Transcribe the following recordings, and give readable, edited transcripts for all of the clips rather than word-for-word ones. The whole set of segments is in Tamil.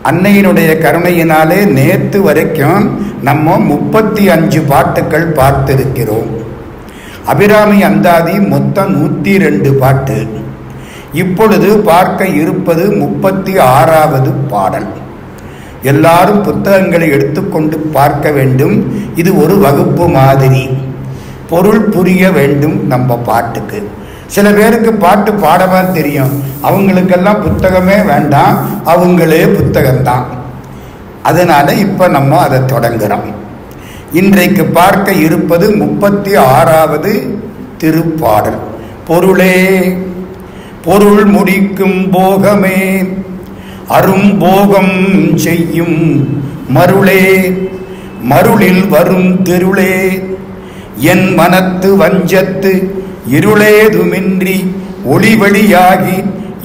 அன்னையினுடைய கருணையினாலே நேற்று வரைக்கும் நம்ம 35 பாட்டுக்கள் பார்த்திருக்கிறோம். அபிராமி அந்தாதி மொத்தம் 102 பாட்டு. இப்பொழுது பார்க்க இருப்பது 36வது பாடல். எல்லாரும் புத்தகங்களை எடுத்துக்கொண்டு பார்க்க வேண்டும். இது ஒரு வகுப்பு மாதிரி. பொருள் புரிய வேண்டும் நம்ம பாட்டுக்கு. சில பேருக்கு பாட்டு பாடவா தெரியும், அவங்களுக்கெல்லாம் புத்தகமே வேண்டாம், அவங்களே புத்தகம்தான். அதனால இப்ப நம்ம அதை தொடங்குறோம். இன்றைக்கு பார்க்க இருப்பது 36வது திருப்பாடல். பொருளே பொருள் முடிக்கும் போகமே அரும்போகம் செய்யும் மருளே மருளில் வரும் தெருளே என் மனத்து வஞ்சத்து இருளேதுமின்றி ஒளிவழியாகி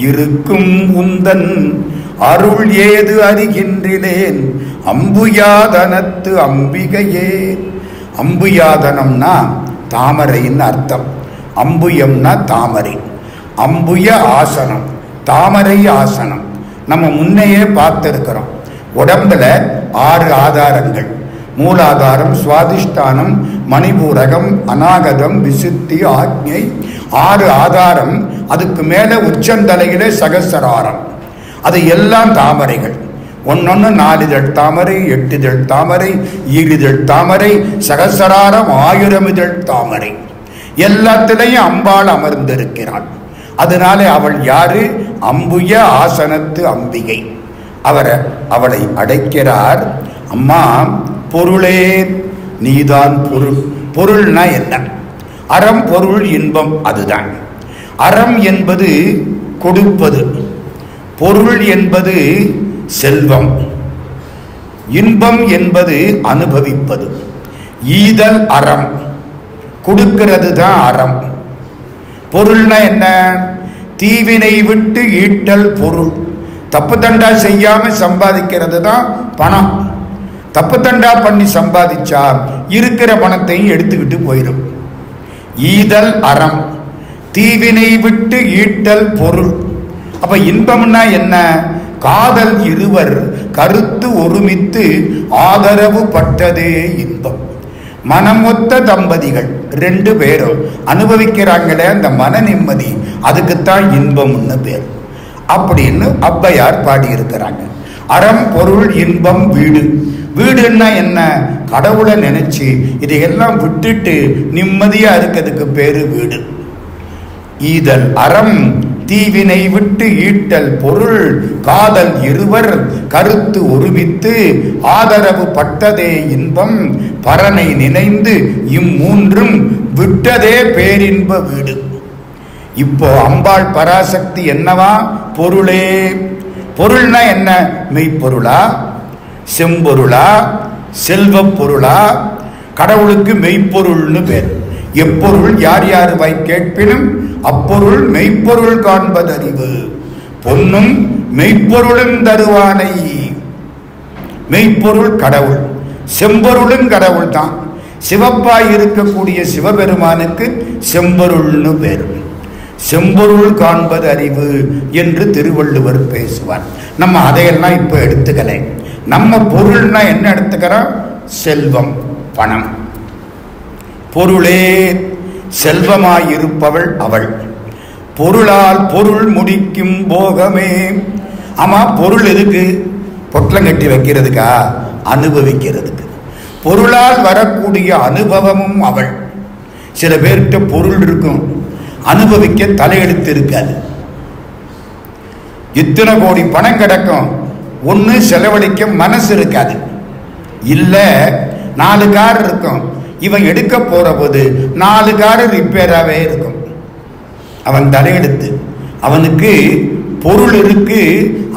இருக்கும் உந்தன் அருள் ஏது அறிகின்றேன் அம்புயாதனத்து அம்பிகையே. அம்புயாதனம்னா தாமரைன்னு அர்த்தம். அம்புயம்னா தாமரை. அம்புய ஆசனம், தாமரை ஆசனம். நம்ம முன்னையே பார்த்திருக்கிறோம். உடம்புல 6 ஆதாரங்கள். மூலாதாரம், சுவாதிஷ்டானம், மணிபூரகம், அநாகதம், விசுத்தி, ஆக்ஞை. 6 ஆதாரம். அதுக்கு மேல உச்சந்தலையிலே சகசராரம். அது எல்லாம் தாமரைகள். ஒன்னொன்னு 4 இதழ் தாமரை, 8 இதழ் தாமரை, 7 இதழ் தாமரை, சகசராரம் 1000 இதழ் தாமரை. எல்லாத்திலையும் அம்பாள் அமர்ந்திருக்கிறாள். அதனால அவள் யாரு? அம்புய ஆசனத்து அம்பிகை. அவளை அடைக்கிறார். அம்மா பொருளே நீதான் பொருள். பொருள்னா என்ன? அறம், பொருள், இன்பம். அதுதான் அறம் என்பது கொடுப்பது, பொருள் என்பது செல்வம், இன்பம் என்பது அனுபவிப்பது. ஈதல் அறம், கொடுக்கிறது தான் அறம். பொருள்னா என்ன? தீவினை விட்டு ஈட்டல் பொருள். தப்பு தண்டா செய்யாம சம்பாதிக்கிறது தான் பணம். தப்பு தண்டா பண்ணி சம்பாதிச்சா இருக்கிற பணத்தையும் எடுத்துக்கிட்டு போயிடும். ஈதல் அறம், தீவினை விட்டு ஈட்டல் பொருள். அப்ப இன்பம்னா என்ன? காதல் இருவர் கருத்து ஒருமித்து ஆதரவு பட்டதே இன்பம். மனமொத்த தம்பதிகள் 2 பேரும் அனுபவிக்கிறாங்களே அந்த மன நிம்மதி, அதுக்குத்தான் இன்பம்னு பேர் அப்படின்னு ஔவையார் பாடியிருக்கிறாங்க. அறம், பொருள், இன்பம், வீடு. வீடுன்னா என்ன? கடவுளை நினைச்சு இதையெல்லாம் விட்டுட்டு நிம்மதியா இருக்கிறதுக்கு பேரு வீடு. ஈதல் அறம், தீவினை விட்டு ஈட்டல் பொருள், காதல் இருவர் கருத்து ஒருமித்து ஆதரவு பட்டதே இன்பம், பரனை நினைந்து இம்மூன்றும் விட்டதே பேரின்ப வீடு. இப்போ அம்பாள் பராசக்தி என்னவா? பொருளே. பொருள்னா என்ன? மெய்ப்பொருளா, செம்பொருளா, செல்வ பொருளா? கடவுளுக்கு மெய்ப்பொருள்னு பேர். எப்பொருள் யார் யார் வாய் கேட்பினும் அப்பொருள் மெய்ப்பொருள் காண்பதறிவு. பொன்னும் மெய்ப்பொருளும் தருவானை. மெய்ப்பொருள் கடவுள், செம்பொருளும் கடவுள் தான். சிவப்பாய் இருக்கக்கூடிய சிவபெருமானுக்கு செம்பொருள்னு பேர். செம்பொருள் காண்பது அறிவு என்று திருவள்ளுவர் பேசுவார். நம்ம அதையெல்லாம் இப்ப எடுத்துக்கல. நம்ம பொருள்னா என்ன எடுத்துக்கிறோம்? செல்வம், பணம். பொருளே செல்வமாயிருப்பவள் அவள். பொருளால் பொருள் முடிக்கும் போகமே. ஆமா, பொருள் எதுக்கு? பொட்டலம் கட்டி வைக்கிறதுக்கா? அனுபவிக்கிறதுக்கு. பொருளால் வரக்கூடிய அனுபவமும் அவள். சில பேர்கிட்ட பொருள் இருக்கும், அனுபவிக்க தலையெழுத்து இருக்காது. இத்தனை கோடி பணம் கிடக்கும், ஒன்று செலவழிக்க மனசு இருக்காது. இல்ல 4 கார் இருக்கும், இவன் எடுக்க போற போது 4 கார் ரிப்பேராகவே இருக்கும். அவன் தலையெடுத்து. அவனுக்கு பொருள் இருக்கு,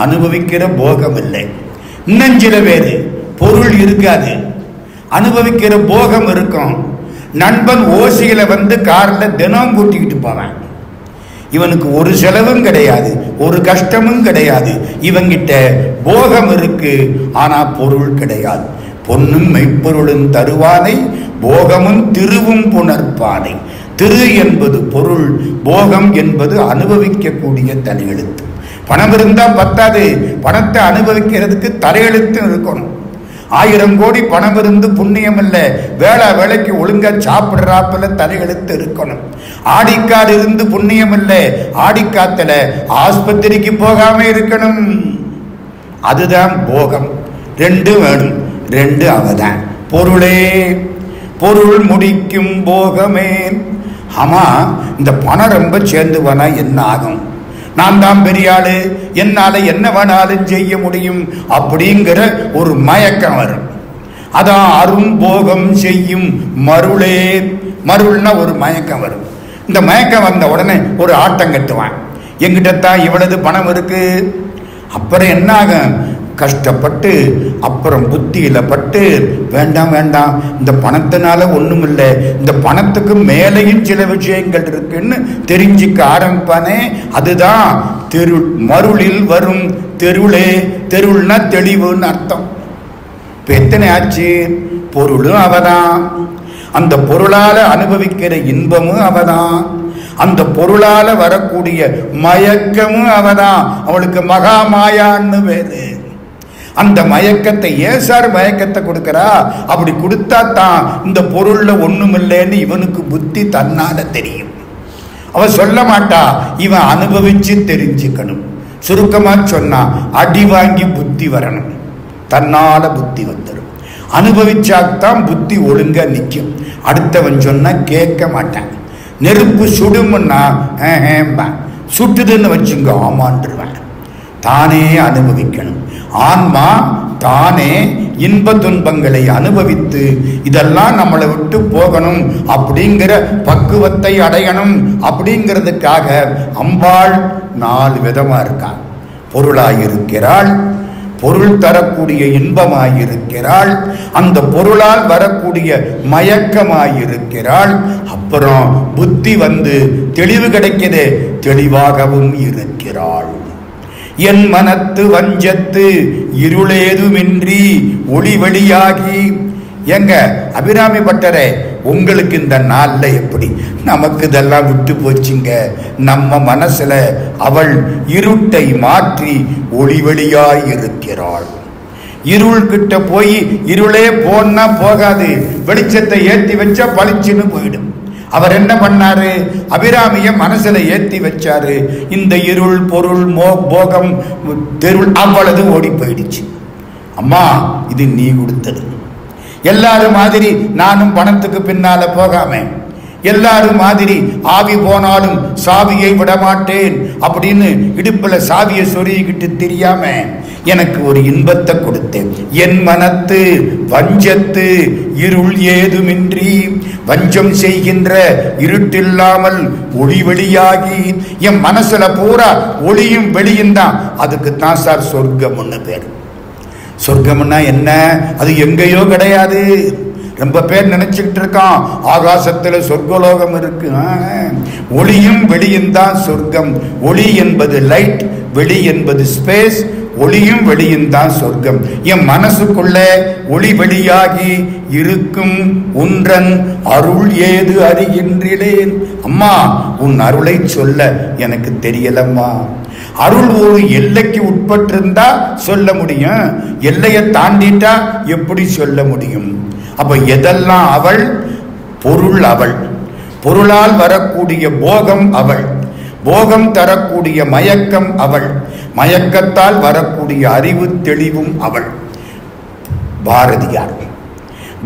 அனுபவிக்கிற போகம் இல்லை. இன்னும் சில பேர் பொருள் இருக்காது, அனுபவிக்கிற போகம் இருக்கும். நண்பன் ஓசியில வந்து கார்ல தினம் கூட்டிக்கிட்டு போவான். இவனுக்கு ஒரு செலவும் கிடையாது, ஒரு கஷ்டமும் கிடையாது. இவங்கிட்ட போகம் இருக்கு, ஆனா பொருள் கிடையாது. பொன்னும் மெய்ப்பொருளும் தருவானை, போகமும் திருவும் புணர்ப்பானை. திரு என்பது பொருள், போகம் என்பது அனுபவிக்கக்கூடிய தலையெழுத்து. பணம் இருந்தா பத்தாது, பணத்தை அனுபவிக்கிறதுக்கு தலையெழுத்து இருக்கணும். 1000 கோடி பணம் இருந்து புண்ணியம் இல்ல, வேளா வேலைக்கு ஒழுங்கா சாப்பிடுறாப்புல தலையெழுத்து இருக்கணும். ஆடிக்காடு இருந்து புண்ணியம் இல்ல, ஆடிக்காத்துல ஆஸ்பத்திரிக்கு போகாம இருக்கணும். அதுதான் போகம். 2 வேணும், 2 அவதான். பொருளே பொருள் முடிக்கும் போகமே. ஆமா, இந்த பணம் ரொம்ப சேர்ந்து போனா என்ன ஆகும்? நான் தான் பெரிய ஆளு, என்னால என்ன வேணாலும் செய்ய முடியும் அப்படிங்கிற ஒரு மயக்கம் வரும். அதான் அரும்போகம் செய்யும் மருளே. மருள்னா ஒரு மயக்கம் வரும். இந்த மயக்கம் வந்த உடனே ஒரு ஆட்டம் கட்டுவான், எங்கிட்டத்தான் இவ்வளவு பணம் இருக்கு. அப்புறம் என்ன ஆகும்? கஷ்டப்பட்டு அப்புறம் புத்தியில பட்டு வேண்டாம் வேண்டாம், இந்த பணத்தினால ஒண்ணும் இல்லை, இந்த பணத்துக்கு மேலேயும் சில விஷயங்கள் இருக்குன்னு தெரிஞ்சுக்க ஆரம்பிப்பானே. அதுதான் தெருள். மருளில் வரும் தெருளே. தெருள்னா தெளிவுன்னு அர்த்தம். இப்ப எத்தனை ஆச்சு? பொருளும் அவதான், அந்த பொருளால அனுபவிக்கிற இன்பமும் அவதான், அந்த பொருளால வரக்கூடிய மயக்கமும் அவதான். அவளுக்கு மகாமாயான்னு பேரு. அந்த மயக்கத்தை ஏன் சார் மயக்கத்தை கொடுக்கிறா? அப்படி கொடுத்தா தான் இந்த பொருள்ல ஒண்ணும் இல்லைன்னு இவனுக்கு புத்தி தன்னால தெரியும். அவ சொல்ல மாட்டா, இவன் அனுபவிச்சு தெரிஞ்சுக்கணும். சுருக்கமா சொன்னா அடி வாங்கி புத்தி வரணும், தன்னால புத்தி வந்துடும். அனுபவிச்சாத்தான் புத்தி ஒழுங்கா நிற்கும். அடுத்தவன் சொன்னா கேட்க மாட்டான். நெருப்பு சுடுமுன்னா சுட்டுதுன்னு வச்சுங்க ஆமான்றுவேன். தானே அனுபவிக்கணும். ஆன்மா தானே இன்ப துன்பங்களை அனுபவித்து இதெல்லாம் நம்மளை விட்டு போகணும் அப்படிங்கிற பக்குவத்தை அடையணும். அப்படிங்கிறதுக்காக அம்பாள் 4 விதமா இருக்காள். பொருளாயிருக்கிறாள், பொருள் தரக்கூடிய இன்பமாயிருக்கிறாள், அந்த பொருளால் வரக்கூடிய மயக்கமாயிருக்கிறாள், அப்புறம் புத்தி வந்து தெளிவு கிடைக்குது, தெளிவாகவும் இருக்கிறாள். என் மனத்து வஞ்சத்து இருளேதுமின்றி ஒளி வெளியாகி. எங்க அபிராமி பட்டரே, உங்களுக்கு இந்த நாள்ல எப்படி? நமக்கு இதெல்லாம் விட்டு போச்சுங்க. நம்ம மனசுல அவள் இருட்டை மாற்றி ஒளி வெளியாய் இருக்கிறாள். இருள் கிட்ட போய் இருளே போனா போகாது, வெளிச்சத்தை ஏற்றி வச்சா பளிச்சுன்னு போயிடும். அவர் என்ன பண்ணாரு? அபிராமிய மனசுல ஏத்தி வச்சாரு. இந்த இருள் பொருள் போகம் தெருள் அவ்வளவு ஓடி போயிடுச்சு. அம்மா, இது நீ கொடுத்தது. எல்லாரும் மாதிரி நானும் பணத்துக்கு பின்னால போகாம, எல்லாரும் மாதிரி ஆவி போனாலும் சாவியை விடமாட்டேன் அப்படின்னு இடுப்புல சாவியை சொருகிக்கிட்டு தெரியாம எனக்கு ஒரு இன்பத்தை கொடுத்தேன். என் மனத்து வஞ்சத்து இருள் ஏதுமின்றி, வஞ்சம் செய்கின்ற இருட்டில்லாமல் ஒளி வெளியாகி, என் மனசுல பூரா ஒளியும் வெளியும் தான். அதுக்கு தான் சார் சொர்க்கம்னு பேர். சொர்க்கம்னா என்ன? அது எங்கேயோ கிடையாது. ரொம்ப பேர் நினைச்சுக்கிட்டு இருக்கான் ஆகாசத்துல சொர்க்கலோகம் இருக்கு. ஒளியும் வெளியும் தான் சொர்க்கம். ஒளி என்பது லைட், வெளி என்பது ஸ்பேஸ். ஒளியும் வெளியும் தான் சொர்க்கம். என் மனசுக்குள்ள ஒளி வெளியாகி இருக்கும் ஒன்றன் அருள் ஏது அறிகின்றேன். அம்மா, உன் அருளை சொல்ல எனக்கு தெரியலம்மா. அருள் ஒரு எல்லைக்கு உட்பட்டிருந்தா சொல்ல முடியும், எல்லையை தாண்டிட்டா எப்படி சொல்ல முடியும்? அப்ப எதெல்லாம் அவள்? பொருள் அவள், பொருளால் வரக்கூடிய போகம் அவள், போகம் தரக்கூடிய மயக்கம் அவள், மயக்கத்தால் வரக்கூடிய அறிவு தெளிவும் அவள். பாரதியார்,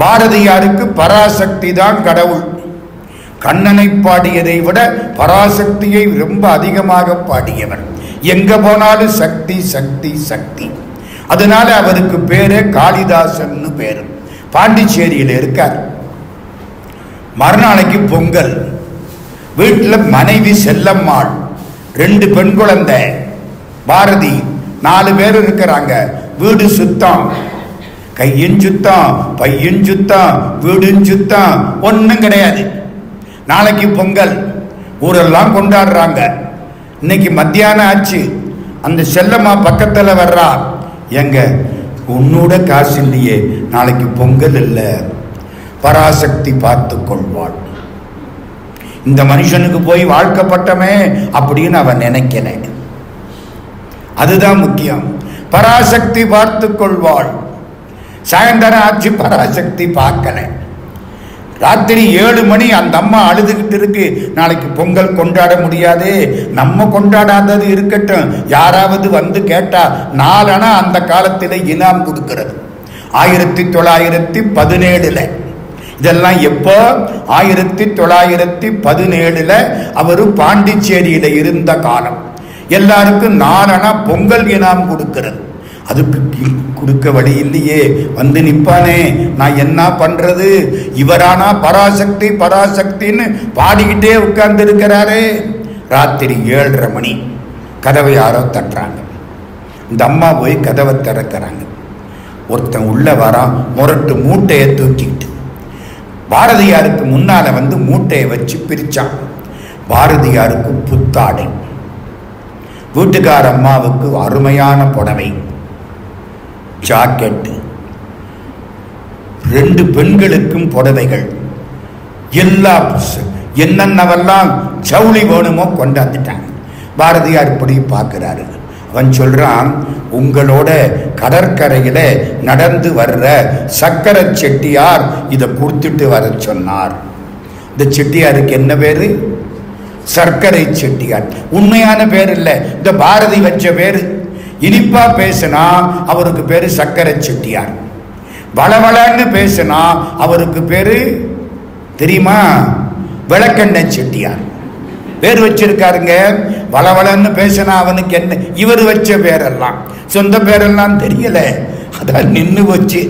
பாரதியாருக்கு பராசக்தி தான் கடவுள். கண்ணனை பாடியதை விட பராசக்தியை ரொம்ப அதிகமாக பாடியவர். எங்க போனாலும் சக்தி சக்தி சக்தி. அதனால அவருக்கு பேரு காளிதாசன் பேரு. பாண்டிச்சேரியில் இருக்கார். மறுநாளைக்கு பொங்கல். வீட்டில் மனைவி செல்லம்மாள், 2 பெண் குழந்தை, பாரதி, 4 பேர் இருக்கிறாங்க. வீடு சுத்தம், கையும் சுத்தம், பையும் சுத்தம், வீடும் சுத்தம், ஒன்றும் கிடையாது. நாளைக்கு பொங்கல், ஊரெல்லாம் கொண்டாடுறாங்க. இன்னைக்கு மத்தியானம் ஆச்சு. அந்த செல்லம்மா பக்கத்துல வர்றா. எங்க உன்னோட காசு இல்லையே, நாளைக்கு பொங்கல் இல்லை, பராசக்தி பார்த்து கொள்வாள். இந்த மனுஷனுக்கு போய் வாழ்க்கப்பட்டமே அப்படின்னு அவன் நினைக்கல. அதுதான் முக்கியம். பராசக்தி பார்த்து கொள்வாள். சாயந்தரம் ஆச்சு, பராசக்தி பார்க்கல. ராத்திரி 7 மணி அந்த அம்மா அழுதுகிட்டு இருக்கு, நாளைக்கு பொங்கல் கொண்டாட முடியாது, நம்ம கொண்டாடாதது இருக்கட்டும், யாராவது வந்து கேட்டா 4 அணா அந்த காலத்தில் இனாம் கொடுக்கிறது. 1917 இதெல்லாம் எப்போ? 1917 அவரு பாண்டிச்சேரியில இருந்த காலம். எல்லாருக்கும் 4 அணா பொங்கல் இனாம் கொடுக்கிறது. அதுக்கு கொடுக்க வழி இல்லையே, வந்து நிப்பானே, நான் என்ன பண்றது? இவரானா பராசக்தி பராசக்தின்னு பாடிக்கிட்டே உட்கார்ந்து இருக்கிறாரே. ராத்திரி 7:30 மணி கதவை யாரோ தட்டுறாங்க. இந்த அம்மா போய் கதவை திறக்கிறாங்க. ஒருத்தன் உள்ள வரான், முரட்டு மூட்டையை தூக்கிட்டு. பாரதியாருக்கு முன்னால வந்து மூட்டையை வச்சு பிரிச்சான். பாரதியாருக்கு புத்தாடை, வீட்டுக்கார அம்மாவுக்கு அருமையான புடவை, ஜாக்கெட்டு, 2 பெண்களுக்கும் புடவைகள், எல்லா என்னென்னவெல்லாம் ஜவுளி வேணுமோ கொண்டாந்துட்டாங்க. பாரதியார் இப்படி பார்க்கிறாரு. அவன் சொல்றான், உங்களோட கடற்கரையில நடந்து வர்ற சக்கரை செட்டியார் இதை கொடுத்துட்டு வர சொன்னார். இந்த செட்டியாருக்கு என்ன பேரு? சர்க்கரை செட்டியார். உண்மையான பேர் இல்லை, இந்த பாரதி வச்ச பேரு. இனிப்பா பேசினா அவருக்கு பேரு சக்கரை செட்டியார், வளவளன்னு பேசினா அவருக்கு பேரு தெரியுமா? விளக்கெண்ணெய் செட்டியார். பேர் வச்சிருக்காருங்க. வளவளன்னு பேசினா அவனுக்கு என்ன? இவர் வச்ச பேரெல்லாம் சொந்த பேரெல்லாம் தெரியல, அதான் நின்று வச்சு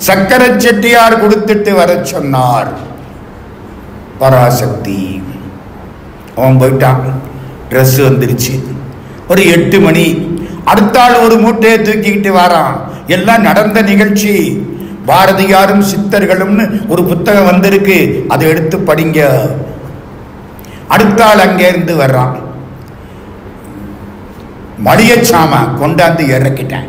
சக்கரை செட்டியார் கொடுத்துட்டு வர சொன்னார். பராசக்தி. அவன் போயிட்டான். ட்ரெஸ் வந்துருச்சு. ஒரு 8 மணி. அடுத்த ஆள் ஒரு மூட்டையை தூக்கிக்கிட்டு வரான். எல்லாம் நடந்த நிகழ்ச்சி. பாரதியாரும் சித்தர்களும்னு ஒரு புத்தகம் வந்திருக்கு, அதை எடுத்து படிங்க. அடுத்த ஆள் அங்கே இருந்து வர்றான். மளிகை சாமான் கொண்டாந்து இறக்கிட்டேன்.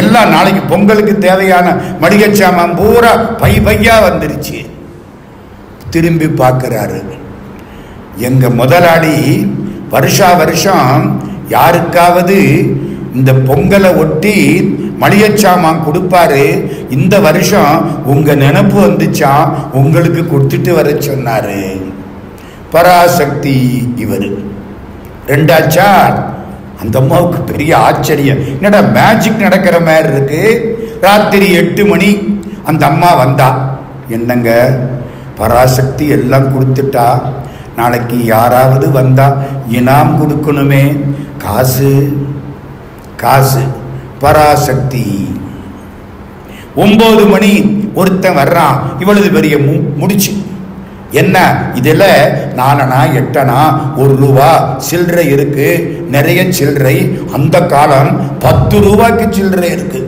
எல்லாம் நாளைக்கு பொங்கலுக்கு தேவையான மளிகை சாமான் பூரா பை பையா வந்துருச்சு. திரும்பி பார்க்கிறாரு. எங்க முதலாளி வருஷா வருஷம் யாருக்காவது இந்த பொங்கலை ஒட்டி மளிகை சாமான் கொடுப்பாரு. இந்த வருஷம் உங்க நினைப்பு வந்துச்சா, உங்களுக்கு கொடுத்துட்டு வர சொன்னாரு. பராசக்தி இவரு. 2ஆச்சா? அந்த அம்மாவுக்கு பெரிய ஆச்சரியம், என்னடா மேஜிக் நடக்கிற மாதிரி இருக்கு. ராத்திரி 8 மணி அந்த அம்மா வந்தா. என்னங்க, பராசக்தி எல்லாம் கொடுத்துட்டா, நாளைக்கு யாராவது வந்தா இனாம் கொடுக்கணுமே, காசு காசு. பராசக்தி. 9 மணி ஒருத்தன் வர்றான். இவ்வளவு பெரிய முடிச்சு. என்ன இதுல 4 அணா 8 அணா 1 ரூபா சில்லறை இருக்கு, நிறைய சில்லறை. அந்த காலம் 10 ரூபாய்க்கு சில்லறை இருக்கு,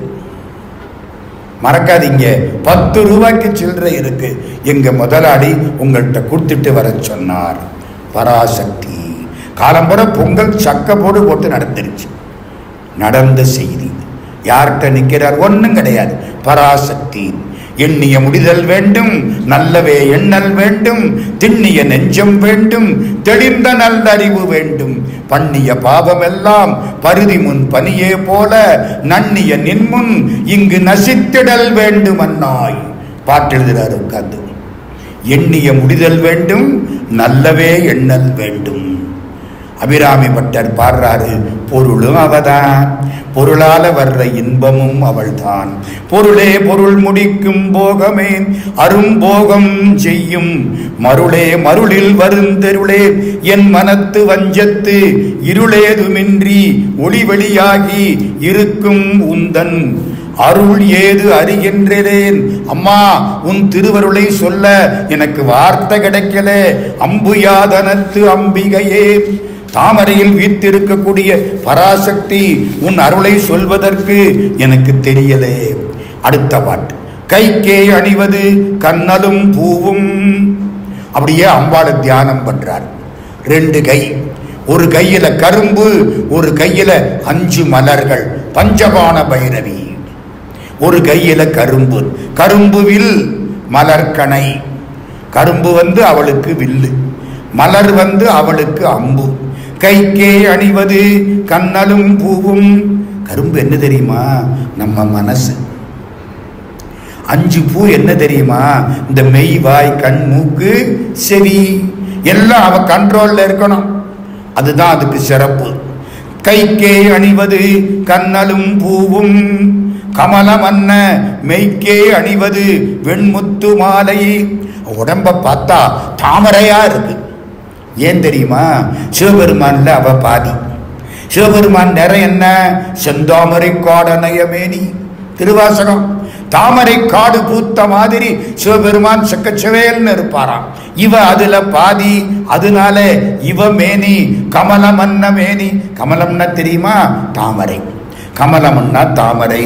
மறக்காதீங்க. 10 ரூபாய்க்கு சில்லறை இருக்கு. எங்க முதலாளி உங்கள்கிட்ட கொடுத்துட்டு வர சொன்னார். பராசக்தி. காலம்புற பொங்கல் சக்க போட்டு நடந்துருச்சு. நடந்த செய்தி. யார்கிட்ட நிற்கிறார்? ஒன்றும் கிடையாது. பராசக்தி. எண்ணிய முடிதல் வேண்டும், நல்லவே எண்ணல் வேண்டும், திண்ணிய நெஞ்சம் வேண்டும், தெளிந்த நல்லறிவு வேண்டும், பண்ணிய பாவமெல்லாம் பருதி முன் பனியே போல நன்னிய நின்முன் இங்கு நசித்திடல் வேண்டும் அன்னாய். பாட்டெழுதுகிறார் உட்கார்ந்து. எண்ணிய முடிதல் வேண்டும், நல்லவே எண்ணல் வேண்டும். அபிராமி பட்டர் பாடுறாரு, பொருளும் அவதான், பொருளால வர்ற இன்பமும் அவள்தான், பொருளே பொருள் முடிக்கும் போகமே அரும்போகம் செய்யும் மருளே மருளில் வருந்தருளே என் மனத்து வஞ்சத்து இருளேதுமின்றி ஒளி வெளியாகி இருக்கும் உந்தன் அருள் ஏது அறிகின்றேன். அம்மா, உன் திருவருளை சொல்ல எனக்கு வார்த்தை கிடைக்கல. அம்புயாதனத்து அம்பிகையே, தாமரையில் வீற்றிருக்கக்கூடிய பராசக்தி, உன் அருளை சொல்வதற்கு எனக்கு தெரியலே. அடுத்த பாட்டு. கைக்கே அணிவது கண்ணலும் பூவும். அப்படியே அம்பாளை தியானம் பண்றார். 2 கை, ஒரு கையில கரும்பு, ஒரு கையில 5 மலர்கள், பஞ்சபான பைரவி. ஒரு கையில கரும்பு, கரும்பு வில் மலர்கணை. கரும்பு அவளுக்கு வில்லு, மலர் அவளுக்கு அம்பு. கைக்கே அணிவது கண்ணலும் பூவும். கரும்பு என்ன தெரியுமா? நம்ம மனசு. 5 பூ என்ன தெரியுமா? இந்த மெய், வாய், கண், மூக்கு, செவி எல்லாம் அவ கண்ட்ரோல்ல இருக்கணும். அதுதான் அதுக்கு சிறப்பு. கைக்கே அணிவது கண்ணலும் பூவும், கமலமன்ன மெய்க்கே அணிவது வெண்முத்து மாலை. உடம்ப பார்த்தா தாமரையா இருக்கு. ஏன் தெரியுமா? சிவபெருமான்ல அவ பாதி. சிவபெருமான் நிறைய என்ன? செந்தாமரை காடனையமேனி. திருவாசகம். தாமரை காடு பூத்த மாதிரி சிவபெருமான் செக்கச்சவேல்னு இருப்பாராம். இவ அதுல பாதி. அதனால இவ மேனி கமலமன்ன மேனி. கமலம்னா தெரியுமா? தாமரை. கமலம்னா தாமரை,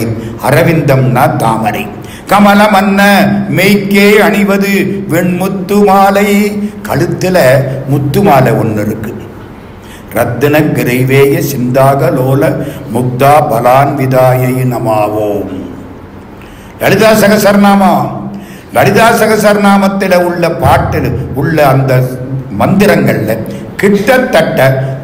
அரவிந்தம்னா தாமரை. கமலமன்ன மெய்க்கே அணிவது வெண்முத்து மாலை. கழுத்துல முத்து மாலை ஒன்று இருக்கு. ரத்தின கிரைவேய சிந்தாக லோல முக்தா பலான்விதாயை நமாவோம். லலிதா சகசரநாமம். லலிதா சகசரநாமத்தில் உள்ள பாட்டில் உள்ள அந்த மந்திரங்கள்ல கிட்டத்தட்ட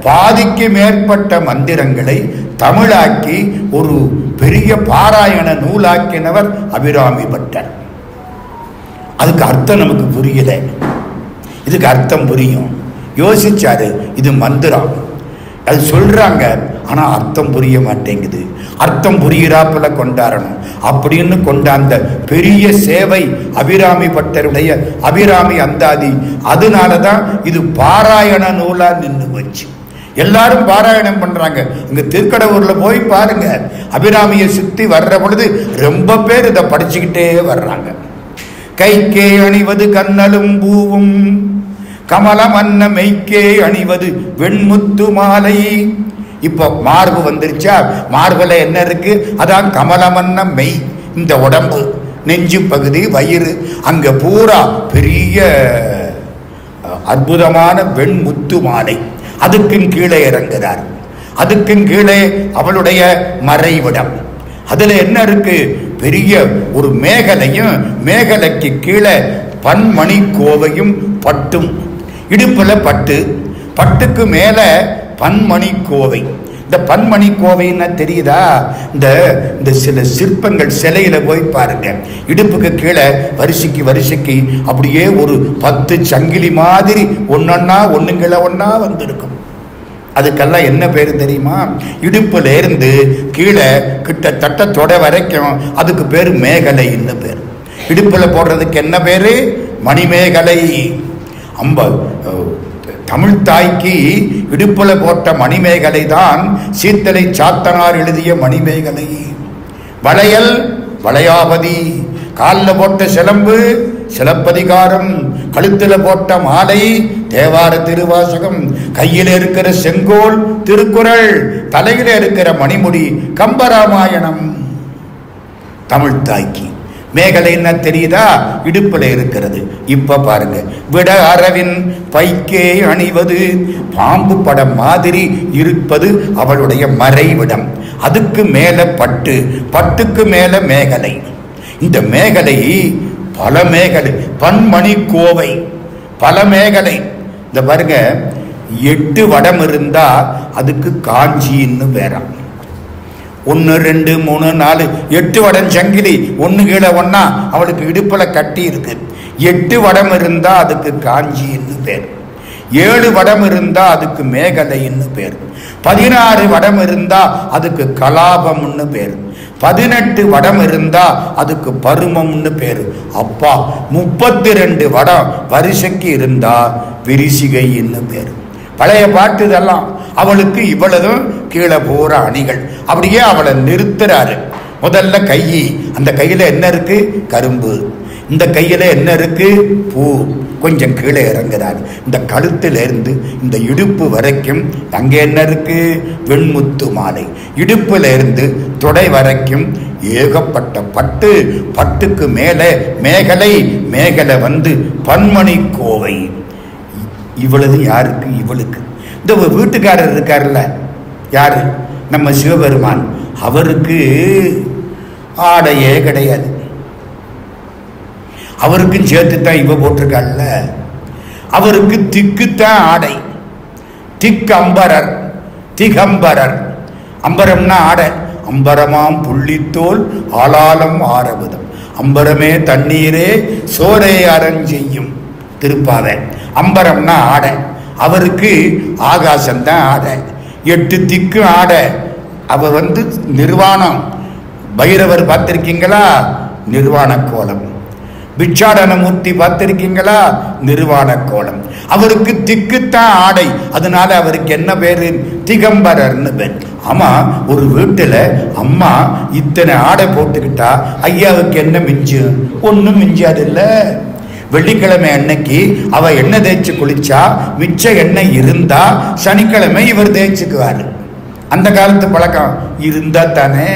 பாதிக்கு மேற்பட்ட மந்திரங்களை தமிழாக்கி ஒரு பெரிய பாராயண நூலாக்கினவர் அபிராமி பட்டர். அதுக்கு அர்த்தம் நமக்கு புரியல. இதுக்கு அர்த்தம் புரியும். யோசிச்சாரு. இது மந்திரம், அது சொல்றாங்க, ஆனா அர்த்தம் புரிய மாட்டேங்குது. அர்த்தம் புரிகிறாப்புல கொண்டாடணும் அப்படின்னு கொண்டாந்த பெரிய சேவை அபிராமி பட்டருடைய அபிராமி அந்தாதி. அதனாலதான் இது பாராயண நூலா நின்று வச்சு எல்லாரும் பாராயணம் பண்றாங்க. இங்க திருக்கடவுர்ல போய் பாருங்க, அபிராமியை சுத்தி வர்ற பொழுது ரொம்ப பேர் இதை படிச்சுக்கிட்டே வர்றாங்க. கைக்கே அணிவது கண்ணலும் பூவும், கமலமன்ன மெய்க்கே அணிவது வெண்முத்து மாலை. இப்ப மார்பு வந்துருச்சா? மார்புல என்ன இருக்கு? அதான் கமலமன்ன மெய். இந்த உடம்பு, நெஞ்சு பகுதி, வயிறு, அங்க பூரா பெரிய அற்புதமான வெண்முத்து மாலை. அதுக்கும் கீழே இறங்குறார். அதுக்கும் கீழே அவளுடைய மறைவிடம். அதுல என்ன இருக்கு? பெரிய ஒரு மேகலையும், மேகலைக்கு கீழே பன்மணி கோவையும் பட்டும். இடுப்புல பட்டு, பட்டுக்கு மேல பன்மணி கோவை. இந்த பன்மணி கோவைன்னா தெரியுதா? இந்த சில சிற்பங்கள் சிலையில போய் பாருங்க, இடுப்புக்கு கீழே வரிசைக்கு வரிசைக்கு அப்படியே ஒரு 10 சங்கிலி மாதிரி ஒன்னொன்னா ஒண்ணுங்கள ஒன்னா வந்திருக்கும். அதுக்கெல்லாம் என்ன பேரு தெரியுமா? இடுப்புல இருந்து கீழே கிட்டத்தட்ட தொடை வரைக்கும் அதுக்கு பேரு மேகலைன்னு பேரு. இடுப்புல போடுறதுக்கு என்ன பேரு? மணிமேகலை. தமிழ் தாய்க்கு இடுப்புல போட்ட மணிமேகலை தான் சீத்தலை சாத்தனார் எழுதிய மணிமேகலை. வளையல் வளையாபதி. காலில் போட்ட சிலம்பு சிலப்பதிகாரம். கழுத்துல போட்ட மாலை தேவார திருவாசகம். கையில இருக்கிற செங்கோல் திருக்குறள். தலையில இருக்கிற மணிமுடி கம்பராமாயணம். தமிழ் தாய்க்கு மேகலை என்ன தெரியுதா? இடுப்புல இருக்கிறது. இப்ப பாருங்க, விட அரவின் பைக்கே அணிவது. பாம்பு படம் மாதிரி இருப்பது அவளுடைய மறைவிடம். அதுக்கு மேல பட்டு, பட்டுக்கு மேல மேகலை. இந்த மேகலை பல மேகலை, பன்மணி கோவை, பல மேகலை. இந்த பாருங்க, 8 வடம் இருந்தா அதுக்கு காஞ்சின்னு பேராம். 1 2 3 4 8 வடம் சங்கிலி, ஒன்னு கீழே ஒன்னா அவளுக்கு இடுப்புல கட்டி இருக்கு. 8 வடம் இருந்தா அதுக்கு காஞ்சின்னு பேர். 7 வடம் இருந்தா அதுக்கு மேகலைன்னு பேர். 16 வடம் இருந்தா அதுக்கு கலாபம்னு பேர். 18 வடம் இருந்தா அதுக்கு பருமம்னு பேரு. அப்பா, 32 வடம் வரிசைக்கு இருந்தா விரிசிகைன்னு பேரு. பழைய பாட்டு இதெல்லாம். அவளுக்கு இவ்வளவும் கீழே போற அணிகள். அப்படியே அவளை நிறுத்துறாரு. முதல்ல கை, அந்த கையில என்ன இருக்கு? கரும்பு. இந்த கையில என்ன இருக்கு? பூ. கொஞ்சம் கீழே இறங்குறாரு. இந்த கழுத்துல இருந்து இந்த இடுப்பு வரைக்கும் அங்கே என்ன இருக்கு? வெண்முத்து மாலை. இடுப்புல இருந்து தொடை வரைக்கும் ஏகப்பட்ட பட்டு. பட்டுக்கு மேலே மேகலை. மேகலை வந்து பன்மணி கோவை. இவ்வளவு யாருக்கு? இவளுக்கு. இந்த வீட்டுக்காரர் இருக்காருல்ல, யாரு? நம்ம சிவபெருமான். அவருக்கு ஆடையே கிடையாது. அவருக்கும் சேர்த்துத்தான் இவ போட்டிருக்காள்ல. அவருக்கு திக்குத்தான் ஆடை. திக்கம்பரர் திகம்பரர். அம்பரம்னா ஆடை. அம்பரமாம் புள்ளித்தோல் ஆளாலம் ஆரபுதம். அம்பரமே தண்ணீரே சோரே அரஞ்செய்யும் திருப்பாவை. அம்பரம்னா ஆடை. அவருக்கு ஆகாசம்தான் ஆடை. 8 திக்கு ஆடை. அவர் நிர்வாணம். பைரவர் பார்த்திருக்கீங்களா? நிர்வாண கோலம். பிட்சாடனமூர்த்தி பார்த்திருக்கீங்களா? நிர்வாண கோலம். அவருக்கு திக்குத்தான் ஆடை. அதனால அவருக்கு என்ன பேரு? திகம்பரர்னு பேர். ஆமா, ஒரு வீட்டுல அம்மா இத்தனை ஆடை போட்டுக்கிட்டா ஐயாவுக்கு என்ன மிஞ்சும்? ஒன்னும் மிஞ்சாது இல்ல. வெள்ளிக்கிழமை அன்னைக்கு அவ எண்ணெய் தேய்ச்சி குளிச்சா மிச்ச எண்ணெய் இருந்தா சனிக்கிழமை இவர் தேய்ச்சிக்குவாரு. அந்த காலத்து பழக்கம் இருந்தா தானே.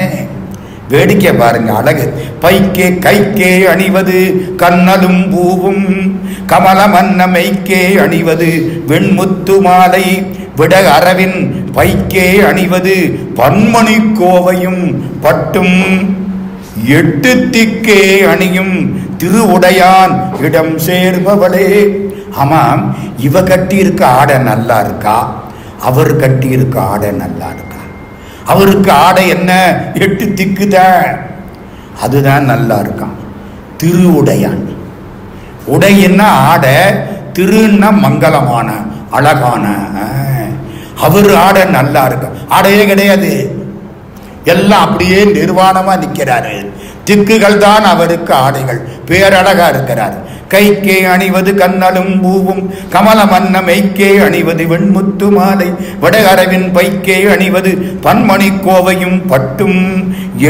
வேடிக்கை பாருங்க, அழகு. பைக்கே கைக்கே அணிவது கண்ணலும் பூவும் கமலமன்ன மைக்கே அணிவது வெண்முத்து மாலை விட அரவின் பைக்கே அணிவது பன்மணி கோவையும் பட்டும் 8 திக்கே அணியும் திருவுடையான் இடம் சேர்பவளே. ஆமாம், இவ கட்டி இருக்க ஆடை நல்லா இருக்கா? அவர் கட்டி இருக்க ஆடை நல்லா இருக்கா? அவருக்கு ஆடை என்ன? 8 திக்குதான். அதுதான் நல்லா இருக்கான். திருவுடையான். உடைன்னா ஆடை, திருன்னா மங்களமான அழகான. அவர் ஆடை நல்லா இருக்கும். ஆடையே கிடையாது, எல்லாம் அப்படியே நிர்வாணமா நிற்கிறாரு. திக்குகள் தான் அவருக்கு ஆடைகள். பேரழகா இருக்கிறார். கைக்கே அணிவது கண்ணலும் பூவும் கமலமன்ன மைக்கே அணிவது வெண்முத்து மாலை வடகரவின் பைக்கே அணிவது பன்மணி கோவையும் பட்டும்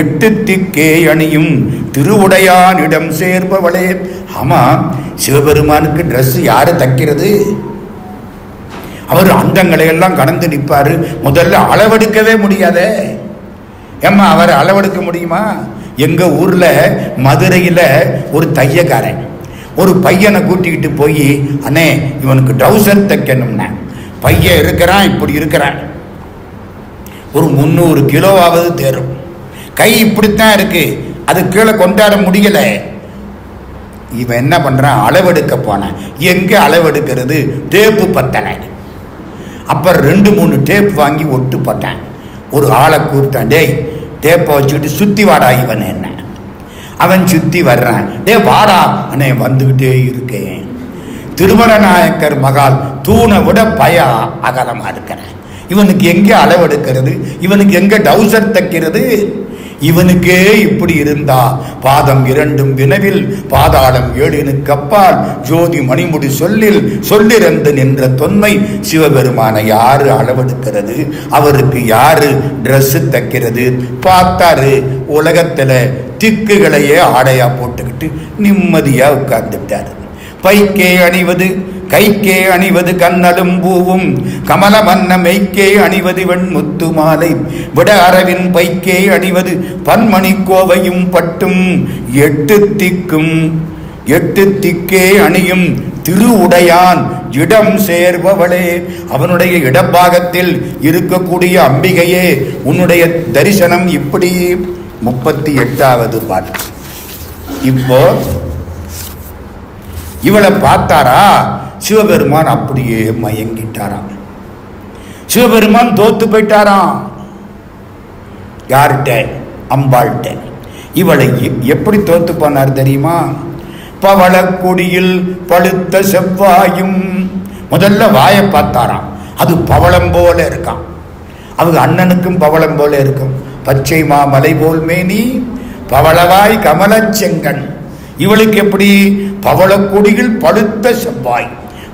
8 திக்கே அணியும் திருவுடையானிடம் சேர்பவளே. ஆமா, சிவபெருமானுக்கு ட்ரெஸ் யாரு தைக்கிறது? அவர் அந்தங்களை எல்லாம் கடந்து நிற்பாரு. முதல்ல அளவெடுக்கவே முடியாதே. ஏம்மா, அவர் அளவெடுக்க முடியுமா? எங்க ஊர்ல மதுரையில ஒரு தையக்காரன் ஒரு பையனை கூட்டிக்கிட்டு போய், அண்ணே இவனுக்கு ட்ரௌசர் தைக்கணும்னா, பையன் இருக்கிறான், இப்படி இருக்கிறான், ஒரு 300 கிலோவாவது தேரும். கை இப்படித்தான் இருக்கு, அது கீழே கொண்டாட முடியல. இவன் என்ன பண்றான்? அளவெடுக்க போனான். எங்க அளவெடுக்கிறது? டேப்பு பத்தனை. அப்புறம் 2-3 டேப் வாங்கி ஒட்டு போட்டான். ஒரு ஆளை கூப்பிட்டான். டேய், டேப்பை வச்சுக்கிட்டு சுத்தி வாடா இவன். என்ன அவன் சுத்தி வர்றான். டே வாடா. அண்ணே வந்துகிட்டே இருக்கேன். திருமண நாயக்கர் மகால் தூணை விட பய அகலமா இருக்கிறேன். இவனுக்கு எங்க அளவெடுக்கிறது? இவனுக்கு எங்க டவுசர் தைக்கிறது? இவனுக்கே இப்படி இருந்தா பாதம் 2 வினவில் பாதாளம் 7 கப்பால் ஜோதி மணிமுடி சொல்லில் சொல்லிறந்து நின்ற தொன்மை சிவபெருமான யாரு அளவெடுக்கிறது? அவருக்கு யாரு ட்ரெஸ் தைக்கிறது? பார்த்தாரு, உலகத்துல திக்குகளையே ஆடையா போட்டுக்கிட்டு நிம்மதியா உட்கார்ந்துட்டாரு. பைக்கே அணிவது கைக்கே அணிவது கண்ணலும் பூவும் கமலமன்ன மெய்க்கே அணிவது வெண்முத்து மாலை விட அரவின் பைக்கே அணிவது பன்மணி கோவையும் பட்டும் 8 திக்கும் 8 திக்கே அணியும் திருவுடையான் இடம் சேர்பவளே. அவனுடைய இடப்பாகத்தில் இருக்கக்கூடிய அம்பிகையே, உன்னுடைய தரிசனம் இப்படி. 38வது பாட்டு. இப்போ இவளை பார்த்தாரா? சிவபெருமான் அப்படியே மயங்கிட்டாராம். சிவபெருமான் தோத்து போயிட்டாராம். யார்கிட்ட? அம்பாள்கிட்ட. இவளை எப்படி தோத்து போனார் தெரியுமா? பவளக்கொடியில் பழுத்த செவ்வாயும். முதல்ல வாயை பார்த்தாராம். அது பவளம் போல இருக்கான். அவங்க அண்ணனுக்கும் பவளம் போல இருக்கும். பச்சை மாமலை போல் மேனி பவளவாய் கமலச்செங்கன். இவளுக்கு எப்படி? பவளக்கொடியில் பழுத்த செவ்வாய்.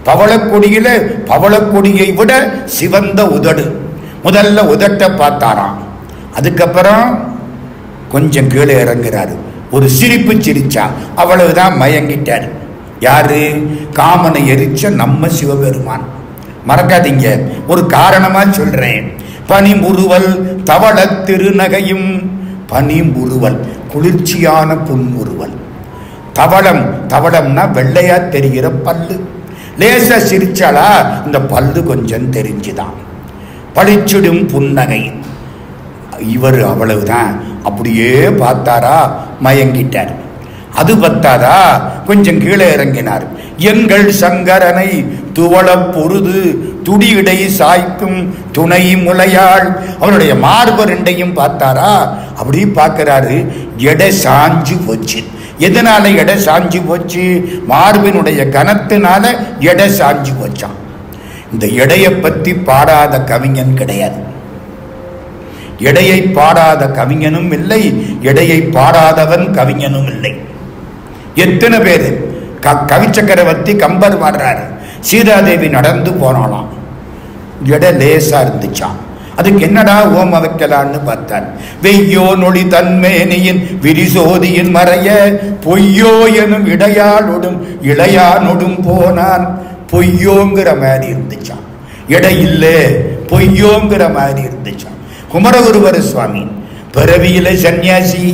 பவளக்கொடியில பவளக்கொடியை விட சிவந்த உதடு. முதல்ல உதட்ட பார்த்தாராம். அதுக்கப்புறம் கொஞ்சம் கீழே இறங்குறாரு. ஒரு சிரிப்பு சிரிச்சா, அவ்வளவுதான் மயங்கிட்டாரு. யாரு? காமனை எரிச்ச நம்ம சிவபெருமான். மறக்காதீங்க, ஒரு காரணமா சொல்றேன். பனிமுறுவல் தவள திருநகையும். பனிமுறுவல் குளிர்ச்சியான புன்முறுவல். தவளம், தவளம்னா வெள்ளையா தெரிகிற பல்லு. லேசா சிரிச்சாலா இந்த பல்லு கொஞ்சம் தெரிஞ்சுதான். பளிச்சிடும் புன்னகை. இவர் அவ்வளவுதான். அப்படியே பார்த்தாரா, மயங்கிட்டார். அது பத்தாதா, கொஞ்சம் கீழே இறங்கினார். எங்கள் சங்கரனை துவள பொருது துடி இடை சாய்க்கும் துணை முலையாள். அவருடைய மார்பு ரெண்டையும் பார்த்தாரா, அப்படி பார்க்கிறாரு, எடை சாஞ்சு போச்சு. எதனால எடை சாஞ்சு போச்சு? மார்பினுடைய கனத்தினால எடை சாஞ்சு போச்சான். இந்த எடையை பத்தி பாடாத கவிஞன் கிடையாது. எடையை பாடாத கவிஞனும் இல்லை, எடையை பாடாதவன் கவிஞனும் இல்லை. எத்தனை பேரு கவி சக்கரவர்த்தி கம்பர் பாடுறாரு, சீதாதேவி நடந்து போனாலாம், எடை லேசா இருந்துச்சான். அதுக்கு என்னடா ஓம வைக்கலான்னு பார்த்தான். வெய்யோ நொழி தன்மேனியின் விரிசோதியின் மறைய பொய்யோ எனும் இடையாளொடும் இளையானொடும் போனான். பொய்யோங்கிற மாதிரி இருந்துச்சான், எடை இல்லை பொய்யோங்கிற மாதிரி இருந்துச்சான். குமரகுருவர சுவாமி பிறவியில சன்னியாசி,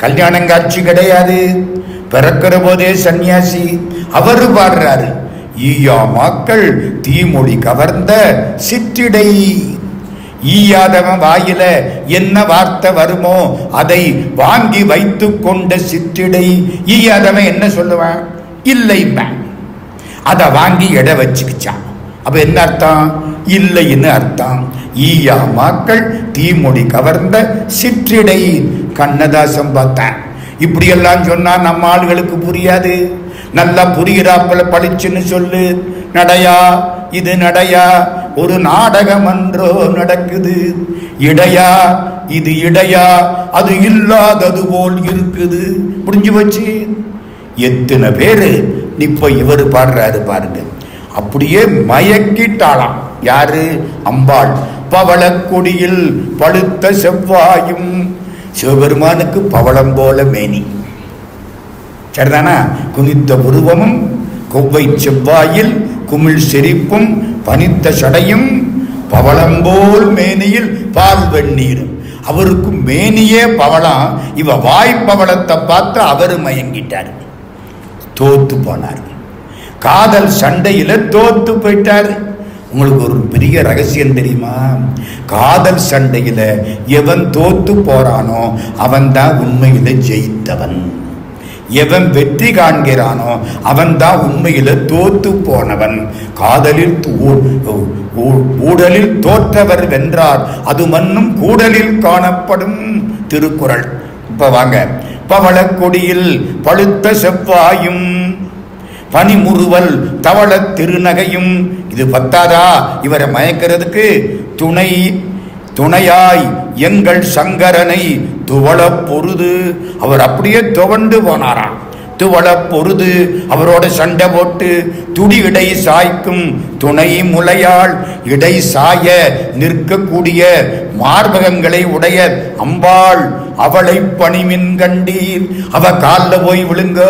கல்யாணம் காட்சி கிடையாது, பிறக்கிற போதே சன்னியாசி. அவரு பாடுறாரு, ஈயா மக்கள் தீமொழி கவர்ந்த சிற்றிடை. ஈயாதவன் வாயில என்ன வார்த்தை வருமோ அதை வாங்கி வைத்து கொண்ட சிற்றிடை. ஈயாதவன் என்ன சொல்லுவான்? இல்லை, அதை வாங்கி எடை வச்சுக்கிச்சான். அப்ப என்ன அர்த்தம்? இல்லைன்னு அர்த்தம். ஈயா மக்கள் தீமொழி கவர்ந்த சிற்றிடை. கண்ணதாசன் பார்த்தான். இப்படியெல்லாம் சொன்னா நம்ம ஆளுகளுக்கு புரியாது. நல்லா புரிகிறாப்பல பளிச்சுன்னு சொல்லு. நடையா இது நடையா, ஒரு நாடகம் அன்றோ நடக்குது. இடையா இது இடையா, அது இல்லாதது போல் இருக்குது. புரிஞ்சு வச்சு எத்தனை பேரு இப்ப இவர் பாடுறாரு பாருங்க. அப்படியே மயக்கிட்டாளாம். யாரு? அம்பாள். பவளக்குடியில் பழுத்த செவ்வாயும். சிவபெருமானுக்கு பவளம் போல மேனி, சரிதானா? குனித்த உருவமும் கொவ்வை செவ்வாயில் குமிழ் செறிப்பும் பனித்த சடையும் பவளம்போல் மேனியில் பால் வெந்நீரும். அவருக்கு மேனியே பவளம். இவ வாய்ப்பவளத்தை பார்த்து அவரு மயங்கிட்டார், தோத்து போனார். காதல் சண்டையில தோத்து போயிட்டாரு. உங்களுக்கு ஒரு பெரிய ரகசியம் தெரியுமா? காதல் சண்டையில எவன் தோத்து போறானோ அவன் தான் உண்மையில ஜெயித்தவன். எவன் வெற்றி காண்கிறானோ அவன் தான் உண்மையில தோத்து போனவன். காதலில் ஊடலில் தோற்றவர் வென்றார், அது மன்னும் கூடலில் காணப்படும். திருக்குறள். இப்ப வாங்க, பவளக்கொடியில் பழுத்த செவ்வாயும் பனிமுறுவல் தவள திருநகையும். இது பத்தாதா இவரை மயக்கிறதுக்கு? துணையாய் எங்கள் சங்கரனை துவள பொருது. அவர் அப்படியே துவண்டு போனாராம். துவள பொருது அவரோட சண்டை போட்டு துடி இடை சாய்க்கும் துணை முலையாள். இடை சாய நிற்கக்கூடிய மார்பகங்களை உடைய அம்பாள். அவளை பணிமின் கண்டீர். அவ காலில் போய் விழுங்க.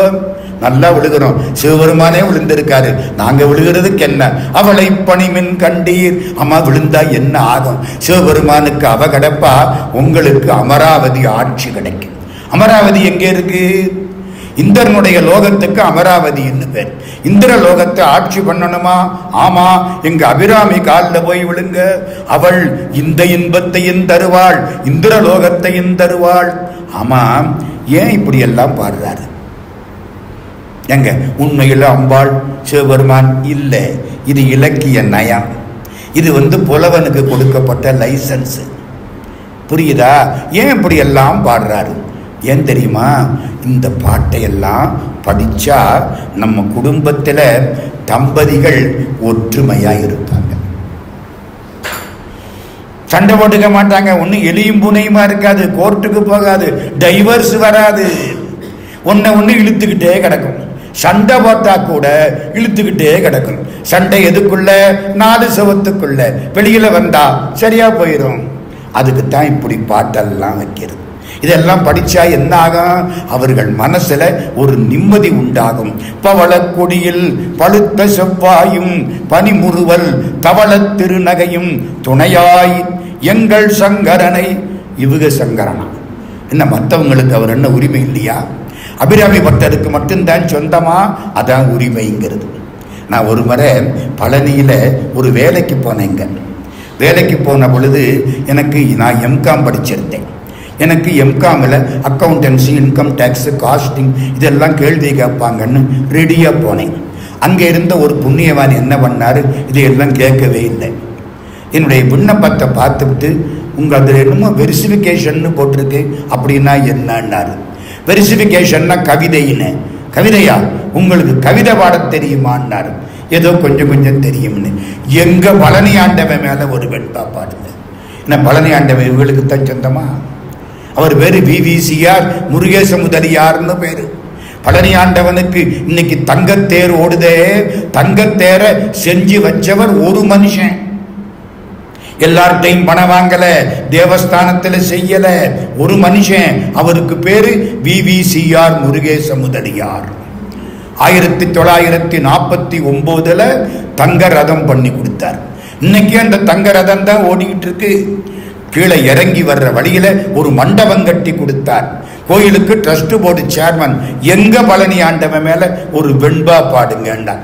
நல்லா விழுகிறோம். சிவபெருமானே விழுந்திருக்காரு, நாங்க விழுகிறதுக்கு என்ன? அவளை பணிமின் கண்டீர். அம்மா விழுந்தா என்ன ஆகும்? சிவபெருமானுக்கு அவ கிடப்பா, உங்களுக்கு அமராவதி ஆட்சி கிடைக்கும். அமராவதி எங்கே இருக்கு? இந்திரனுடைய லோகத்துக்கு அமராவதின்னு பேர். இந்திர லோகத்தை ஆட்சி பண்ணணுமா? ஆமா, எங்க அபிராமி காலில் போய் விழுங்க. அவள் இந்த இன்பத்தையும் தருவாள், இந்திர லோகத்தையும் தருவாள். ஆமா, ஏன் இப்படி எல்லாம் பாடுறாரு? எங்க உண்மையில் அம்பாள் சிவபெருமான் இல்லை. இது இலக்கிய நயம். இது புலவனுக்கு கொடுக்கப்பட்ட லைசன்ஸ். புரியுதா? ஏன் இப்படி எல்லாம் பாடுறாரு? ஏன் தெரியுமா? இந்த பாட்டையெல்லாம் படிச்சா நம்ம குடும்பத்தில் தம்பதிகள் ஒற்றுமையா இருப்பாங்க, சண்டை போட்டுக்க மாட்டாங்க. ஒன்னும் எலியும் பூனையுமா இருக்காது, கோர்ட்டுக்கு போகாது, டைவர்ஸ் வராது. ஒன்னு இழுத்துக்கிட்டே கிடக்கும். சண்டை போட்டா கூட இழுத்துக்கிட்டே கிடக்கும். சண்டை எதுக்குள்ள? 4 செவத்துக்குள்ள. வெளியில வந்தா சரியா போயிடும். அதுக்குத்தான் இப்படி பாட்டெல்லாம் வைக்கிறது. இதெல்லாம் படிச்சா என்ன ஆகும்? அவர்கள் மனசுல ஒரு நிம்மதி உண்டாகும். பவளக்கொடியில் பழுத்த செவ்வாயும் பனிமுறுவல் தவள திருநகையும் துணையாய் எங்கள் சங்கரனை. இவங்க சங்கரனா என்ன? மற்றவங்களுக்கு அவர் என்ன உரிமை இல்லையா? அபிராமி பக்தருக்கு மட்டும்தான் சொந்தமா? அதான் உரிமைங்கிறது. நான் ஒரு முறை பழனியில ஒரு வேலைக்கு போனேங்க. வேலைக்கு போன பொழுது நான் எம்காம் படிச்சிருந்தேன். எனக்கு எம்காமில் அக்கௌண்டன்சி, இன்கம் டேக்ஸு, காஸ்டிங் இதெல்லாம் கேள்வி கேட்பாங்கன்னு ரெடியாக போனேன். அங்கே இருந்த ஒரு புண்ணியவான் என்ன பண்ணாரு, இதையெல்லாம் கேட்கவே இல்லை. என்னுடைய விண்ணப்பத்தை பார்த்துவிட்டு உங்கள் அதில் என்னமோ வெரிசிஃபிகேஷன் போட்டிருக்கு, அப்படின்னா என்னன்னாரு. வெரிசிஃபிகேஷன்னா கவிதைன்னு. கவிதையா, உங்களுக்கு கவிதை பாட தெரியுமான்னாரு. ஏதோ கொஞ்சம் கொஞ்சம் தெரியும்னு. எங்க பழனி ஆண்டவன் மேல ஒரு வெண்பா பாடுங்க. என்ன பழனி ஆண்டவன் இவங்களுக்கு தான் சொந்தமா? அவர் பேரு VVCR முருகேச முதலியார்னு பேரு. பழனி ஆண்டவனுக்கு இன்னைக்கு தங்கத்தேர் ஓடுதே, தங்கத்தேர செஞ்சு வச்சவர் ஒரு மனுஷன். எல்லார்ட்டையும் பணம் வாங்கல, தேவஸ்தானத்துல செய்யல, ஒரு மனுஷன். அவருக்கு பேரு VVCR முருகேச முதலியார். 1949 தங்க ரதம் பண்ணி கொடுத்தார். இன்னைக்கு அந்த தங்க ரதம் தான் ஓடிக்கிட்டு இருக்கு. கீழே இறங்கி வர்ற வழியில ஒரு மண்டபம் கட்டி கொடுத்தார். கோயிலுக்கு ட்ரஸ்ட் போர்டு சேர்மன். எங்க பழனி ஆண்டவன் மேல ஒரு வெண்பா பாடுங்கண்டா.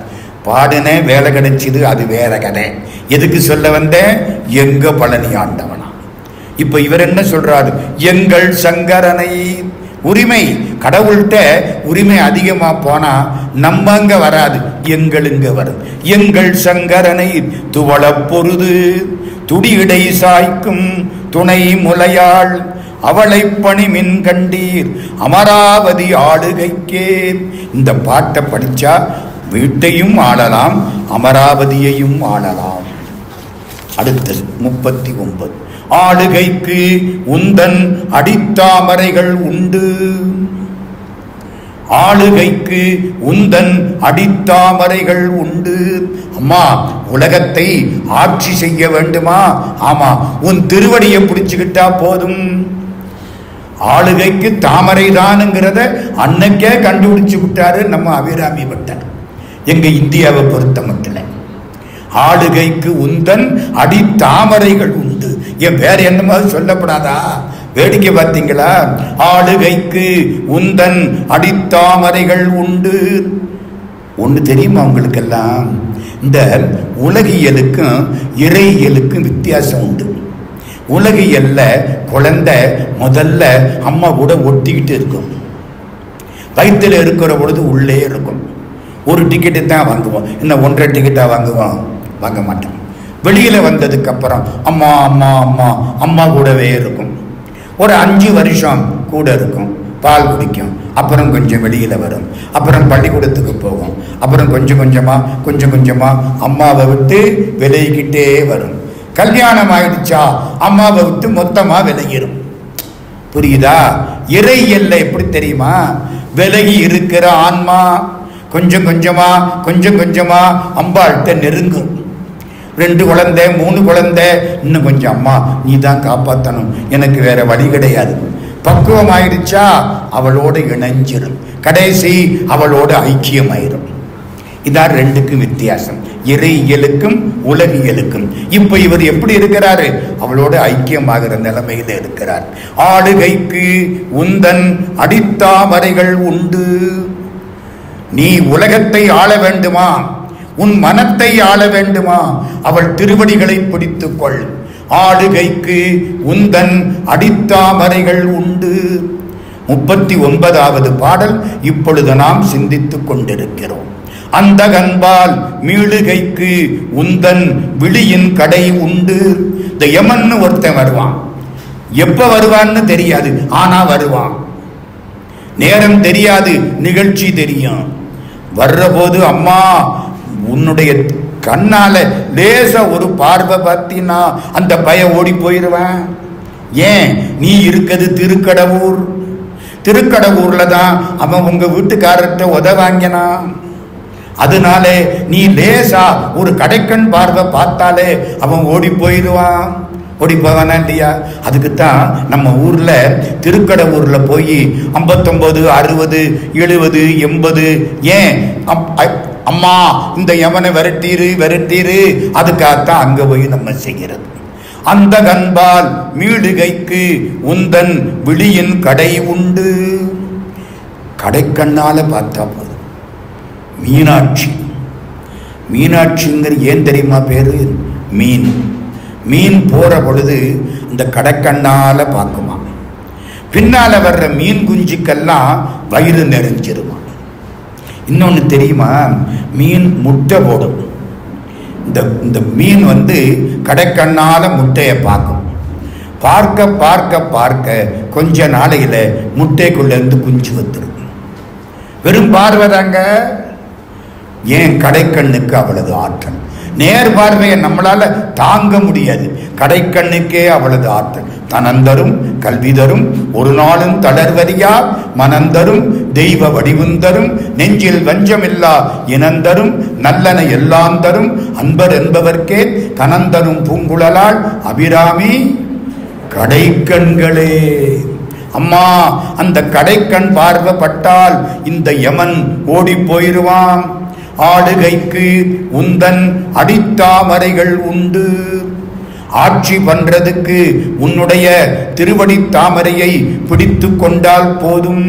பாடுனே, வேலை கிடைச்சிது, அது வேற கதை. எதுக்கு சொல்ல வந்தேன்? எங்க பழனி ஆண்டவனா. இப்ப இவர் என்ன சொல்றாரு? எங்கள் சங்கரனை. உரிமை, கடவுள்கிட்ட உரிமை அதிகமா போனா நம்ம அங்க வராது, எங்களுங்க வரும். எங்கள் சங்கரனை துவள பொருது துடியடை சாய்க்கும் துணை முலையாள் அவளை பணி மின் கண்டீர் அமராவதி ஆளுகைக்கே. இந்த பாட்டை படிச்சா வீட்டையும் ஆளலாம், அமராவதியையும் ஆளலாம். அடுத்தது 39. ஆளுகைக்கு உந்தன் அடித்தாமரைகள் உண்டு. ஆளுகைக்கு உந்தன் அடித்தாமரைகள் உண்டு. அம்மா, உலகத்தை ஆட்சி செய்ய வேண்டுமா? ஆமா, உன் திருவடியை பிடிச்சுக்கிட்டா போதும். ஆளுகைக்கு தாமரை தானுங்கிறத அன்னைக்கே கண்டுபிடிச்சு விட்டாரு நம்ம அபிராமி பட்டர். எங்க இந்தியாவை பொறுத்த மட்டும் ஆளுகைக்கு உந்தன் அடி தாமரைகள் உண்டு. என் வேற என்னமாவது சொல்லப்படாதா? வேடிக்கை பார்த்தீங்களா? ஆளுகைக்கு உந்தன் அடித்தாமரைகள் உண்டு. ஒன்று தெரியுமா உங்களுக்கெல்லாம்? இந்த உலகியலுக்கும் இறையியலுக்கும் வித்தியாசம் உண்டு. உலகியல்ல குழந்தை முதல்ல அம்மா கூட ஒட்டிக்கிட்டு இருக்கும். வயிற்றில் இருக்கிற பொழுது உள்ளே இருக்கும். ஒரு டிக்கெட்டு தான் வாங்குவோம், இன்னும் 1.5 டிக்கெட்டாக வாங்குவோம், வாங்க மாட்டோம். வெளியில் வந்ததுக்கு அப்புறம் அம்மா அம்மா அம்மா அம்மா கூடவே இருக்கும். ஒரு 5 வருஷம் கூட இருக்கும், பால் குடிக்கும், அப்புறம் கொஞ்சம் வெளியில் வரும், அப்புறம் பள்ளிக்கூடத்துக்கு போகும், அப்புறம் கொஞ்சம் கொஞ்சமாக அம்மாவை விட்டு விலகிக்கிட்டே வரும். கல்யாணம் ஆயிடுச்சா அம்மாவை விட்டு மொத்தமாக விலகிடும். புரியுதா? இறையியல்ல எப்படி தெரியுமா? விலகி இருக்கிற ஆன்மா கொஞ்சம் கொஞ்சமா அம்பாள்கிட்ட நெருங்கும். 2 குழந்தை 3 குழந்தை, இன்னும் கொஞ்சம் அம்மா நீ தான் காப்பாற்றணும், எனக்கு வேற வழி கிடையாது. பக்குவம் ஆயிடுச்சா அவளோடு இணைஞ்சிடும், கடைசி அவளோடு ஐக்கியமாயிரும். இதான் 2க்கும் வித்தியாசம், இறையியலுக்கும் உலகியலுக்கும். இப்ப இவர் எப்படி இருக்கிறாரு? அவளோடு ஐக்கியமாகிற நிலைமையில இருக்கிறார். ஆளுகைக்கு உந்தன் அடித்தாமரைகள் உண்டு. நீ உலகத்தை ஆள வேண்டுமா? உன் மனத்தை ஆள வேண்டுமா? அவள் திருவடிகளை பிடித்துக்கொள். ஆளுகைக்கு உந்தன் அடித்தாமரைகள் உண்டு. 39வது பாடல் இப்பொழுது நாம் சிந்தித்துக் கொண்டிருக்கிறோம். அந்த கண்பால் மீளுகைக்கு உந்தன் விழியின் கடை உண்டு. இந்த யமன்னு ஒருத்தன் வருவான். எப்ப வருவான்னு தெரியாது, ஆனா வருவான். நேரம் தெரியாது, நிகழ்ச்சி தெரியும். வர்ற போது அம்மா உன்னுடைய கண்ணால லேச ஒரு பார்வை பார்த்தீன்னா அந்த பய ஓடி போயிடுவேன். ஏன்? நீ இருக்கிறது திருக்கடவுர். திருக்கடவுர்ல தான் அவன் உங்க வீட்டுக்காரர்கிட்ட உதவாங்கினான். அதனால நீ லேசா ஒரு கடைக்கண் பார்வை பார்த்தாலே அவன் ஓடி போயிடுவான். ஓடி போவானா இல்லையா? அதுக்குத்தான் நம்ம ஊர்ல திருக்கடவுர்ல போய் 59, 60, 70, 80 ஏன் அம்மா இந்த யமனை விரட்டீரு, அதுக்காகத்தான் அங்க போய் நம்ம செய்கிறது. அந்த கண்பால் மீளுகைக்கு உந்தன் விழியின் கடை உண்டு. கடைக்கண்ணால பார்த்தா போதும். மீனாட்சிங்கிற ஏன் தெரியுமா பேரு? மீன் போற பொழுது இந்த கடைக்கண்ணால பார்க்குமா. பின்னால வர்ற மீன் குஞ்சுக்கெல்லாம் வயிறு நிறைஞ்சிருமா. இன்னொன்று தெரியுமா, மீன் முட்டை போடும். இந்த மீன் வந்து கடைக்கண்ணால முட்டையை பார்க்கும். பார்க்க பார்க்க பார்க்க கொஞ்ச நாளையில் முட்டைக்குள்ளேருந்து குஞ்சு வந்துடும். வெறும் பார்வைதாங்க. ஏன்? கடைக்கண்ணுக்கு அவ்வளவு ஆற்றல். நேர் பார்வையை நம்மளால தாங்க முடியாது. கடைக்கண்ணுக்கே அவ்வளவு ஆற்றல். தனந்தரும் கல்வி தரும் ஒரு நாளும் தளர்வறியா மனந்தரும் தெய்வ வடிவுந்தரும் நெஞ்சில் வஞ்சமில்லா இனந்தரும் நல்லன எல்லாம் தரும் அன்பர் என்பவர்க்கே கனந்தரும் பூங்குழலாள் அபிராமி கடைக்கண்களே. அம்மா, அந்த கடைக்கண் பார்வைப்பட்டால் இந்த யமன் ஓடி போயிருவான். ஆடுகைக்கு உந்தன் அடித்தாமரைகள் உண்டு. ஆட்சி பண்றதுக்கு உன்னுடைய திருவடி தாமரையை பிடித்து கொண்டால் போதும்.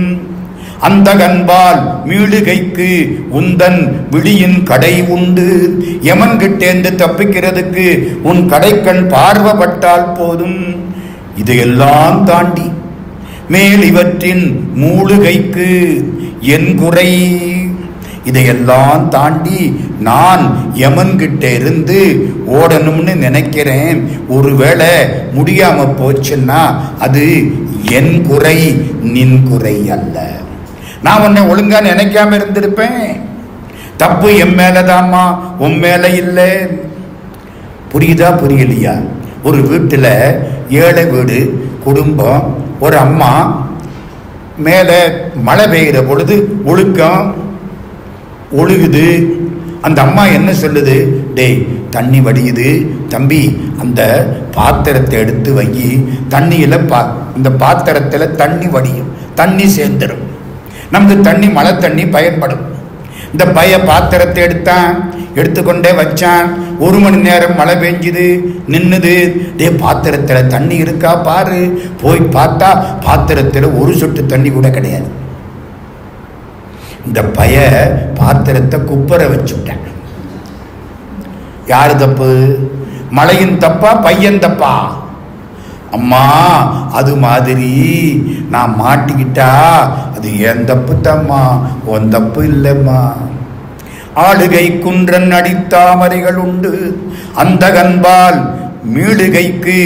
அந்த கண்பால் மீளுகைக்கு உந்தன் விழியின் கடை உண்டு. யமன் கிட்டேந்து தப்பிக்கிறதுக்கு உன் கடைக்கண் பார்வைப்பட்டால் போதும். இதையெல்லாம் தாண்டி மேல் இவற்றின் மூழுகைக்கு என் குறை. இதையெல்லாம் தாண்டி நான் யமன்கிட்ட இருந்து ஓடணும்னு நினைக்கிறேன். ஒருவேளை முடியாம போச்சுன்னா அது என் குறை, நின் குறை அல்ல. நான் உன்னை ஒழுங்கா நினைக்காம இருந்திருப்பேன். தப்பு என் மேலதாம்மா, உன் மேல இல்லை. புரியுதா புரியலையா? ஒரு வீட்டில் ஏழை வீடு குடும்பம், ஒரு அம்மா மேலே மழை பெய்கிற பொழுது ஒழுக்கம் ஒழுகுது. அந்த அம்மா என்ன சொல்லுது? டேய், தண்ணி வடியுது தம்பி, அந்த பாத்திரத்தை எடுத்து வை. தண்ணியில் இந்த பாத்திரத்தில் தண்ணி வடியும், தண்ணி சேர்ந்துடும். நமக்கு தண்ணி மழை தண்ணி பயன்படும். இந்த பாத்திரத்தை எடுத்துக்கொண்டே வச்சான். 1 மணி நேரம் மழை பெஞ்சுது, நின்னுது. டே, பாத்திரத்தில் தண்ணி இருக்கா பாரு. போய் பார்த்தா பாத்திரத்தில் ஒரு சொட்டு தண்ணி கூட கிடையாது. இந்த பாத்திரத்தை குப்பரை வச்சுட்டேன். யாரு தப்பு? மழையின் தப்பா பையன் தப்பா? அம்மா, அது மாதிரி நான் மாட்டிக்கிட்டா அது என் தப்பு தாம்மா, உன் தப்பு இல்லைம்மா. ஆளுகை குன்றன் அடித்தாமரைகள் உண்டு. அந்த கண்பால் மீளுகைக்கு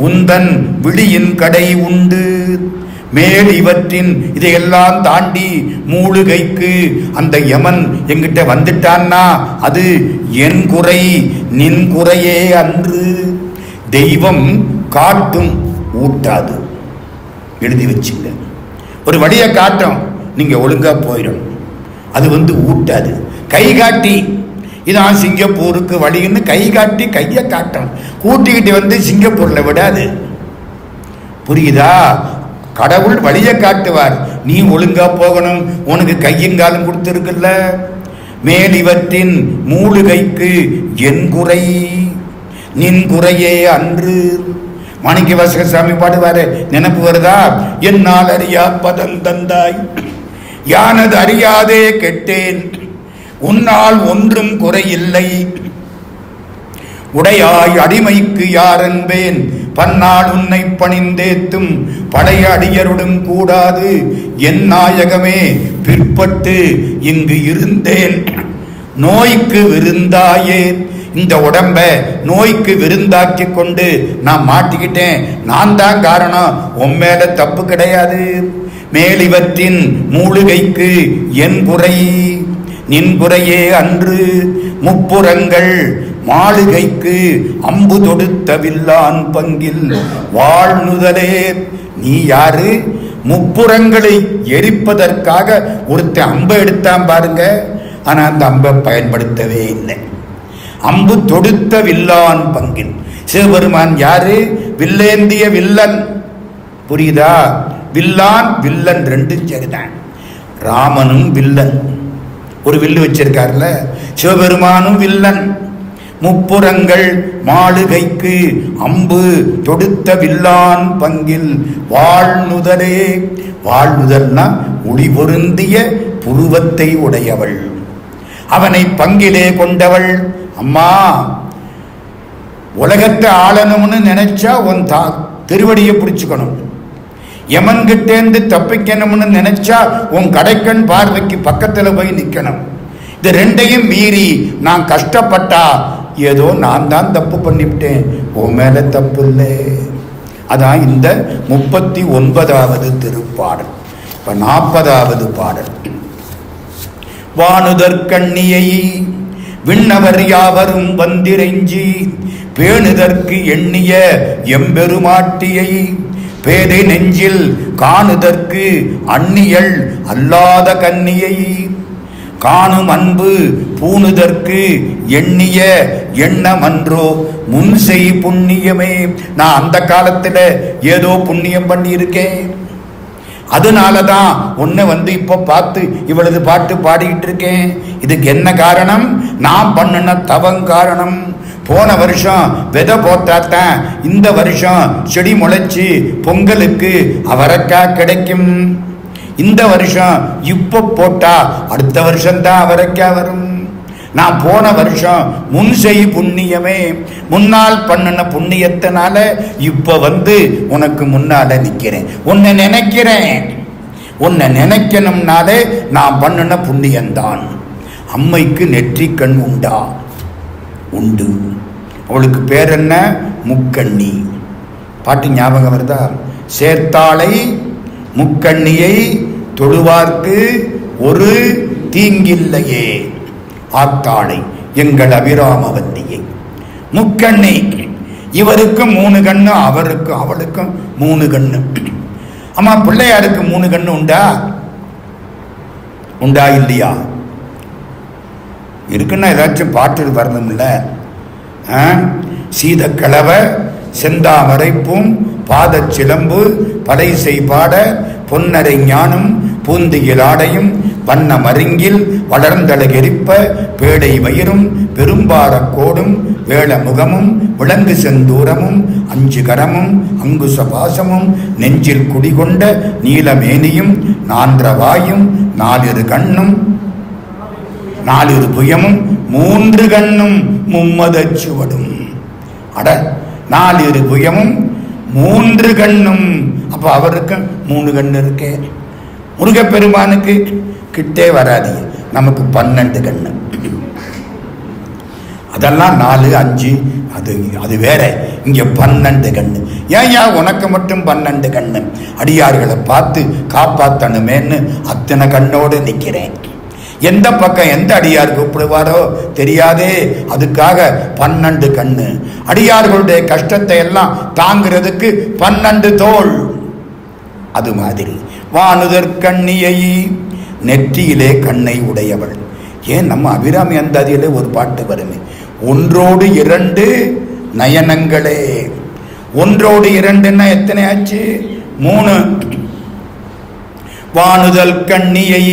உந்தன் விழியின் கடை உண்டு. மேல் இவற்றின் இதையெல்லாம் தாண்டி மூழுகைக்கு அந்த யமன் எங்கிட்ட வந்துட்டான்னா அது என் குறை, நின் குறையே அன்று. தெய்வம் காட்டும், ஊட்டாது. எழுதி வச்சுங்க. ஒரு வழியை காட்டும், நீங்க ஒழுங்கா போயிடணும். அது ஊட்டாது. கை காட்டி இதான் சிங்கப்பூருக்கு வழின்னு கை காட்டி கையை காட்டும். கூட்டிக்கிட்டு சிங்கப்பூர்ல விடாது. புரியுதா? கடவுள் வழியை காட்டுவார். நீ ஒழுங்கா போகணும். உனக்கு கையங்காலம் கொடுத்திருக்குல்ல. மேல் இவற்றின் மூழுகைக்கு என் குறை, நின் குறையே அன்று. மாணிக்க வாசகசாமி பாடுவாரு, நினைப்பு வருதா? என்னால் அறியா பதம் தந்தாய், யானது அறியாதே கெட்டேன், உன்னால் ஒன்றும் குறையில்லை. உடையாய் அடிமைக்கு யார் என்பேன், பன்னால் உன்னை பணிந்தேத்தும் பழைய அடியருடன் கூடாது. என் நாயகமே பிற்பட்டு இங்கு இருந்தேன், நோய்க்கு விருந்தாயே. இந்த உடம்ப நோய்க்கு விருந்தாக்கி கொண்டு நான் மாட்டிக்கிட்டேன். நான் தான் காரணம், உன் மேல தப்பு கிடையாது. மேலிவற்றின் மூழுகைக்கு என் குறை, நின் குறையே அன்று. முப்புறங்கள் மாளிகைக்கு அம்பு தொடுத்த வில்லான் பங்கில் வாழ்நுதலே. நீ யாரு? முப்புறங்களை எரிப்பதற்காக ஒருத்தன் அம்பை எடுத்தான் பாருங்க. ஆனா அந்த அம்பை பயன்படுத்தவே இல்லை. அம்பு தொடுத்த வில்லான் பங்கில். சிவபெருமான் யாரு? வில்லேந்திய வில்லன். புரியுதா? வில்லான் வில்லன் ரெண்டும் சரிதான். ராமனும் வில்லன், ஒரு வில்லு வச்சிருக்காருல. சிவபெருமானும் வில்லன். முப்புறங்கள் மாளிகைக்கு அம்பு தொடுத்த வில்லான் பங்கில் வாழ்நுதலே. வாழ்நுதல்னா ஒளி பொருந்திய புருவத்தை உடையவள், அவனை பங்கிலே கொண்டவள். அம்மா, உலகத்தை ஆளணும்னு நினைச்சா உன் திருவடியை பிடிச்சுக்கணும். யமன்கிட்டேந்து தப்பிக்கணும்னு நினைச்சா உன் கடைக்கண் பார்வைக்கு பக்கத்துல போய் நிக்கணும். இது ரெண்டையும் மீறி நான் கஷ்டப்பட்டா ஏதோ நான் தான் தப்பு பண்ணிவிட்டேன், உன் மேல தப்பு இல்லை. அதான் இந்த 39வது திருப்பாடல். இப்ப 40வது பாடல். வானுதற்கண்ணியை விண்ணவர் யாவரும் வந்திரைஞ்சி பேணுதற்கு எண்ணிய எம்பெருமாட்டியை பேதை நெஞ்சில் காணுதற்கு அந்நியள் அல்லாத கன்னியை காணும் அன்பு பூணுதற்கு எண்ணிய எண்ணமன்றோ முன்செய் புண்ணியமே. நான் அந்த காலத்துல ஏதோ புண்ணியம் பண்ணி இருக்கேன், அதனாலதான் உன்னை இப்ப பார்த்து இவளது பாட்டு பாடிக்கிட்டு இருக்கேன். இதுக்கு என்ன காரணம்? நான் பண்ணின தவம் காரணம். போன வருஷம் விதை போட்டாத்தான் இந்த வருஷம் செடி முளைச்சு பொங்கலுக்கு அவரைக்காய் கிடைக்கும். இந்த வருஷம் இப்ப போட்டா அடுத்த வருஷம் தான் அவரைக்காய் வரும். நான் போன வருஷம் முன் செய் புண்ணியமே, முன்னால் பண்ணின புண்ணியத்தினால இப்ப உனக்கு முன்னால நிக்கிறேன், உன்னை நினைக்கிறேன். உன்னை நினைக்கணும்னாலே நான் பண்ணின புண்ணியம்தான். அம்மைக்கு நெற்றி கண் உண்டா? உண்டு. அவளுக்கு பேர் என்ன? முக்கண்ணி. பாட்டு ஞாபகம் வருதா? சேர்த்தாளை முக்கண்ணியை தொழுவார்க்கு ஒரு தீங்கில்லையே ஆத்தாளை எங்கள் அபிராமவல்லியை. முக்கண்ணி. இவருக்கும் 3 கண்ணு, அவருக்கும் அவளுக்கும் 3 கண்ணு. அம்மா பிள்ளையாருக்கு 3 கண்ணு உண்டா? உண்டா இல்லையா? இருக்குன்னா ஏதாச்சும் பாட்டு வரணும்ல. சீதக்கிழவ செந்தாமரைப்பும் பாத சிலம்பு படை செய்பாட பொன்னரை ஞானம் பூந்தியில் ஆடையும் வண்ண மருங்கில் வளர்ந்தழகெரிப்ப பேடை வயிறும் பெரும்பார கோடும் வேள முகமும் விலங்கு செந்தூரமும் 5 கரமும் அங்குச பாசமும் நெஞ்சில் குடிகொண்ட நீலமேனியும் 4 வாயும் 4 கண்ணும் 4 புயமும் 3 கண்ணும் மும்மதச் சுவடும். அட 4 புயமும் 3 கண்ணும். அப்ப அவருக்கு 3 கண்ணு இருக்கே. முருகப்பெருமானுக்கு கிட்டே வராது, நமக்கு 12 கண்ணு. அதெல்லாம் 4 5 அது வேற. இங்க 12 கண்ணு. ஏன் உனக்கு மட்டும் 12 கண்ணு? அடியார்களை பார்த்து காப்பாத்தணுமேன்னு அத்தனை கண்ணோடு நிக்கிறேன். எந்த பக்கம் எந்த அடியார் கூப்பிடுவாரோ தெரியாதே, அதுக்காக 12 கண்ணு. அடியார்களுடைய கஷ்டத்தை எல்லாம் தாங்கிறதுக்கு 12 தோள். அது மாதிரி வானுதற்கண்ணியை நெற்றியிலே கண்ணை உடையவள். ஏன் நம்ம அபிராமி அந்தாதியிலே ஒரு பாட்டு வருமே, ஒன்றோடு 2 நயனங்களே. ஒன்றோடு 2ன்னா எத்தனை ஆச்சு? 3. வானுதல் கண்ணியை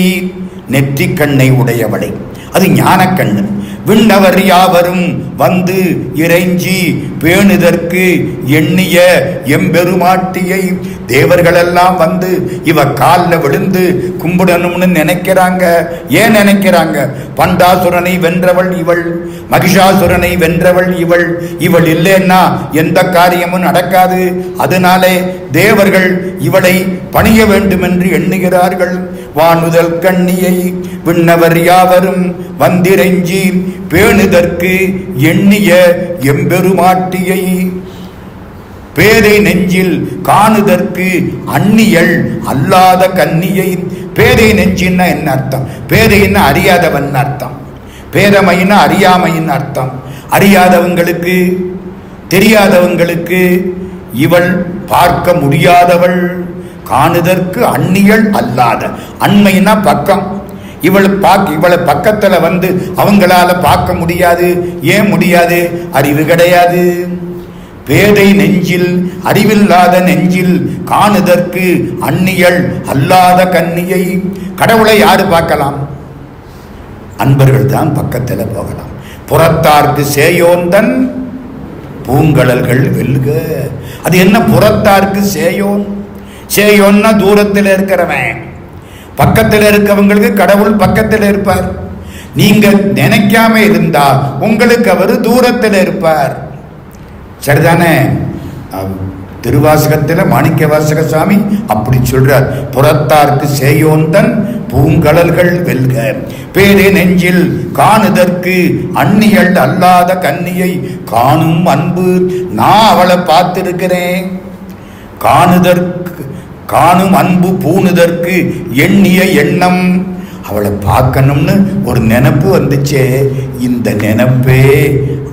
நெற்றி கண்ணை உடையவளை, அது ஞான கண்ணு. விண்ணவர் யாவரும் வந்து இறைஞ்சி பேணுதற்கு எண்ணிய எம்பெருமாட்டியை. தேவர்களெல்லாம் வந்து இவ காலில் விழுந்து கும்பிடணும்னு நினைக்கிறாங்க. ஏன் நினைக்கிறாங்க? பண்டாசுரனை வென்றவள் இவள், மகிஷாசுரனை வென்றவள் இவள். இவள் இல்லைன்னா எந்த காரியமும் நடக்காது. அதனாலே தேவர்கள் இவளை பணிய வேண்டும் என்று எண்ணுகிறார்கள். வானுதல் கண்ணியை விண்ணவர் யாவரும் வந்திரைஞ்சி பேணுதற்கு எண்ணிய எம்பெருமாட்டியை பேதை நெஞ்சில் காணுதற்கு அந்நியள் அல்லாத கன்னியை. பேதை நெஞ்சின்னா என்ன அர்த்தம்? பேதைன்னா அறியாதவன் அர்த்தம். பேதமைன்னா அறியாமையின் அர்த்தம். அறியாதவங்களுக்கு தெரியாதவங்களுக்கு இவள் பார்க்க முடியாதவள். காணுதற்கு அந்நியள் அல்லாத. அண்மைன்னா பக்கம். இவளை பக்கத்துல வந்து அவங்களால பார்க்க முடியாது. ஏன் முடியாது? அறிவு கிடையாது. பேதை நெஞ்சில், அறிவில்லாத நெஞ்சில் காணுதற்கு அந்நியள் அல்லாத கன்னியை. கடவுளை யாரு பார்க்கலாம்? அன்பர்கள் தான் பக்கத்துல போகலாம். புறத்தார்க்கு சேயோந்தன் பூங்கழல்கள் வெல்க. அது என்ன புறத்தார்க்கு சேயோன்? சேயோன்னா தூரத்தில் இருக்கிறவன். பக்கத்தில் இருக்கவங்களுக்கு கடவுள் பக்கத்தில் இருப்பார். நீங்க நினைக்காம இருந்தா உங்களுக்கு அவர் தூரத்தில் இருப்பார். சரிதானே? திருவாசகத்தில் மாணிக்க வாசக சாமி அப்படி சொல்றார். புறத்தார்க்கு சேயோந்தன் பூங்கடல்கள் வெல்க, பேரே நெஞ்சில் காணுதற்கு அந்நியள் அல்லாத கன்னியை காணும் அன்பு. நான் அவளை பார்த்திருக்கிறேன். காணும் அன்பு பூணுதற்கு எண்ணிய எண்ணம். அவளை பார்க்கணும்னு ஒரு நினைப்பு வந்துச்சே, இந்த நினைப்பே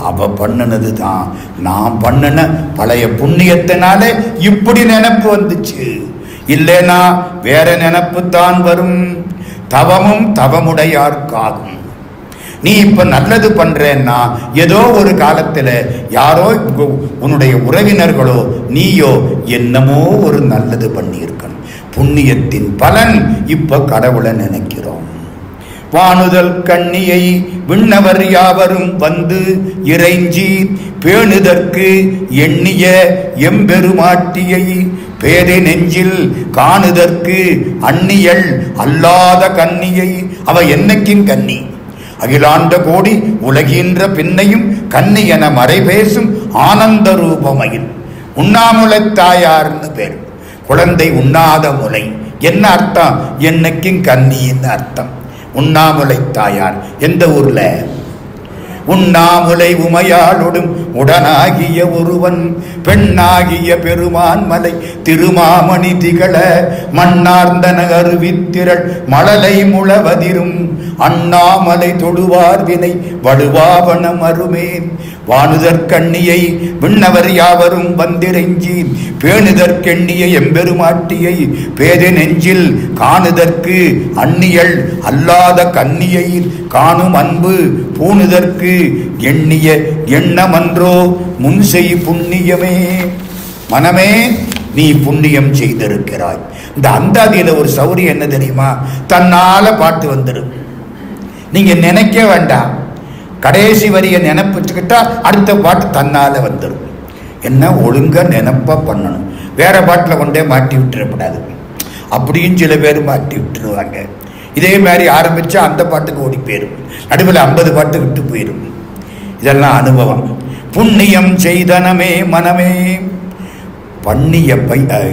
அவ பண்ணினது தான். நான் பண்ணின பழைய புண்ணியத்தினால இப்படி நினைப்பு வந்துச்சு. இல்லைனா வேற நினைப்பு தான் வரும். தவமும் தவமுடையார்க்காகும். நீ இப்ப நல்லது பண்றேன்னா ஏதோ ஒரு காலத்துல யாரோ உன்னுடைய உறவினர்களோ நீயோ என்னமோ ஒரு நல்லது பண்ணியிருக்கணும். புண்ணியத்தின் பலன் இப்ப கடவுளை நினைக்கிறோம். வானுதல் கண்ணியை விண்ணவர் யாவரும் வந்து இறைஞ்சி பேணுதற்கு எண்ணிய எம்பெருமாட்டியை பேரை நெஞ்சில் காணுதற்கு அந்நியள் அல்லாத கன்னியை. அவ என்னைக்கும் கன்னி. அகிலாண்ட கோடி உலகின்ற பின்னையும் கன்னி என மறை பேசும் ஆனந்த ரூபமயில். உண்ணாமுலை தாயார்னு பேர். குழந்தை உண்ணாத முலை. என்ன அர்த்தம்? என்னைக்கும் கன்னின்னு அர்த்தம். உண்ணாமுலை தாயார் எந்த ஊர்ல? உண்ணாமுலை உமையாளொடும் உடனாகிய ஒருவன் பெண்ணாகிய பெருமான் மலை திருமாமணி திகழ மண்ணார்ந்தன அருவித்திரள் மழலை முழவதிரும் அண்ணாமலை தொடுவார் வினை வடுவாவனம் அருமே. வானுதற்கண்ணியை விண்ணவர் யாவரும் வந்திரைஞ்சி பேணுதற்கெண்ணிய எம்பெருமாட்டியை பேதை நெஞ்சில் காணுதற்கு அந்நியள் அல்லாத கன்னியை காணும் அன்பு பூணுதற்கு எண்ணிய எண்ணமன்றோ முன்செய் புண்ணியமே. மனமே, நீ புண்ணியம் செய்திருக்கிறாய். இந்த அந்தாதியில ஒரு சௌரியம் என்ன தெரியுமா? தன்னால பாட்டு வந்துடும். நீங்க நினைக்க வேண்டாம். கடைசி வரிய நினைப்புச்சுக்கிட்டா அடுத்த பாட்டு தன்னால வந்துடும். என்ன ஒழுங்கா நினைப்பா பண்ணணும். வேற பாட்டில் கொண்டே மாட்டி விட்டுறக்கூடாது. அப்படின்னு சில பேர் மாட்டி விட்டுருவாங்க. இதே மாதிரி ஆரம்பிச்சா அந்த பாட்டுக்கு ஓடி போயிடும். நடுவில் 50 பாட்டு விட்டு போயிடும். இதெல்லாம் அனுபவம். புண்ணியம் செய்தனமே மனமே. பண்ணிய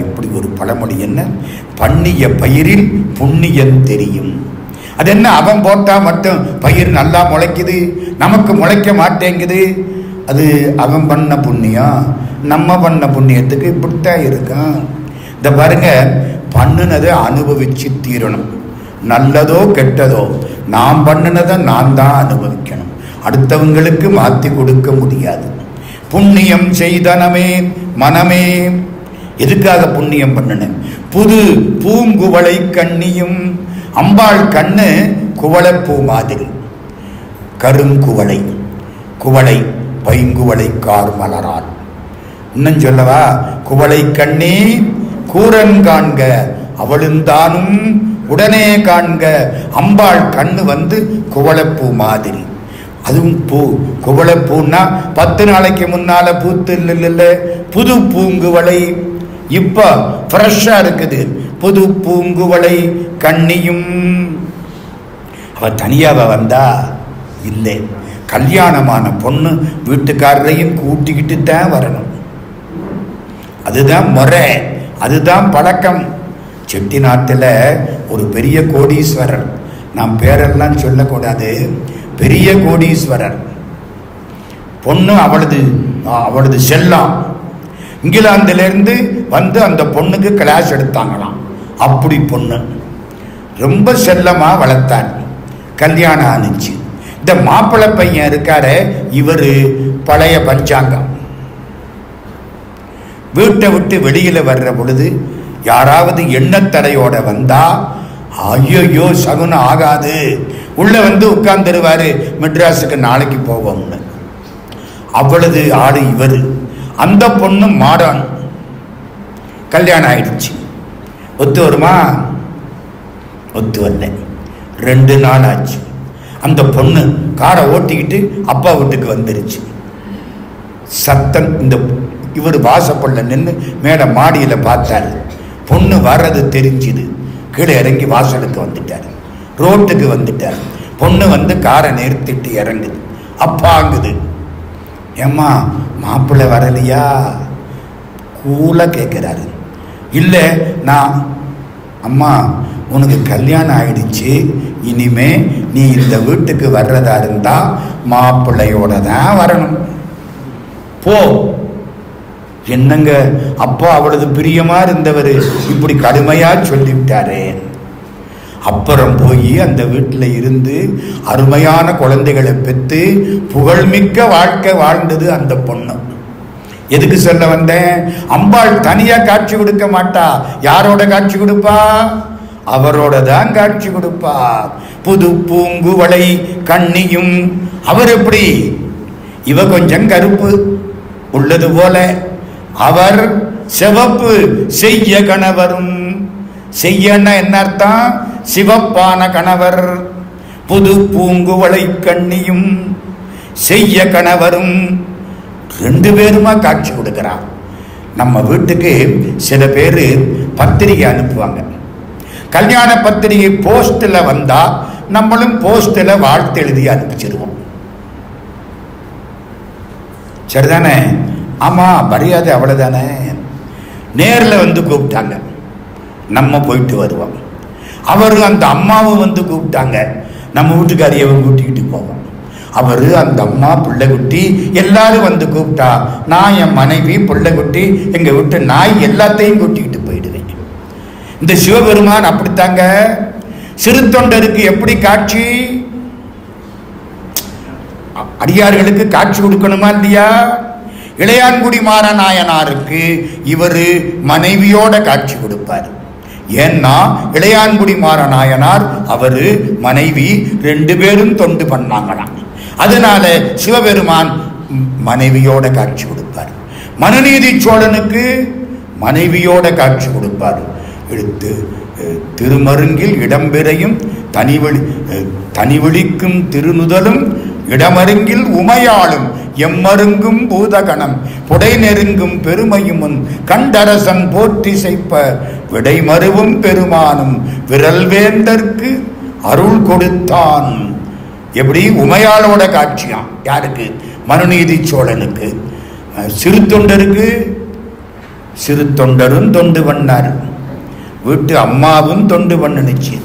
இப்படி ஒரு பழமொழி என்ன? பண்ணிய பயிரில் புண்ணியம் தெரியும். அது என்ன? அவன் போட்டா மட்டும் பயிர் நல்லா முளைக்குது, நமக்கு முளைக்க மாட்டேங்குது. அது அவன் பண்ண புண்ணியம். நம்ம பண்ண புண்ணியத்துக்கு இப்படித்தான் இருக்கும். இந்த பாருங்க, பண்ணுனதை அனுபவிச்சு தீரணும். நல்லதோ கெட்டதோ நாம் பண்ணினதை நான் தான் அனுபவிக்கணும். அடுத்தவங்களுக்கு மாற்றி கொடுக்க முடியாது. புண்ணியம் செய்தனமே மனமே. எதுக்காக புண்ணியம் பண்ணினேன்? புது பூங்குவளை கண்ணியும். அம்பாள் கண்ணு குவளைப்பூ மாதிரி. கருங்குவளை குவளை பைங்குவளை கார் மலரான். இன்னும் சொல்லவா? குவளை கண்ணி கூரன் காண்க அவளுந்தானும் உடனே காண்க. அம்பாள் கண்ணு வந்து குவளைப்பூ மாதிரி. அதுவும் பூ குவளைப்பூன்னா 10 நாளைக்கு முன்னால பூத்து இல்ல, புது பூங்குவளை. இப்ப ஃப்ரெஷ்ஷா இருக்குது. புது பூங்குவளை கண்ணியும். அவ தனியாவ வந்தா இல்லை. கல்யாணமான பொண்ணு வீட்டுக்காரரையும் கூட்டிக்கிட்டு தான் வரணும். அதுதான் முறை, அதுதான் பழக்கம். செட்டிநாட்டில் ஒரு பெரிய கோடீஸ்வரர், நாம் பேரெல்லாம் சொல்லக்கூடாது, பெரிய கோடீஸ்வரர் பொண்ணு அவளது செல்லம். இங்கிலாந்திலிருந்து வந்து அந்த பொண்ணுக்கு கிளாஸ் எடுத்தாங்களாம். அப்படி பொண்ணு ரொம்ப செல்லமா வளர்த்தார். கல்யாணம் ஆனிச்சு. இந்த மாப்பிள்ளை பையன் இருக்காரு, இவரு பழைய பஞ்சாங்கம். வீட்டை விட்டு வெளியில வர்ற பொழுது யாராவது எண்ணத்தடையோட வந்தா ஐயோ சகுனம் ஆகாது, உள்ள வந்து உட்கார்ந்துருவாரு, மெட்ராஸுக்கு நாளைக்கு போவோம்னு. அவ்வளவு ஆடு இவரு. அந்த பொண்ணு மாடான். கல்யாணம் ஆயிடுச்சு. ஒத்து வருமா? ஒத்து வரல. 2 நாள் ஆச்சு. அந்த பொண்ணு காரை ஓட்டிக்கிட்டு அப்பா வீட்டுக்கு வந்துருச்சு. சத்தம். இந்த இவர் வாசப்பள்ள நின்று மேல மாடியில பார்த்தாரு. பொண்ணு வர்றது தெரிஞ்சுது. கீழே இறங்கி வாசலுக்கு வந்துட்டார், ரோட்டுக்கு வந்துட்டார். பொண்ணு வந்து காரை நிறுத்திட்டு இறங்குது. அப்பாங்குது, ஏம்மா மாப்பிள்ளை வரலையா? கூலா கேட்கிறாரு. இல்லை, நான் அம்மா உனக்கு கல்யாணம் ஆயிடுச்சு, இனிமே நீ இந்த வீட்டுக்கு வர்றதா இருந்தா மாப்பிள்ளையோட தான் வரணும், போ. என்னங்க அப்பா அவ்வளவு பிரியமா இருந்தவர் இப்படி கடுமையா சொல்லிவிட்டாரே. அப்புறம் போய் அந்த வீட்டில் இருந்து அருமையான குழந்தைகளை பெற்று புகழ்மிக்க வாழ்க்கை வாழ்ந்தது அந்த பொண்ணு. எதுக்கு சொல்ல வந்தேன்? அம்பாள் தனியா காட்சி கொடுக்க மாட்டா. யாரோட காட்சி கொடுப்பா? அவரோட தான் காட்சி கொடுப்பா. புது பூங்குவளை கண்ணியும். அவர் எப்படி? இவ கொஞ்சம் கருப்பு உள்ளது போல, அவர் சிவப்பு. செய்ய கணவரும். செய்யன்னா என்ன அர்த்தம்? சிவப்பான கணவர். புது பூங்குவளை கண்ணியும் செய்ய கணவரும், ரெண்டு பேருமா காட்சி கொடுக்கிறார். நம்ம வீட்டுக்கு சில பேர் பத்திரிகை அனுப்புவாங்க. கல்யாண பத்திரிகை போஸ்டில் வந்தா நம்மளும் போஸ்டில் வாழ்த்து எழுதி அனுப்பிச்சிருவோம். சரிதானே? ஆமா, மரியாதை அவ்வளவுதானே. நேரில் வந்து கூப்பிட்டாங்க, நம்ம போயிட்டு வருவோம். அவரு அந்த அம்மாவும் வந்து கூப்பிட்டாங்க, நம்ம வீட்டுக்காரியவும் கூட்டிக்கிட்டு போவோம். அவரு அந்த அம்மா பிள்ளை குட்டி எல்லாரும் வந்து கூப்பிட்டா நான் என் மனைவி பிள்ளை குட்டி எங்க வீட்டு நாய் எல்லாத்தையும் கூட்டிக்கிட்டு போயிடுவேன். இந்த சிவபெருமான் அப்படித்தாங்க. சிறு தொண்டருக்கு எப்படி காட்சி? அடியார்களுக்கு காட்சி கொடுக்கணுமா இல்லையா? இளையான்குடி மாறநாயனாருக்கு இவரு மனைவியோட காட்சி கொடுப்பார். ஏன்னா இளையான்குடி மாறநாயனார் அவரு மனைவி ரெண்டு பேரும் தொண்டு பண்ணாங்களாம். அதனால சிவபெருமான் மனைவியோட காட்சி கொடுப்பார். மனுநீதி சோழனுக்கு மனைவியோட காட்சி கொடுப்பார். எடுத்து திருமருங்கில் இடம்பெறையும் தனிவெளிக்கும் திருநுதலும் இடமருங்கில் உமையாளும் எம்மருங்கும் பூதகணம் புடை நெருங்கும் பெருமையும் கண்டரசன் போற்றி செய்ப்ப விடைமருவும் பெருமானும் விரல்வேந்தற்கு அருள் கொடுத்தான். எப்படி? உமையாளோட காட்சியாம். யாருக்கு? மனுநீதி சோழனுக்கு. சிறு தொண்டருக்கு சிறு தொண்டரும் தொண்டு பண்ணார். வீட்டு அம்மாவும் தொண்டு பண்ணுச்சு.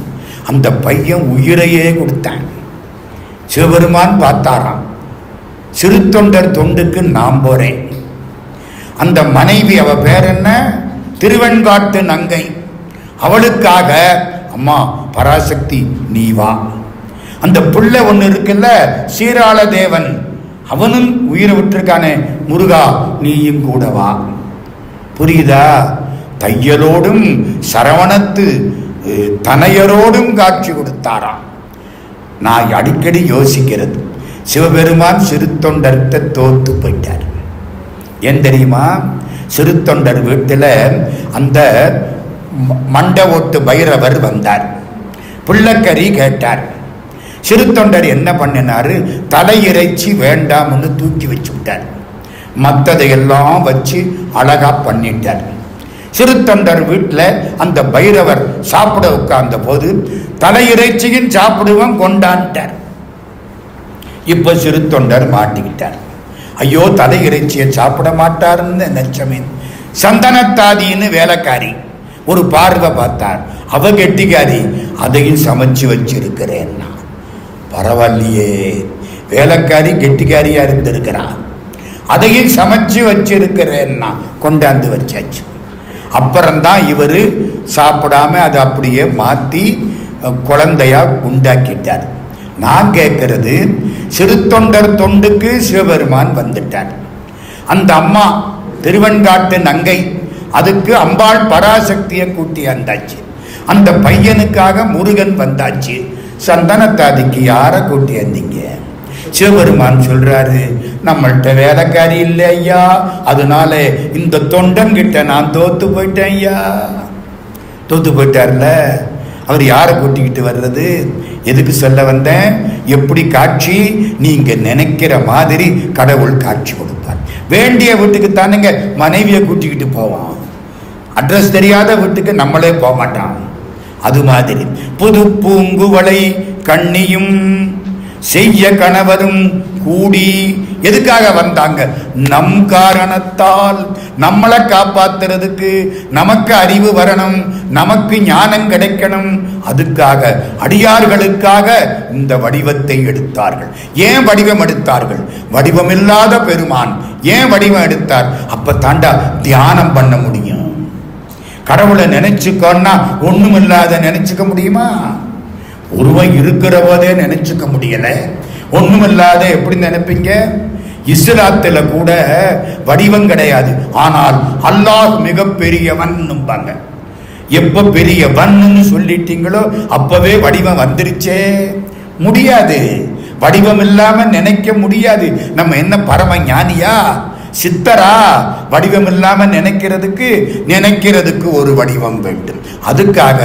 அந்த பையன் உயிரையே கொடுத்தான். சிவபெருமான் பார்த்தாராம், சிறு தொண்டர் தொண்டுக்கு நான் போறேன். அந்த மனைவி, அவ பேர் என்ன? திருவெண்காட்டு நங்கை. அவளுக்காக அம்மா பராசக்தி நீ வா. அந்த பிள்ளை ஒன்று இருக்குல்ல, சீராள தேவன், அவனும் உயிரை விட்டுருக்கானே, முருகா நீயும் கூட வா. புரியுதா? தையலோடும் சரவணத்து தனையரோடும் காட்சி கொடுத்தாராம். நான் அடிக்கடி யோசிக்கிறது, சிவபெருமான் சிறு தொண்டர்கிட்ட தோத்து போயிட்டார். ஏன் தெரியுமா? சிறு தொண்டர் வீட்டில் அந்த மண்ட ஓட்டு பைரவர் வந்தார். புள்ளக்கறி கேட்டார். சிறு தொண்டர் என்ன பண்ணினாரு? தலை இறைச்சி வேண்டாம்னு தூக்கி வச்சு விட்டார். மற்றதையெல்லாம் வச்சு அழகா பண்ணிட்டார். சிறு தொண்டர் வீட்டில் அந்த பைரவர் சாப்பிட உட்கார்ந்த போது தலை இறைச்சியும் சாப்பிடுவோம் கொண்டான்ட்டார். இப்ப சிறு தொண்டர் மாட்டிக்கிட்டார். ஐயோ, தலை இறைச்சியை சாப்பிட மாட்டாருன்னு நினைச்சமே. சந்தனத்தாதின்னு வேலைக்காரி ஒரு பார்வை பார்த்தார். அவ கெட்டிக்காரி, அதையும் சமைச்சு வச்சிருக்கிறேன்னா. பரவாயில்லையே, வேலைக்காரி கெட்டிக்காரியா இருந்திருக்கிறான், அதையும் சமைச்சு வச்சிருக்கிறேன்னா கொண்டாந்து வச்சாச்சு. அப்புறம்தான் இவரு சாப்பிடாம அதை அப்படியே மாத்தி குழந்தையா உண்டாக்கிட்டார். நான் கேட்கிறது, சிறு தொண்டர் தொண்டுக்கு சிவபெருமான் வந்துட்டார். அந்த அம்மா திருவெண்காட்டு நங்கை, அதுக்கு அம்பாள் பராசக்தியை கூட்டி வந்தாச்சு. அந்த பையனுக்காக முருகன் வந்தாச்சு. சந்தனத்தாதிக்கு யாரை கூட்டி வந்தீங்க? சிவபெருமான் சொல்றாரு, நம்மள்கிட்ட வேலைக்காரி இல்லை ஐயா, அதனால இந்த தொண்டன் கிட்ட நான் தோத்து போயிட்டேன் ஐயா. தோத்து போயிட்டார்ல, அவர் யாரை கூட்டிக்கிட்டு வர்றது? எதுக்கு சொல்ல வந்தேன்? எப்படி காட்சி? நீங்க நினைக்கிற மாதிரி கடவுள் காட்சி கொடுப்பார். வேண்டிய வீட்டுக்கு தானுங்க மனைவியை கூட்டிக்கிட்டு போவான். அட்ரஸ் தெரியாத வீட்டுக்கு நம்மளே போக மாட்டான். அது மாதிரி புது பூங்குவளை கண்ணியும் செய்ய கணவரும் கூடி எதுக்காக வந்தாங்க? நம் காரணத்தால், நம்மளை காப்பாத்துறதுக்கு, நமக்கு அறிவு வரணும், நமக்கு ஞானம் கிடைக்கணும், அதுக்காக அடியார்களுக்காக இந்த வடிவத்தை எடுத்தார்கள். ஏன் வடிவம் எடுத்தார்கள்? வடிவமில்லாத பெருமான் ஏன் வடிவம் எடுத்தார்? அப்ப தாண்டா தியானம் பண்ண முடியும். கடவுளை நினைச்சுக்கோன்னா ஒண்ணுமில்லாத நினைச்சுக்க முடியுமா? உருவம் இருக்கிற போதே நினைச்சுக்க முடியல, ஒண்ணுமில்லாத எப்படி நினைப்பீங்க? இஸ்லாத்துல கூட வடிவம் கிடையாது, ஆனால் அல்லாஹ் மிக பெரியவன். எப்ப பெரியவன் சொல்லிட்டீங்களோ அப்பவே வடிவம் வந்துருச்சே. முடியாது, வடிவம் இல்லாம நினைக்க முடியாது. நம்ம என்ன பரம ஞானியா, சித்தரா? வடிவம் இல்லாம நினைக்கிறதுக்கு ஒரு வடிவம் வேண்டும். அதுக்காக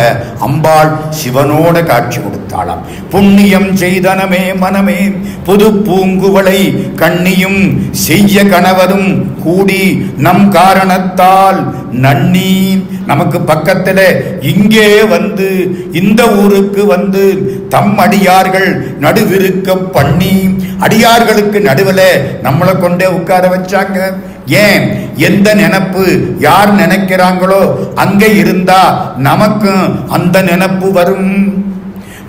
அம்பாள் சிவனோட காட்சி கொடுத்தாளாம். புண்ணியம் செய்தனமே மனமே புது பூங்குவளை கண்ணியும் செய்ய கணவரும் கூடி நம் காரணத்தால் நன்னி. நமக்கு பக்கத்துல இங்கே வந்து, இந்த ஊருக்கு வந்து தம் அடியார்கள் நடுவிருக்க பண்ணி, அடியார்களுக்கு நடுவில் நம்மளை கொண்டே உட்கார வச்சாங்க. ஏன்? எந்த நினைப்பு யார் நினைக்கிறாங்களோ அங்கே இருந்தா நமக்கும் அந்த நினைப்பு வரும்.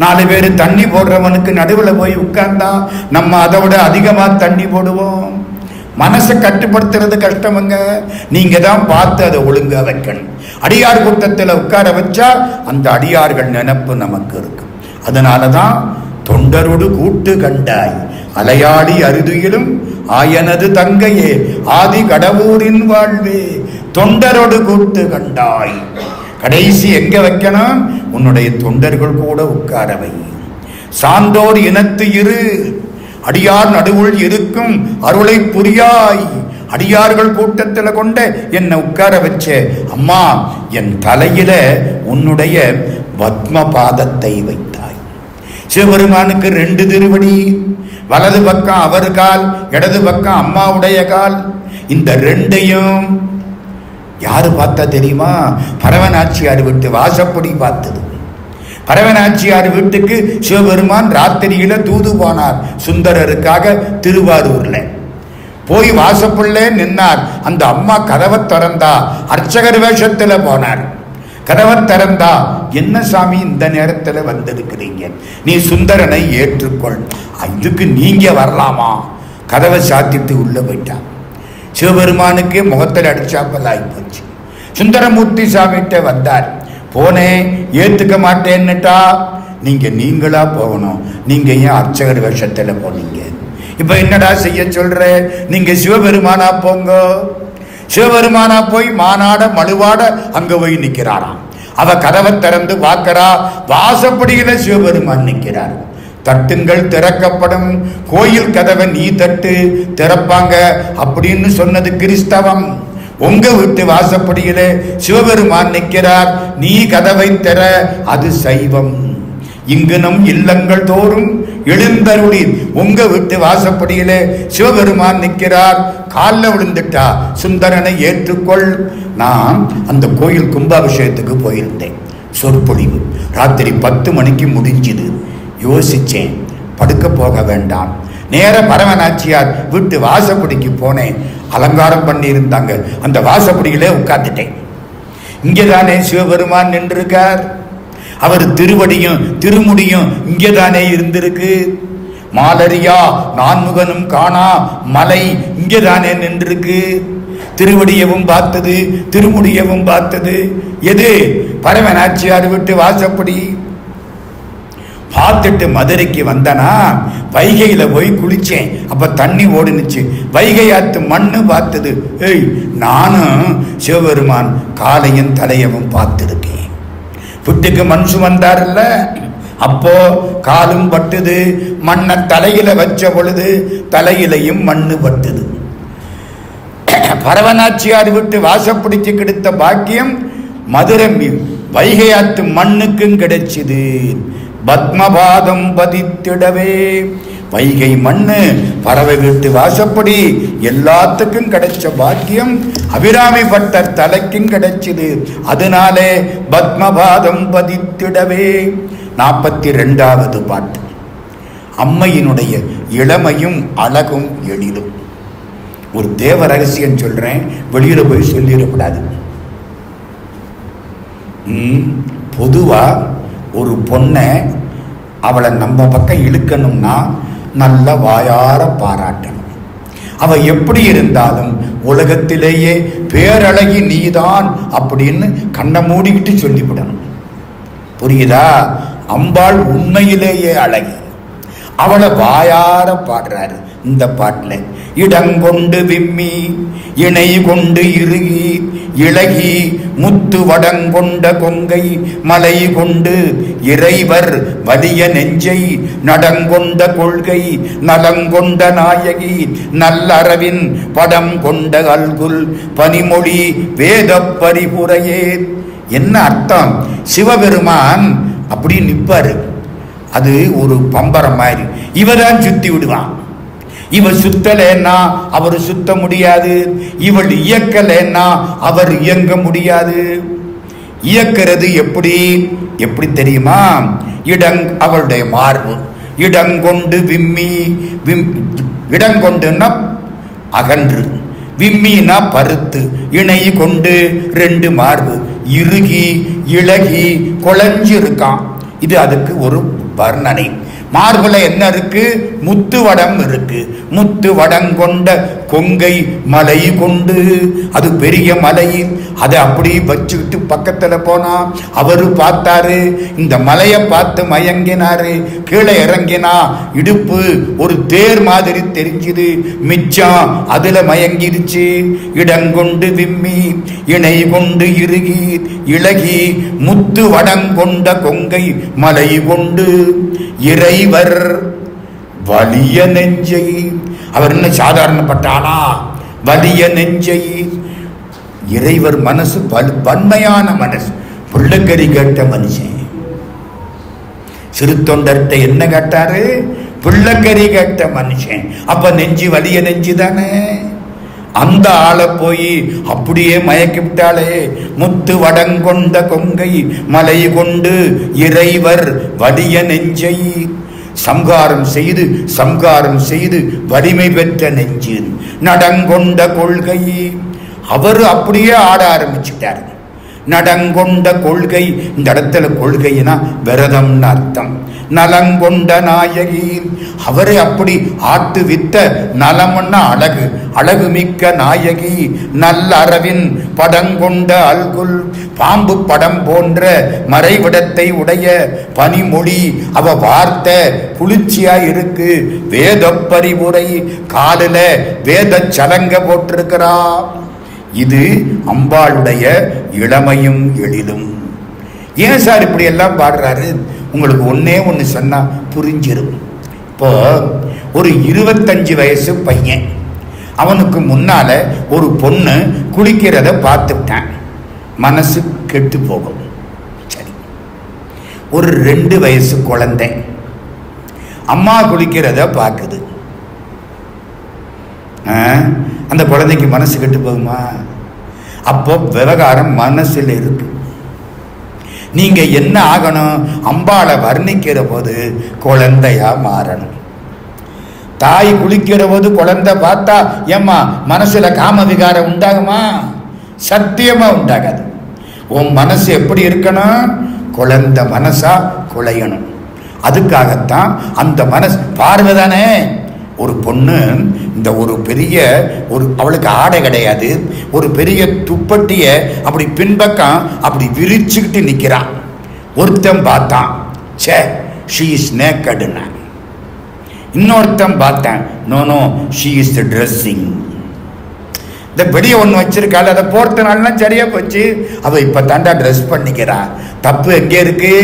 4 பேர் தண்ணி போடுறவனுக்கு நடுவில் போய் உட்கார்ந்தா நம்ம அதை விட அதிகமா தண்ணி போடுவோம். மனசை கட்டுப்படுத்துறது கஷ்டமுங்க. நீங்க தான் பார்த்து அதை ஒழுங்கா வைக்கணும். அடியார் கூட்டத்தில் உட்கார வச்சா அந்த அடியார்கள் நினைப்பு நமக்கு இருக்கும். அதனாலதான் தொண்டரோடு கூட்டு கண்டாய் அலையாடி அருதுயிலும் ஆயனது தங்கையே ஆதி கடவுரின் வாழ்வே தொண்டரோடு கூட்டு கண்டாய். கடைசி எங்க வைக்கணும்? உன்னுடைய தொண்டர்கள் கூட உட்காரவை. சான்றோர் இனத்து இரு அடியார் நடுவுள் இருக்கும் அருளை புரியாய். அடியார்கள் கூட்டத்தில் கொண்ட என்னை உட்கார வச்ச அம்மா, என் தலையில உன்னுடைய பத்ம பாதத்தை வைத்தாய். சிவபெருமானுக்கு 2 திருவடி, வலது பக்கம் அவர் கால், இடது பக்கம் அம்மாவுடைய கால். இந்த 2ஐயும் யாரு பார்த்தா தெரியுமா? பரவநாச்சியார் வீட்டு வாசப்படி பார்த்தது. பரவநாச்சியார் வீட்டுக்கு சிவபெருமான் ராத்திரியில தூது போனார் சுந்தரருக்காக. திருவாரூர்ல போய் வாசப்புள்ள நின்னார். அந்த அம்மா கதவை திறந்தா, அர்ச்சகர் வேஷத்துல போனார். கதவை திறந்தா, என்ன சாமி இந்த நேரத்தில் வந்திருக்கிறீங்க? நீ சுந்தரனை ஏற்றுக்கொள், இதுக்கு நீங்க வரலாமா? கதவை சாத்திட்டு உள்ள போயிட்டான். சிவபெருமானுக்கு முகத்தில் அடிச்சாப்பல் ஆகிப்போச்சு. சுந்தரமூர்த்தி சாமிகிட்ட வந்தார். போனேன், ஏத்துக்க மாட்டேன்னுட்டா. நீங்களா போகணும், நீங்க ஏன் அர்ச்சகர் வேஷத்துல போனீங்க? இப்ப என்னடா செய்ய சொல்ற? நீங்க சிவபெருமானா போங்க. சிவபெருமானா போய் மானாட மழுவாட அங்க போய் நிக்கிறாராம். அவ கதவை திறந்து பார்க்கிறா, வாசப்படியில சிவபெருமான் நிற்கிறார். தட்டுங்கள் திறக்கப்படும், கோயில் கதவை நீ தட்டு திறப்பாங்க அப்படின்னு சொன்னது கிறிஸ்தவம். உங்க வீட்டு வாசப்படியில சிவபெருமான் நிற்கிறார், நீ கதவை திற, அது சைவம். இங்கு நம் இல்லங்கள் தோறும் எழுந்தருளி உங்க வீட்டு வாசப்படியிலே சிவபெருமான் நிற்கிறார், காலில் விழுந்துட்டா சுந்தரனை ஏற்றுக்கொள். நான் அந்த கோயில் கும்பாபிஷேகத்துக்கு போயிருந்தேன். சொற்பொழிவு ராத்திரி 10 மணிக்கு முடிஞ்சுது. யோசிச்சேன், படுக்க போக வேண்டாம். நேர பரவநாச்சியார் வீட்டு வாசப்படிக்கு போனேன். அலங்காரம் பண்ணி இருந்தாங்க. அந்த வாசப்படியிலே உட்கார்ந்துட்டேன். இங்கேதானே சிவபெருமான் நின்றிருக்கார். அவர் திருவடியும் திருமுடியும் இங்கேதானே இருந்திருக்கு. மாலரியா நான்முகனும் காணா மலை இங்கேதானே நின்றிருக்கு. திருவடியவும் பார்த்தது, திருமுடியவும் பார்த்தது. எது? பரவநாச்சியார் விட்டு வாசப்படி. பார்த்துட்டு மதுரைக்கு வந்தனா, வைகையில போய் குளிச்சேன். அப்ப தண்ணி ஓடுனுச்சு. வைகை ஆத்து மண்ணு பார்த்தது. நானும் சிவபெருமான் காலையும் தலையவும் பார்த்திருக்கேன். வீட்டுக்கு மனுஷன் வந்தார்ல, அப்போ காலும் பட்டுது. மண்ணை தலையில வச்ச பொழுது தலையிலையும் மண்ணு பட்டுது. பரவநாச்சியார் விட்டு வாசப்பிடிச்சு கிடைத்த பாக்கியம் மதுரை வைகையாத்து மண்ணுக்கும் கிடைச்சது. பத்மபாதம் பதித்திடவே வைகை மண்ணு பறவை வீட்டு வாசப்படி எல்லாத்துக்கும் கிடைச்ச பாக்கியம் அபிராமி பட்டர் தலைக்கும் கிடைச்சது. அதனாலே பத்மபாதம் பதித்திடவே. 42வது பாட்டு. அம்மையினுடைய இளமையும் அழகும் எழிலும். ஒரு தேவ ரகசியம் சொல்றேன், வெளியில போய் சொல்லிடக்கூடாது. பொதுவா ஒரு பொண்ணை அவளை நம்ம பக்கம் இழுக்கணும்னா நல்ல வாயார பாராட்டணும். அவ எப்படி இருந்தாலும் உலகத்திலேயே பேரழகி நீதான் அப்படின்னு கண்ணை மூடிக்கிட்டு சொல்லிவிடணும். புரியுதா? அம்பாள் உண்மையிலேயே அழகி. அவளை வாயார பாடுறாரு இந்த பாட்டுல. இடங்கொண்டு விம்மி இணை கொண்டு இறுகி இளகி முத்து வடங்கொண்ட கொங்கை மலை கொண்டு இறைவர் வலிய நெஞ்சை நடங்கொண்ட கொள்கை நலங்கொண்ட நாயகி நல்லறவின் படம் கொண்ட அல்குல் பனிமொழி வேத பரிபுரையே. என்ன அர்த்தம்? சிவபெருமான் அப்படி நிற்பாரு. அது ஒரு பம்பரம் மாதிரி. இவதான் சுத்தி விடுவான். இவள் சுத்தலைன்னா அவர் சுத்த முடியாது. இவள் இயக்கலைன்னா அவர் இயங்க முடியாது. இயக்கிறது எப்படி எப்படி தெரியுமா? அவளுடைய மார்பு இடங்கொண்டு விம்மி, இடங்கொண்டுன்னா அகன்று, விம்மினா பருத்து, இணை கொண்டு ரெண்டு மார்பு, இறுகி இளகி குழஞ்சு இருக்கான். இது அதுக்கு ஒரு வர்ணனை. மார்புல என்ன இருக்கு? முத்து வடம் இருக்கு. முத்து வடங்கொண்ட கொங்கை மலை கொண்டு, அது பெரிய மலை. அதை அப்படி வச்சுக்கிட்டு பக்கத்துல போனா அவரு பார்த்தாரு. இந்த மலையை பார்த்து மயங்கினாரு. கீழே இறங்கினா இடுப்பு ஒரு தேர் மாதிரி தெரிஞ்சுது. மிச்சம் அதுல மயங்கிருச்சு. இடங்கொண்டு விம்மி இணை கொண்டு இறுகி இளகி முத்து வடங்கொண்ட கொங்கை மலை கொண்டு இறைவர் வலிய நெஞ்சை. அவர் என்ன சாதாரணப்பட்ட ஆளா? வலிய நெஞ்சை. இறைவர் மனசு வன்மையான மனசு. புள்ளக்கறி கேட்ட மனுஷன். சிறு தொண்டர்கிட்ட என்ன கேட்டாரு? புள்ளக்கறி கேட்ட மனுஷன். அப்ப நெஞ்சு வலிய நெஞ்சு தானே. அந்த ஆளை போய் அப்படியே மயக்கி விட்டாளே. முத்து வடங்கொண்ட கொங்கை மலை கொண்டு இறைவர் வலிய நெஞ்சை. சம்காரம் செய்து வலிமை பெற்ற நெஞ்சு நடங்கொண்ட கொள்கை. அவரு அப்படியே ஆட ஆரம்பிச்சுட்டாரு. நடங்கொண்ட கொள்கை. இந்த இடத்துல கொள்கைனா விரதம்னு அர்த்தம். நலங்கொண்ட நாயகி. அவரை அப்படி ஆட்டு வித்த. நலம்னா அழகு, அழகு மிக்க நாயகி. நல்ல அரவின் படங்கொண்ட அல்குல். பாம்பு படம் போன்ற மறைவிடத்தை உடைய பனிமொழி. அவ வார்த்தை குளிர்ச்சியா இருக்கு. வேத பரிபுரை. காலில வேத சலங்க போட்டிருக்கிறா. இது அம்பாளுடைய இளமையும் எழிலும். ஏன் சார் இப்படி எல்லாம் பாடுறாரு? உங்களுக்கு ஒன்னே ஒன்று சொன்னா புரிஞ்சிடும். இப்போ ஒரு 25 வயசு பையன், அவனுக்கு முன்னால ஒரு பொண்ணு குளிக்கிறத பார்த்துட்டான். மனசு கெட்டு போகும். சரி, ஒரு 2 வயசு குழந்தை அம்மா குளிக்கிறத பார்க்குது. அந்த குழந்தைக்கு மனசு கெட்டு போகுமா? அப்போ விவகாரம் மனசுல இருக்கு. நீங்க என்ன ஆகணும்? அம்பாளை வர்ணிக்கிற போது குழந்தையா மாறணும். தாய் குளிக்கிற போது குழந்தை பார்த்தா ஏம்மா மனசுல காம விகாரம் உண்டாகுமா? சத்தியமா உண்டாகாது. உன் மனசு எப்படி இருக்கணும்? குழந்தை மனசா குழையணும். அதுக்காகத்தான் அந்த மனசு பார்வை தானே. ஒரு பொண்ணு இந்த ஒரு பெரிய அவளுக்கு ஆடை கிடையாது, ஒரு பெரிய துப்பட்டிய அப்படி பின்பக்கம் அப்படி விரிச்சுக்கிட்டு நிக்கிறான். ஒருத்தன் பார்த்தான், சே ஷீ இஸ் நேக்கட்னா. இன்னொருத்தன் பார்த்தேன், no no she is dressing. இந்த பெரிய ஒன்று வச்சிருக்காள், அதை போர்த்தனாலாம் சரியா போச்சு. அவ இப்ப தாண்டா ட்ரெஸ் பண்ணிக்கிறான். தப்பு எங்கே இருக்கு?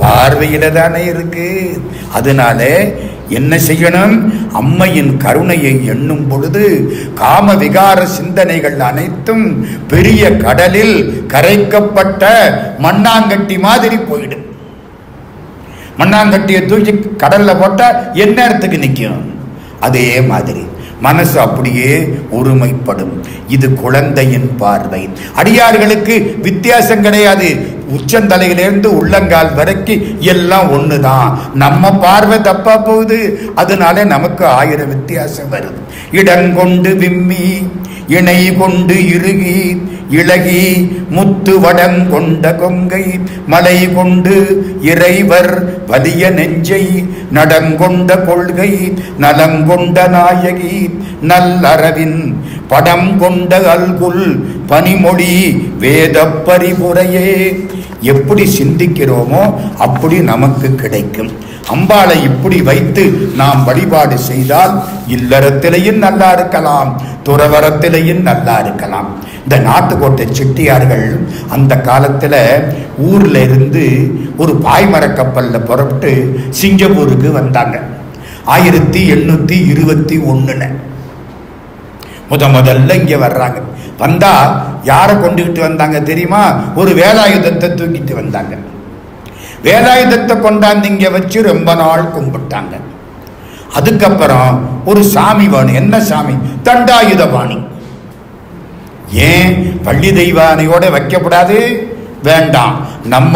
பார்வையில தானே இருக்கு. அதனால என்ன செய்யணும்? அம்மையின் கருணையை எண்ணும் பொழுது காம விகார சிந்தனைகள் அனைத்தும் பெரிய கடலில் கரைக்கப்பட்ட மண்ணாங்கட்டி மாதிரி போயிடும். மண்ணாங்கட்டியை தூக்கி கடல்ல போட்டா என்ன இடத்துக்கு நிற்கும்? அதே மாதிரி மனசு அப்படியே ஒருமைப்படும். இது குழந்தையின் பார்வை. அடியார்களுக்கு வித்தியாசம் கிடையாது. உச்சந்தலையிலேருந்து உள்ளங்கால் வரைக்கும் எல்லாம் ஒண்ணுதான். நம்ம பார்வை தப்பா போகுது, அதனால நமக்கு 1000 வித்தியாசம் வருது. இடங்கொண்டு விம்மி இணை கொண்டு இறுகி இளகி முத்து வடங்கொண்ட கொங்கை மலை கொண்டு இறைவர் வலிய நெஞ்சை நடங்கொண்ட கொள்கை நலங்கொண்ட நாயகி நல்லறவின் படம் கொண்ட அல்குல் பனிமொழி வேத பரிபுரையே. எப்படி சிந்திக்கிறோமோ அப்படி நமக்கு கிடைக்கும். அம்பாளை இப்படி வைத்து நாம் வழிபாடு செய்தால் இல்லறத்திலையும் நல்லா இருக்கலாம், துறவரத்திலையும் நல்லா இருக்கலாம். இந்த நாட்டுக்கோட்டை செட்டியார்கள் அந்த காலத்தில் ஊர்ல இருந்து ஒரு பாய்மர கப்பல்ல புறப்பட்டு சிங்கப்பூருக்கு வந்தாங்க. 1821 முதல்ல இங்க வர்றாங்க. வந்தா யாரை கொண்டுகிட்டு வந்தாங்க தெரியுமா? ஒரு வேலாயுதத்தை தூக்கிட்டு வந்தாங்க. வேலாயுதத்தை கொண்டாந்து இங்க வச்சு ரொம்ப நாள் கும்பிட்டாங்க. அதுக்கப்புறம் ஒரு சாமி வேணும். என்ன சாமி? தண்டாயுதபாணி. ஏன் வள்ளி தெய்வானையோட வைக்கப்படாது? வேண்டாம், நம்ம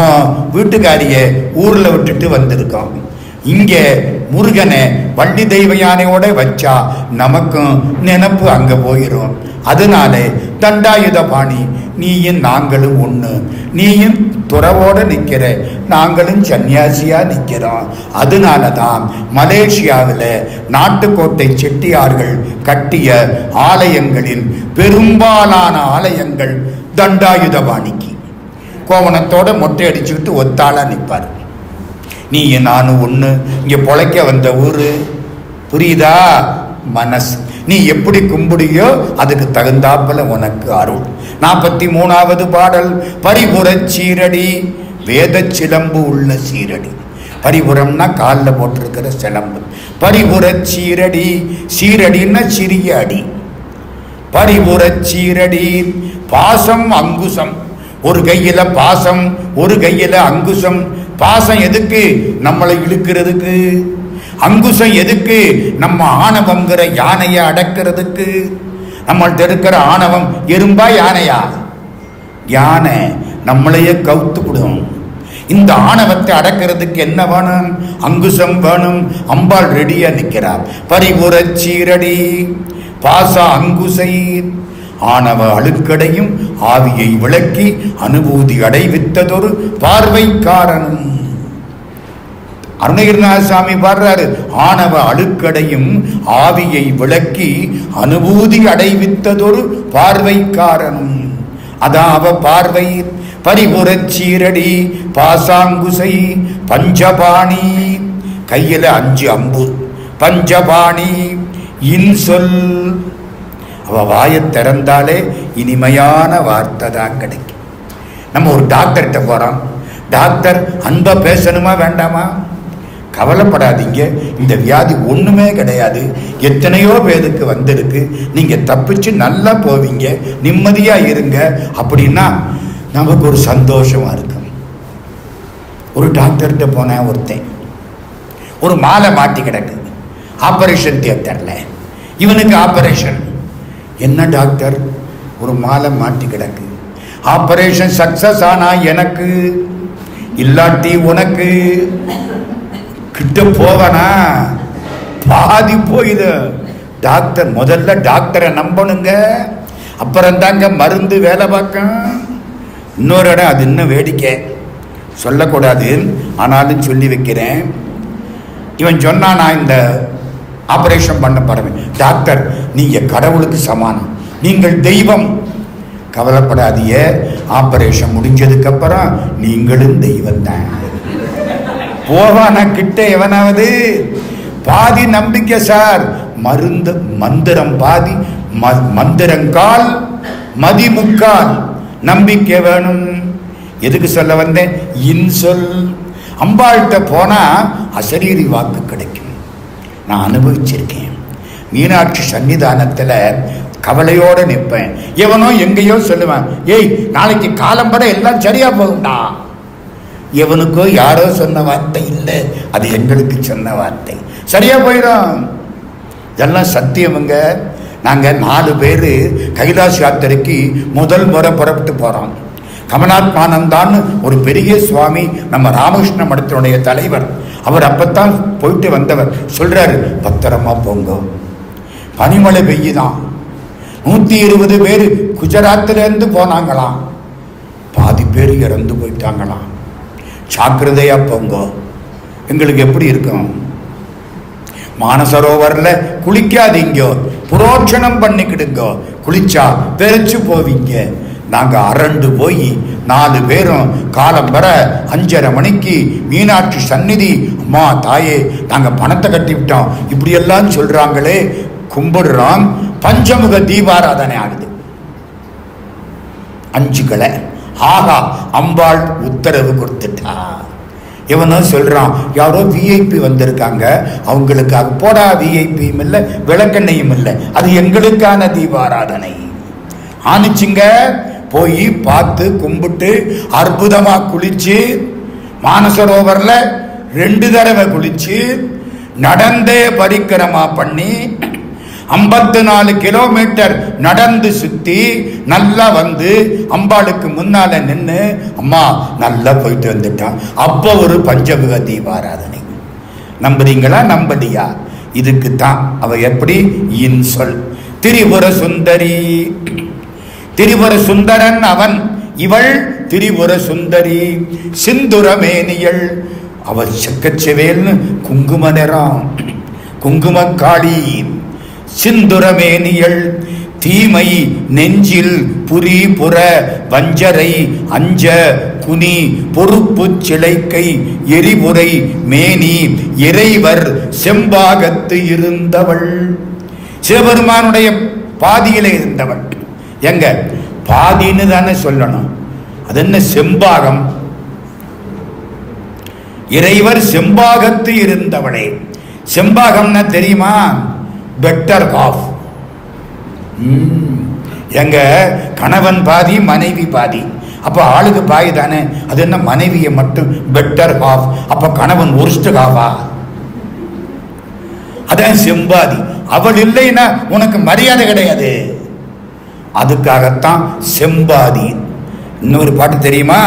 வீட்டுக்காரிய ஊர்ல விட்டுட்டு வந்திருக்கோம். இங்க முருகனை வள்ளி தெய்வ யானையோட வச்சா நமக்கும் நினப்பு அங்க போயிடும். அதனால தண்டாயுதபாணி, நீயும் நாங்களும் ஒண்ணு. நீயும் துறவோட நிக்கிற, நாங்களும் சன்னியாசியா நிக்கிறோம். அதனாலதான் மலேசியாவில் நாட்டுக்கோட்டை செட்டியார்கள் கட்டிய ஆலயங்களில் பெரும்பாலான ஆலயங்கள் தண்டாயுதபாணிக்கு. கோவணத்தோட மொட்டை அடிச்சுக்கிட்டு ஒத்தாளா நிற்பார். நீ நானும் ஒண்ணு, இங்க பொழைக்க வந்த ஊரு, புரியுதா? மனசு நீ எப்படி கும்பிடியோ அதுக்கு தகுந்தாப்புல உனக்கு அருள். 43வது பாடல். பரிபுறச் சீரடி வேத சிலம்பு உள்ள சீரடி. பரிபுரம்னா காலில் போட்டிருக்கிற சிலம்பு. பரிபுறச் சீரடி, சீரடின்னா சிறிய அடி. பரிபுறச் சீரடி பாசம் அங்குசம். ஒரு கையில பாசம், ஒரு கையில அங்குசம். பாசம் எதுக்கு? நம்மளை இழுக்கிறதுக்கு. அங்குசம் எதுக்கு? நம்ம ஆணவம்ங்கிற யானையை அடக்கிறதுக்கு. நம்மள்ட்ட இருக்கிற ஆணவம் எறும்பா யானையா? யானை நம்மளையே கவுத்துவிடும். இந்த ஆணவத்தை அடக்கிறதுக்கு என்ன வேணும்? அங்குசம் வேணும். அம்பாள் ரெடியா நிற்கிறார். பரிபுறச் சீரடி பாச அங்குசை. ஆணவ அழுக்கடையும் ஆவியை விளக்கி அனுபூதி அடைவித்ததொரு பார்வை காரணம். அருணகிரிநாத சாமி பாடுறாரு, ஆணவ அழுக்கடையும் ஆவியை விளக்கி அனுபூதி அடைவித்ததொரு பார்வை காரணம். அதாவ பார்வை. பரிபுறச் சீரடி பாசாங்குசை பஞ்சபாணி. கையில 5 அம்பு. பஞ்சபாணி இன்சொல். அவ வாயை திறந்தாலே இனிமையான வார்த்தை தான் கிடைக்கும். நம்ம ஒரு டாக்டர்கிட்ட போறோம். டாக்டர் அன்பா பேசணுமா வேண்டாமா? கவலைப்படாதீங்க, இந்த வியாதி ஒண்ணுமே கிடையாது, எத்தனையோ பேருக்கு வந்திருக்கு, நீங்க தப்பிச்சு நல்லா போவீங்க, நிம்மதியா இருங்க அப்படின்னா நமக்கு ஒரு சந்தோஷமா இருக்கும். ஒரு டாக்டர்கிட்ட போன ஒருத்தன், ஒரு மாலை மாட்டி கிடக்கு ஆபரேஷன் தியேட்டர்ல. இவனுக்கு ஆபரேஷன். என்ன டாக்டர்? ஒரு மாலை மாட்டி கிடக்கு, ஆபரேஷன் சக்சஸ் ஆனா எனக்கு, இல்லாட்டி உனக்கு. கிட்ட போவனா பாதி போயிது. டாக்டர் முதல்ல டாக்டரை நம்பணுங்க, அப்புறம் தாங்க மருந்து வேலை பார்க்க. இன்னொரு இடம், அது இன்னும் வேடிக்கை, சொல்லக்கூடாது ஆனாலும் சொல்லி வைக்கிறேன். இவன் சொன்னா, நான் இந்த ஆபரேஷன் பண்ண போறேன். டாக்டர், நீங்க கடவுளுக்கு சமானம், நீங்கள் தெய்வம். கவலைப்படாதீங்க, ஆபரேஷன் முடிஞ்சதுக்கு அப்புறம் நீங்களும் தெய்வம் தான். போவானா கிட்ட எவனாவது? பாதி நம்பிக்கை சார், மருந்து மந்திரம் பாதி, மந்திரங்கால் மதிமுக்கால். நம்பிக்கை வேணும். எதுக்கு சொல்ல வந்தேன்? இன்சொல். அம்பாள்கிட்ட போனா அசரீரி வாக்கு கிடைக்கும். நான் அனுபவிச்சிருக்கேன். மீனாட்சி சன்னிதானத்துல கவலையோட நிற்பேன். எவனோ எங்கேயோ சொல்லுவேன், ஏய் நாளைக்கு காலம்பட எல்லாம் சரியா போகும்டா. எவனுக்கோ யாரோ சொன்ன வார்த்தை இல்லை, அது எங்களுக்கு சொன்ன வார்த்தை. சரியா போயிடும். இதெல்லாம் சத்தியமுங்க. நாங்க 4 பேர் கைலாஷ் யாத்திரைக்கு முதல் முறை புறப்பட்டு போறோம். கமலாத்மானந்தான்னு ஒரு பெரிய சுவாமி, நம்ம ராமகிருஷ்ண மடத்தினுடைய தலைவர். அவர் அப்பத்தான் போயிட்டு வந்தவர். சொல்றாரு, பத்திரமா போங்க, பனிமழை பெய்யுதான். 120 பேர் குஜராத்ல இருந்து போனாங்களாம், பாதி பேர் இறந்து போயிட்டாங்களாம். ஜாக்கிரதையா போங்க. எங்களுக்கு எப்படி இருக்கும்? மானசரோவர்ல குளிக்காதீங்க, புரோட்சணம் பண்ணிக்கிடுங்க. குளிச்சா பெருச்சு போவீங்க. நாங்க அரண்டு போய் 4 பேரும் காலம் வர 5:30 மணிக்கு மீனாட்சி சந்நிதி, அம்மா தாயே நாங்க பணத்தை கட்டி விட்டோம் இப்படி எல்லாம் சொல்றாங்களே, கும்பிடுறோம். பஞ்சமுக தீபாராதனை ஆகுது. 5 கிளை. ஆகா, அம்பாள் உத்தரவு கொடுத்துட்டா. இவனும் சொல்றான், யாரோ விஐபி வந்திருக்காங்க, அவங்களுக்காக. போடா, விஐபியும் இல்லை, விளக்கெண்ணையும் இல்லை, அது எங்களுக்கான தீபாராதனை ஆனிச்சுங்க. போய் பார்த்து கும்பிட்டு அற்புதமா குளிச்சு, மானசரோவர்ல 2 தடவை குளிச்சு, நடந்தே பரிக்கிரமா பண்ணி 54 கிலோமீட்டர் நடந்து சுத்தி நல்லா வந்து அம்பாளுக்கு முன்னால நின்று, அம்மா நல்லா போயிட்டு வந்துட்டான். அப்போ ஒரு பஞ்சமுக தீபாராதனை. நம்புறீங்களா நம்பலியா? இதுக்குத்தான் அவ எப்படி இன்சொல். திரிபுர சுந்தரி, திரிபுர சுந்தரன் அவன், இவள் திரிபுர சுந்தரி. சிந்துரமேனியள், அவள் செக்கச்செவேல்னு குங்கும நிறம், குங்குமக்காளி. சிந்துரமேனியள், தீமை நெஞ்சில் புரி புற வஞ்சரை அஞ்ச குனி பொறுப்பு சிலைக்கை எரிபுரை மேனி இறைவர் செம்பாகத்து இருந்தவள். சிவபெருமானுடைய பாதியிலே இருந்தவள். எங்க பாதின்னு தானே சொல்லணும், அது என்ன செம்பாகம்? இறைவர் செம்பாகத்து இருந்தவளே. செம்பாகம்னா தெரியுமா? Better half. எங்க கணவன் பாதி மனைவி பாதி, அப்ப ஆளுக்கு பாதி தானே. அது என்ன மனைவியை மட்டும் பெட்டர் ஹாஃப்? அப்ப கணவன் ஒர்ஸ்ட் ஹாஃபா? அதான் செம்பாதி. அவள் இல்லைன்னா உனக்கு மரியாதை கிடையாது. அதுக்காகத்தான் செம்பாதி. இன்னொரு பாட்டு தெரியுமா?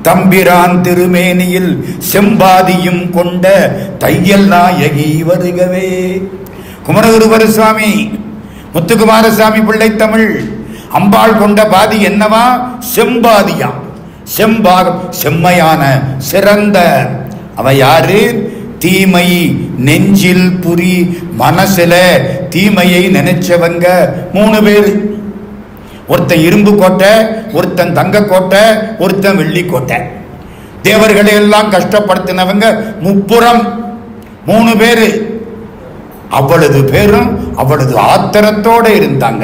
தம்பிரான் திருமேனியில் செம்பாதியும் கொண்ட தையல் நாயகி வருகவே. குமரகுருபர சுவாமி, முத்துக்குமாரசாமி பிள்ளை தமிழ். அம்பாள் கொண்ட பாதி என்னவா? செம்பாதியா. செம்பாகம், செம்மையான சிறந்த. அவ யாரு? தீமை நெஞ்சில் புரி. மனசுல தீமையை நினைச்சவங்க 3 பேர். ஒருத்தன் இரும்பு கோட்டை, ஒருத்தன் தங்க கோட்டை, ஒருத்தன் வெள்ளி கோட்டை. தேவர்களை எல்லாம் கஷ்டப்படுத்தினவங்க முப்புறம் 3 பேரு. அவ்வளவு பேரும் அவ்வளவு ஆத்திரத்தோட இருந்தாங்க.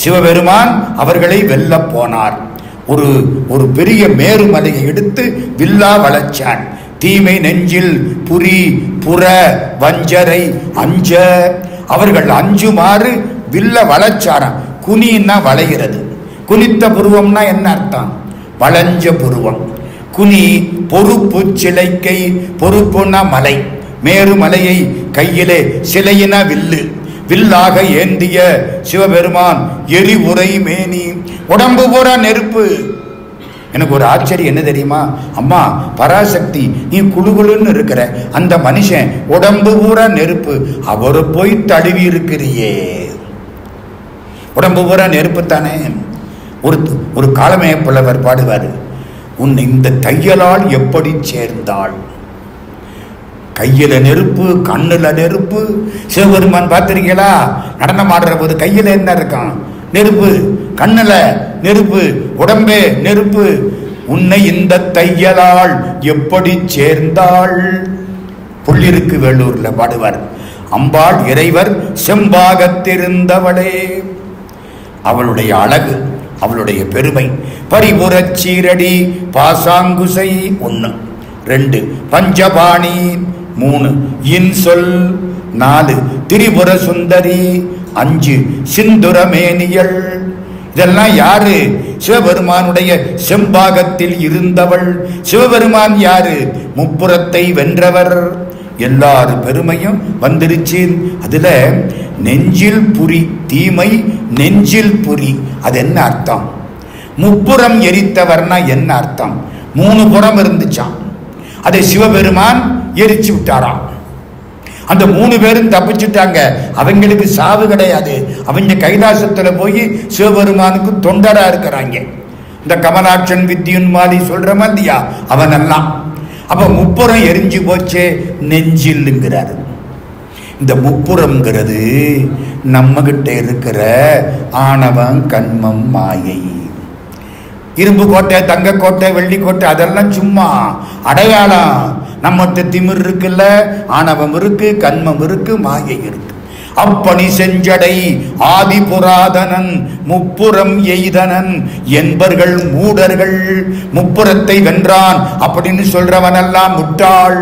சிவபெருமான் அவர்களை வெல்ல போனார். ஒரு பெரிய மேருமலையை எடுத்து வில்லா வளைச்சான். தீமை நெஞ்சில் புரி புற வஞ்சரை அஞ்ச. அவர்கள் அஞ்சுமாறு வில்ல வளைச்சாராம். குனின்னா வளைகிறது. குனித்த புருவம்னா என்ன அர்த்தம்? வளைஞ்ச புருவம். குனி பொறுப்பு சிலைக்கை. பொறுப்புன்னா மலை, மேருமலையை கையிலே, சிலையின வில்லு. வில்லாக ஏந்திய சிவபெருமான் எரிவுரை மேனி. உடம்பு பூரா நெருப்பு. எனக்கு ஒரு ஆச்சரியம் என்ன தெரியுமா? அம்மா பராசக்தி, நீ குழுகுழுன்னு இருக்கிற, அந்த மனுஷன் உடம்பு பூரா நெருப்பு, அவரு போய் தழுவி இருக்கிறியே. உடம்பு பூரா நெருப்பு தானே. ஒரு காலமே புலவர் பாடுவார், உன் இந்த தையலால் எப்படி சேர்ந்தாள்? கையில நெருப்பு, கண்ணுல நெருப்பு. சிவபெருமான் பார்த்திருக்கீங்களா? நடனம் ஆடுற போது கையில என்ன இருக்கான்? நெருப்பு. கண்ணுல நெருப்பு, உடம்பே நெருப்பு. உன்னை இந்த தையலால் எப்படி சேர்ந்தாள்? புள்ளிருக்கு வேலூர்ல பாடுவார், அம்பாள் இறைவர் செம்பாகத்திருந்தவளே. அவளுடைய அழகு, அவளுடைய பெருமை. பரிபுரச் சீரடி பாசாங்குசை 1, 2 பஞ்சபாணி 3 இன்சொல் 4 திரிபுர சுந்தரி 5 சிந்துரமேனியள். இதெல்லாம் யாரு? சிவபெருமானுடைய செம்பாகத்தில் இருந்தவள். சிவபெருமான் யாரு? முப்புறத்தை வென்றவர். எல்லாரு பெருமையும் வந்துருச்சு. அதுல நெஞ்சில் புரி, தீமை நெஞ்சில் புரி. அது என்ன அர்த்தம்? முப்புறம் எரித்தவர்னா என்ன அர்த்தம்? 3 புறம் இருந்துச்சான், அதை சிவபெருமான் எரிச்சு விட்டாராம். அந்த 3 பேரும் தப்பிச்சுட்டாங்க. அவங்களுக்கு சாவு கிடையாது. அவங்க கைலாசத்துல போய் சிவபெருமானுக்கு தொண்டரா இருக்கிறாங்க. இந்த கமலாட்சன் வித்யுன்மாலி சொல்ற மாதிரியா அவனெல்லாம். அப்ப முப்புறம் எரிஞ்சு போச்சே நெஞ்சில்ங்கிறாரு. இந்த முப்புறம்ங்கிறது நம்ம கிட்ட இருக்கிற ஆணவம், கண்மம், மாயை. இரும்பு கோட்டை, தங்க கோட்டை, வெள்ளி கோட்டை அதெல்லாம் சும்மா அடையாளம். நம்மகிட்ட திமிர் இருக்குல்ல, ஆணவம் இருக்கு, கண்மம் இருக்கு, மாயை இருக்கு. அப்பணி செஞ்சடை ஆதி புராதனன் முப்புறம் எய்தனன் என்பர்கள் மூடர்கள். முப்புறத்தை வென்றான் அப்படின்னு சொல்றவனெல்லாம் முட்டாள்.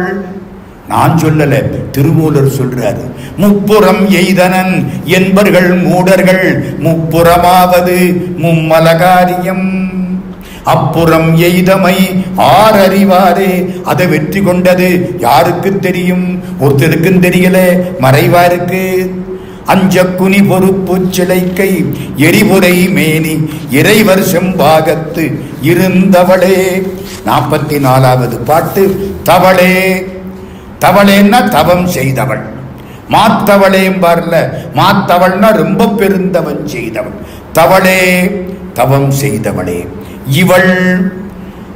நான் சொல்லல, திருமூலர் சொல்றாரு. முப்புறம் எய்தனன் என்பர்கள் மூடர்கள். முப்புறமாவது மும்மலகாரியம். அப்புறம் எய்தமை ஆறறிவாரே. அதை வெற்றி கொண்டது யாருக்கு தெரியும்? ஒருத்தருக்கும் தெரியல, மறைவாருக்கு. அஞ்சக்குனி பொறுப்பு சிலைக்கை எரிபுரை மேனி இறைவர் செம்பாகத்து இருந்தவளே. 44வது பாட்டு. தவளே. தவளேன்னா தவம் செய்தவள். மாத்தவளேம்பார்ல, மாத்தவள்னா ரொம்ப பெருந்தவன் செய்தவள். தவளே, தவம் செய்தவளே. இவள்,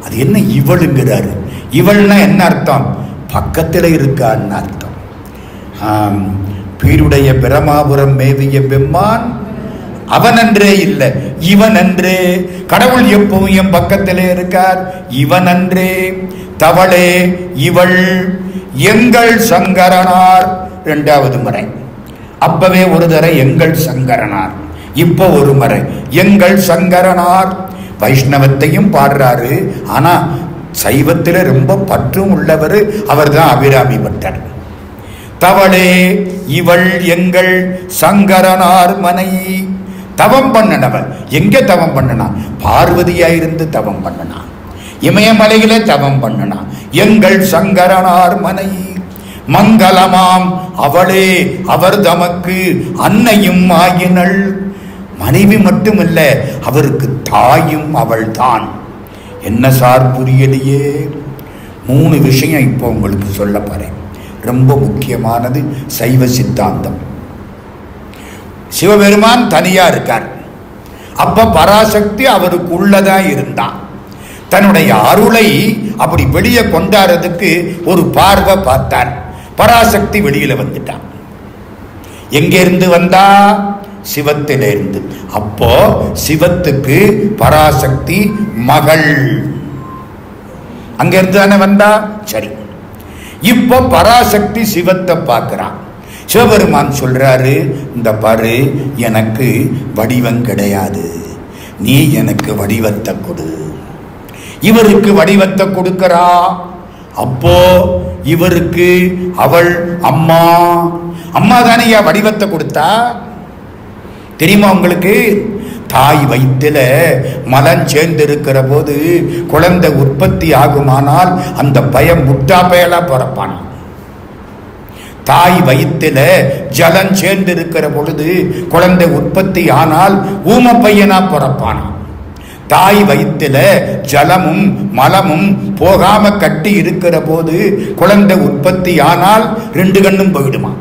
அது என்ன இவளுங்கிறாரு? இவள்னா என்ன அர்த்தம்? பக்கத்தில் இருக்கான்னு அர்த்தம். பீருடைய பிரமாபுரம் மேவிய பெம்மான் அவனன்றே இல்லை, இவன் அன்றே. கடவுள் எப்பவும் என் பக்கத்திலே இருக்கார், இவன் அன்றே. தவளே இவள் எங்கள் சங்கரனார். 2வது முறை. அப்பவே ஒரு தடவை எங்கள் சங்கரனார், இப்போ ஒரு முறை எங்கள் சங்கரனார். வைஷ்ணவத்தையும் பாடுறாரு, ஆனா சைவத்தில ரொம்ப பற்றும் உள்ளவர். அவர் தான் அபிராமி பட்டர். தவளே இவள் எங்கள் சங்கரனார் மனை. தவம் பண்ணனவன். எங்க தவம் பண்ணனா? பார்வதியா இருந்து தவம் பண்ணனா, இமயமலையில தவம் பண்ணனா. எங்கள் சங்கரனார் மனை மங்களமாம் அவளே அவர் தமக்கு அன்னையும் ஆகினள். மனைவி மட்டுமல்ல, அவருக்கு தாயும் அவள் தான். என்ன சார் புரியலையே? 3 விஷயம் இப்போ உங்களுக்கு சொல்ல போறேன். ரொம்ப முக்கியமானது சைவ சித்தாந்தம். சிவபெருமான் தனியா இருக்கார். அப்ப பராசக்தி அவருக்கு உள்ளதான் இருந்தான். தன்னுடைய அருளை அப்படி வெளியே கொண்டாடுறதுக்கு ஒரு பார்வை பார்த்தார். பராசக்தி வெளியில வந்துட்டான். எங்க இருந்து வந்தா? சிவத்திலிருந்து. அப்போ சிவத்துக்கு பராசக்தி மகள். அங்க இருந்து தானே வந்தா. சரி, இப்போ பராசக்தி சிவத்தை பார்க்கிறான். சிவபெருமான் சொல்றாரு, இந்த பாரு, எனக்கு வடிவம் கிடையாது, நீ எனக்கு வடிவத்தை கொடு. இவருக்கு வடிவத்தை கொடுக்கிறா. அப்போ இவருக்கு அவள் அம்மா. அம்மா தானே வடிவத்தை கொடுத்தா. தெரியுமா உங்களுக்கு? தாய் வயிற்றில மலம் சேர்ந்து இருக்கிற போது குழந்தை உற்பத்தி ஆகுமானால் அந்த பயம் முட்டா பயலா பிறப்பான். தாய் வயிற்றில ஜலம் சேர்ந்து இருக்கிற பொழுது குழந்தை உற்பத்தி ஆனால் ஊம பையனா பிறப்பான். தாய் வயிற்றில ஜலமும் மலமும் போகாம கட்டி இருக்கிற போது குழந்தை உற்பத்தி ஆனால் 2 கண்ணும் போயிடுமா.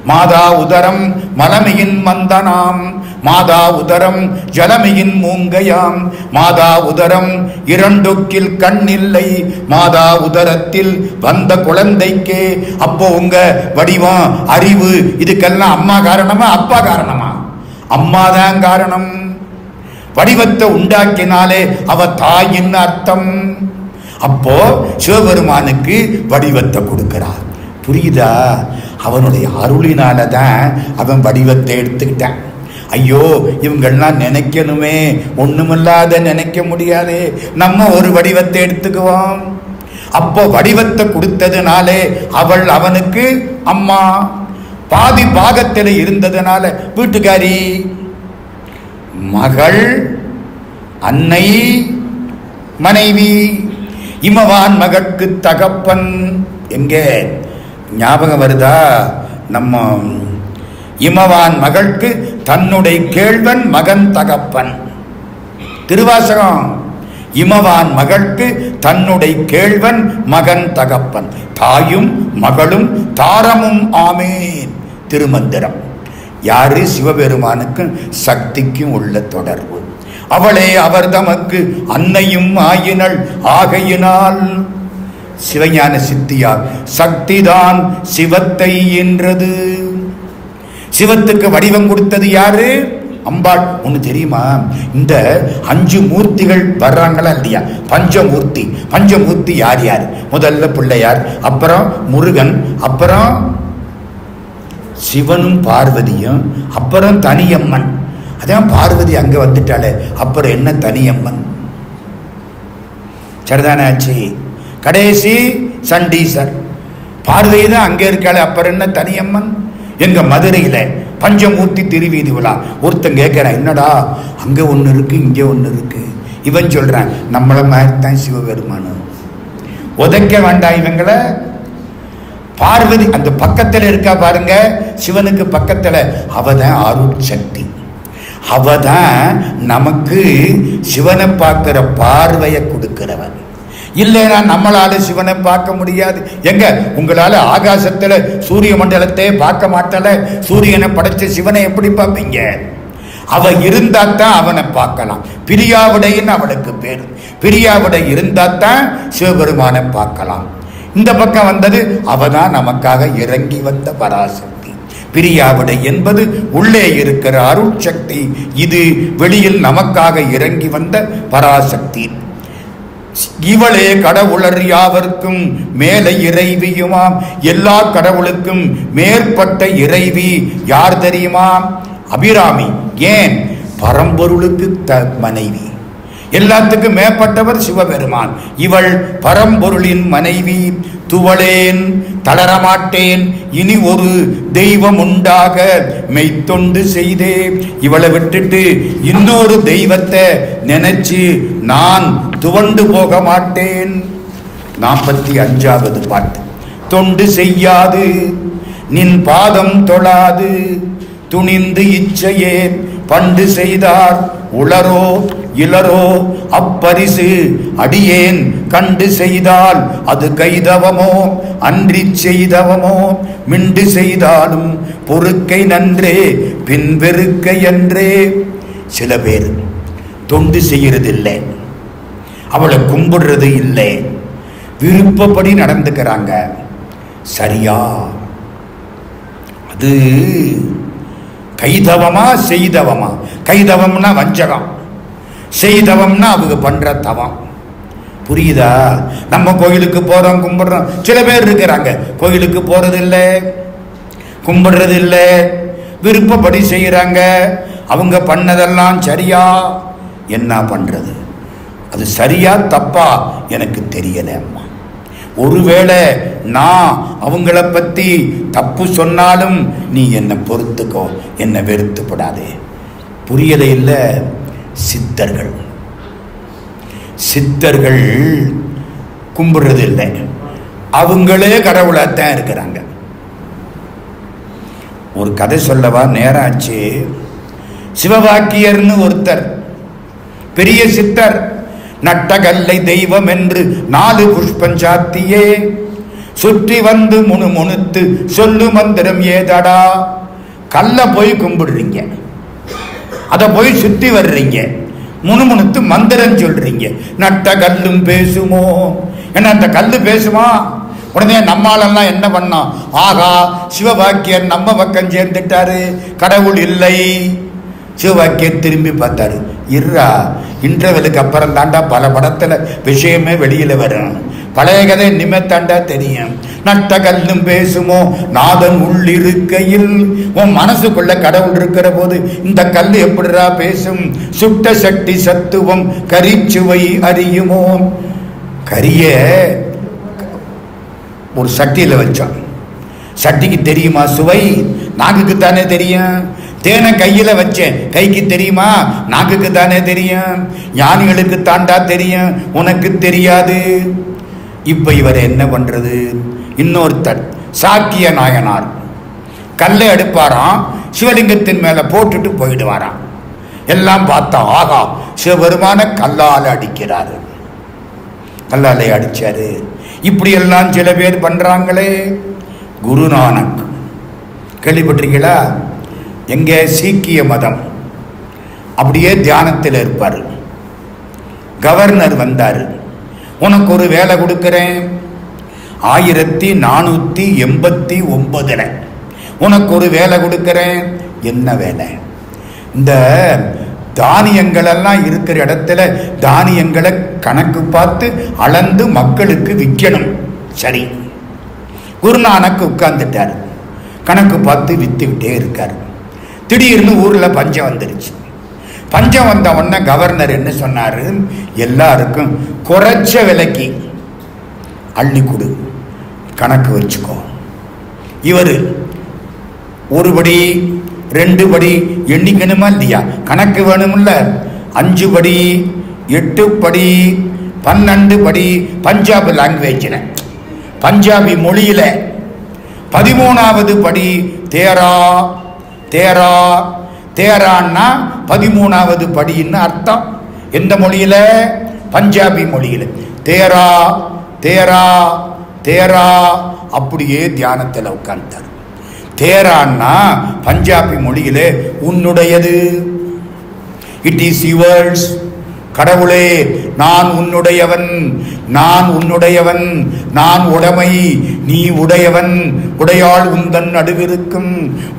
மாதா உதரம் மலமையின் மந்தனாம், மாதா உதரம் ஜலமையின் மூங்கையாம், மாதா உதரம் 2 கண்ணில்லை, மாதா உதரத்தில் வந்த குழந்தைக்கே. அப்போ உங்க வடிவம், அறிவு, இதுக்கெல்லாம் அம்மா காரணமா அப்பா காரணமா? அம்மாதான் காரணம். வடிவத்தை உண்டாக்கினாலே அவ தாயின் அர்த்தம். அப்போ சிவபெருமானுக்கு வடிவத்தை கொடுக்கிறார். புரியுதா? அவனுடைய அருளினால தான் அவன் வடிவத்தை எடுத்துக்கிட்டான். ஐயோ, இவங்கெல்லாம் நினைக்கணுமே, ஒண்ணுமில்லாத நினைக்க முடியாது, நம்ம ஒரு வடிவத்தை எடுத்துக்குவோம். அப்போ வடிவத்தை கொடுத்ததுனாலே அவள் அவனுக்கு அம்மா. பாதி பாகத்தில் இருந்ததுனால வீட்டுக்காரி, மகள், அன்னை, மனைவி. இமவான் மகற்கு தகப்பன். எங்கே ஞாபகம் வருதா? நம்ம இமவான் மகளுக்கு தன்னுடைய கேள்வன் மகன் தகப்பன். திருவாசகம். இமவான் மகள்க்கு தன்னுடைய கேள்வன் மகன் தகப்பன், தாயும் மகளும் தாரமும் ஆமேன். திருமந்திரம். யாரு? சிவபெருமானுக்கும் சக்திக்கும் உள்ள தொடர்பு. அவளே அவர் தமக்கு அன்னையும் ஆயினள் ஆகையினால் சிவஞான சித்தியார் சக்திதான் சிவத்தை என்றது. சிவத்துக்கு வடிவம் கொடுத்தது யாரு? அம்பாள். ஒன்று தெரியுமா? இந்த 5 மூர்த்திகள் வர்றாங்களா இல்லையா? பஞ்சமூர்த்தி. பஞ்சமூர்த்தி யார் யார்? முதல்ல பிள்ளையார், அப்புறம் முருகன், அப்புறம் சிவனும் பார்வதியும், அப்புறம் தனியம்மன். அதான் பார்வதி அங்க வந்துட்டாளே, அப்புறம் என்ன தனியம்மன்? சரிதானாச்சு. கடைசி சண்டீசர். பார்வதி தான் அங்க இருக்காளே, அப்புறம் என்ன தனியம்மன்? எங்க மதுரையில பஞ்சமூர்த்தி திருவீதி விழா. ஒருத்தன் கேட்கிறான், என்னடா அங்க ஒண்ணு இருக்கு இங்க ஒண்ணு இருக்கு. இவன் சொல்றான், நம்மள மாதிரி தான் சிவபெருமானு. உதைக்க வேண்டாம் இவங்கள. பார்வதி அந்த பக்கத்துல இருக்கா பாருங்க, சிவனுக்கு பக்கத்துல. அவதான் அருள் சக்தி. அவதான் நமக்கு சிவனை பார்க்கிற பார்வையை கொடுக்கிறவன். இல்லைன்னா நம்மளால சிவனை பார்க்க முடியாது. எங்க உங்களால ஆகாசத்துல சூரிய மண்டலத்தை பார்க்க மாட்டல, சூரியனை படைச்ச சிவனை எப்படி பார்ப்பீங்க? அவ இருந்தாத்தான் அவனை பார்க்கலாம். பிரியாவிடைன்னு அவளுக்கு பேரு. பிரியாவிடை இருந்தாத்தான் சிவபெருமானை பார்க்கலாம். இந்த பக்கம் வந்தது அவதான் நமக்காக இறங்கி வந்த பராசக்தி. பிரியாவிடை என்பது உள்ளே இருக்கிற அருள் சக்தி. இது வெளியில் நமக்காக இறங்கி வந்த பராசக்தி. இவளே கடவுளர் யாவர்க்கும் மேலே இறைவியுமாம். எல்லா கடவுளுக்கும் மேற்பட்ட இறைவி யார் தெரியுமா? அபிராமி. ஏன்? பரம்பொருளுக்கு மனைவி. எல்லாத்துக்கும் மேற்பட்டவர் சிவபெருமான். இவள் பரம்பொருளின் மனைவி. துவளேன் தளரமாட்டேன், இனி ஒரு தெய்வம் உண்டாக மெய்த்தொண்டு செய்தே. இவளை விட்டுட்டு இன்னொரு தெய்வத்தை நினைச்சு நான் துவண்டு போக மாட்டேன். 45வது பாட்டு. தொண்டு செய்யாது நின் பாதம் தொழாது துணிந்து இச்சையே பண்டு செய்தார் உளரோ இளரோ அப்பரிசு அடியேன் கண்டு செய்தால் அது கைதவமோ அன்றி செய்தவமோ மிண்டு செய்தாலும் பொறுக்கை நன்றே பின்வெறுக்கை என்றே. சில பேர் தொண்டு செய்யறதில்லை, அவளை கும்பிடுறது இல்லை, விருப்பப்படி நடந்துக்கிறாங்க. சரியா? அது கைதவமா செய்தவமா? கைதவம்னா வஞ்சகம், செய்தவம்னா அவங்க பண்ற தவம். புரியுதா? நம்ம கோயிலுக்கு போறோம், கும்பிடுறோம். சில பேர் இருக்கிறாங்க கோயிலுக்கு போறது இல்லை, கும்பிடுறது இல்லை, விருப்பப்படி செய்யறாங்க. அவங்க பண்ணதெல்லாம் சரியா? என்ன பண்றது? அது சரியா தப்பா எனக்கு தெரியல அம்மா. ஒருவேளை நான் அவங்கள பத்தி தப்பு சொன்னாலும் நீ என்னை பொறுத்துக்கோ, என்னை வெறுத்துப்படாதே. புரியல இல்ல? சித்தர்கள் சித்தர்கள் கும்பிடுறது இல்லை, அவங்களே கடவுளாத்தான் இருக்கிறாங்க. ஒரு கதை சொல்லவா? நேராச்சு. சிவவாக்கியர்னு ஒருத்தர் பெரிய சித்தர், நட்டகல்லை தெய்வம் என்று 4 புஷ்பஞ்சாத்தியே சுற்றி வந்து முணுமுணுத்து சொல்லு மந்திரம் ஏதடா. கல்ல போய் கும்பிடுறீங்க, அத போய் சுத்தி வர்றீங்க, முணுமுணுத்து மந்திரம் சொல்றீங்க. நட்ட கல்லும் பேசுமோ? என்ன அந்த கல்லு பேசுமா? உடனே நம்மாலெல்லாம் என்ன பண்ணோம்? ஆகா, சிவவாக்கியர் நம்ம பக்கம் சேர்ந்துட்டாரு, கடவுள் இல்லை. சிவவாக்கியர் திரும்பி பார்த்தாரு, இருறா, இன்டர்வெலுக்கு அப்புறம் தாண்டா பல படத்துல விஷயமே வெளியில வரும், பழைய கதை நிமித்தாண்டா தெரியும். நட்ட கல்லும் பேசுமோ? நாதன் உள்ளிருக்கையில். உன் மனசுக்குள்ள கடவுள் இருக்கிற போது இந்த கல் எப்படிரா பேசும்? சுட்ட சக்தி சத்துவம் கரிச்சுவை அறியுமோ? கரிய ஒரு சட்டியில வச்சோம், சட்டிக்கு தெரியுமா சுவை? நாக்குக்கு தானே தெரியும். தேனை கையில வச்சேன், கைக்கு தெரியுமா? நாக்குக்கு தானே தெரியும். ஞானிகளுக்கு தாண்டா தெரியும், உனக்கு தெரியாது. இப்ப இவர் என்ன பண்றது? இன்னொருத்தர் சாக்கிய நாயனார் கல்லை எடுப்பாராம், சிவலிங்கத்தின் மேல போட்டுட்டு போயிடுவாராம். எல்லாம் பார்த்தா ஆகா சிவபெருமான கல்லால அடிக்கிறாரு, கல்லாலே அடிச்சாரு. இப்படி எல்லாம் சில பேர் பண்றாங்களே. குருநானக் கேள்விப்பட்டிருக்கீங்களா? எங்க சீக்கிய மதம் அப்படியே தியானத்தில் இருப்பார். கவர்னர் வந்தார், உனக்கு ஒரு வேலை கொடுக்கிறேன், 1489 உனக்கு ஒரு வேலை கொடுக்கிறேன். என்ன வேலை? இந்த தானியங்கள் எல்லாம் இருக்கிற இடத்துல தானியங்களை கணக்கு பார்த்து அளந்து மக்களுக்கு விற்கணும். சரி, குருநானக் உட்கார்ந்துட்டார், கணக்கு பார்த்து வித்துக்கிட்டே இருக்கார். திடீர்னு ஊர்ல பஞ்சம் வந்துருச்சு. பஞ்சம் வந்த உடனே கவர்னர் என்ன சொன்னாரு, எல்லாருக்கும் குறைச்ச விலைக்கு அள்ளி கொடு, கணக்கு வச்சுக்கோ. இவர் ஒரு படி 2 படி எண்ணிக்கணுமா இல்லையா? கணக்கு வேணும்ல. 5 படி 8 படி 12 படி பஞ்சாபி லாங்குவேஜ்ல, பஞ்சாபி மொழியில 13வது படி தேரா. தேரா தேரான்னா 13வது படின்னு அர்த்தம். எந்த மொழியில? பஞ்சாபி மொழியில. தேரா தேரா தேரா. அப்படியே தியானத்தில் உட்கார்ந்தார். தேரான்னா பஞ்சாபி மொழியிலே உன்னுடையது. It is yours. கடவுளே, நான் உன்னுடையவன், நான் உன்னுடையவன், நான் உடைமை, நீ உடையவன். உடையாள் உந்தன் நடுவிருக்கும்,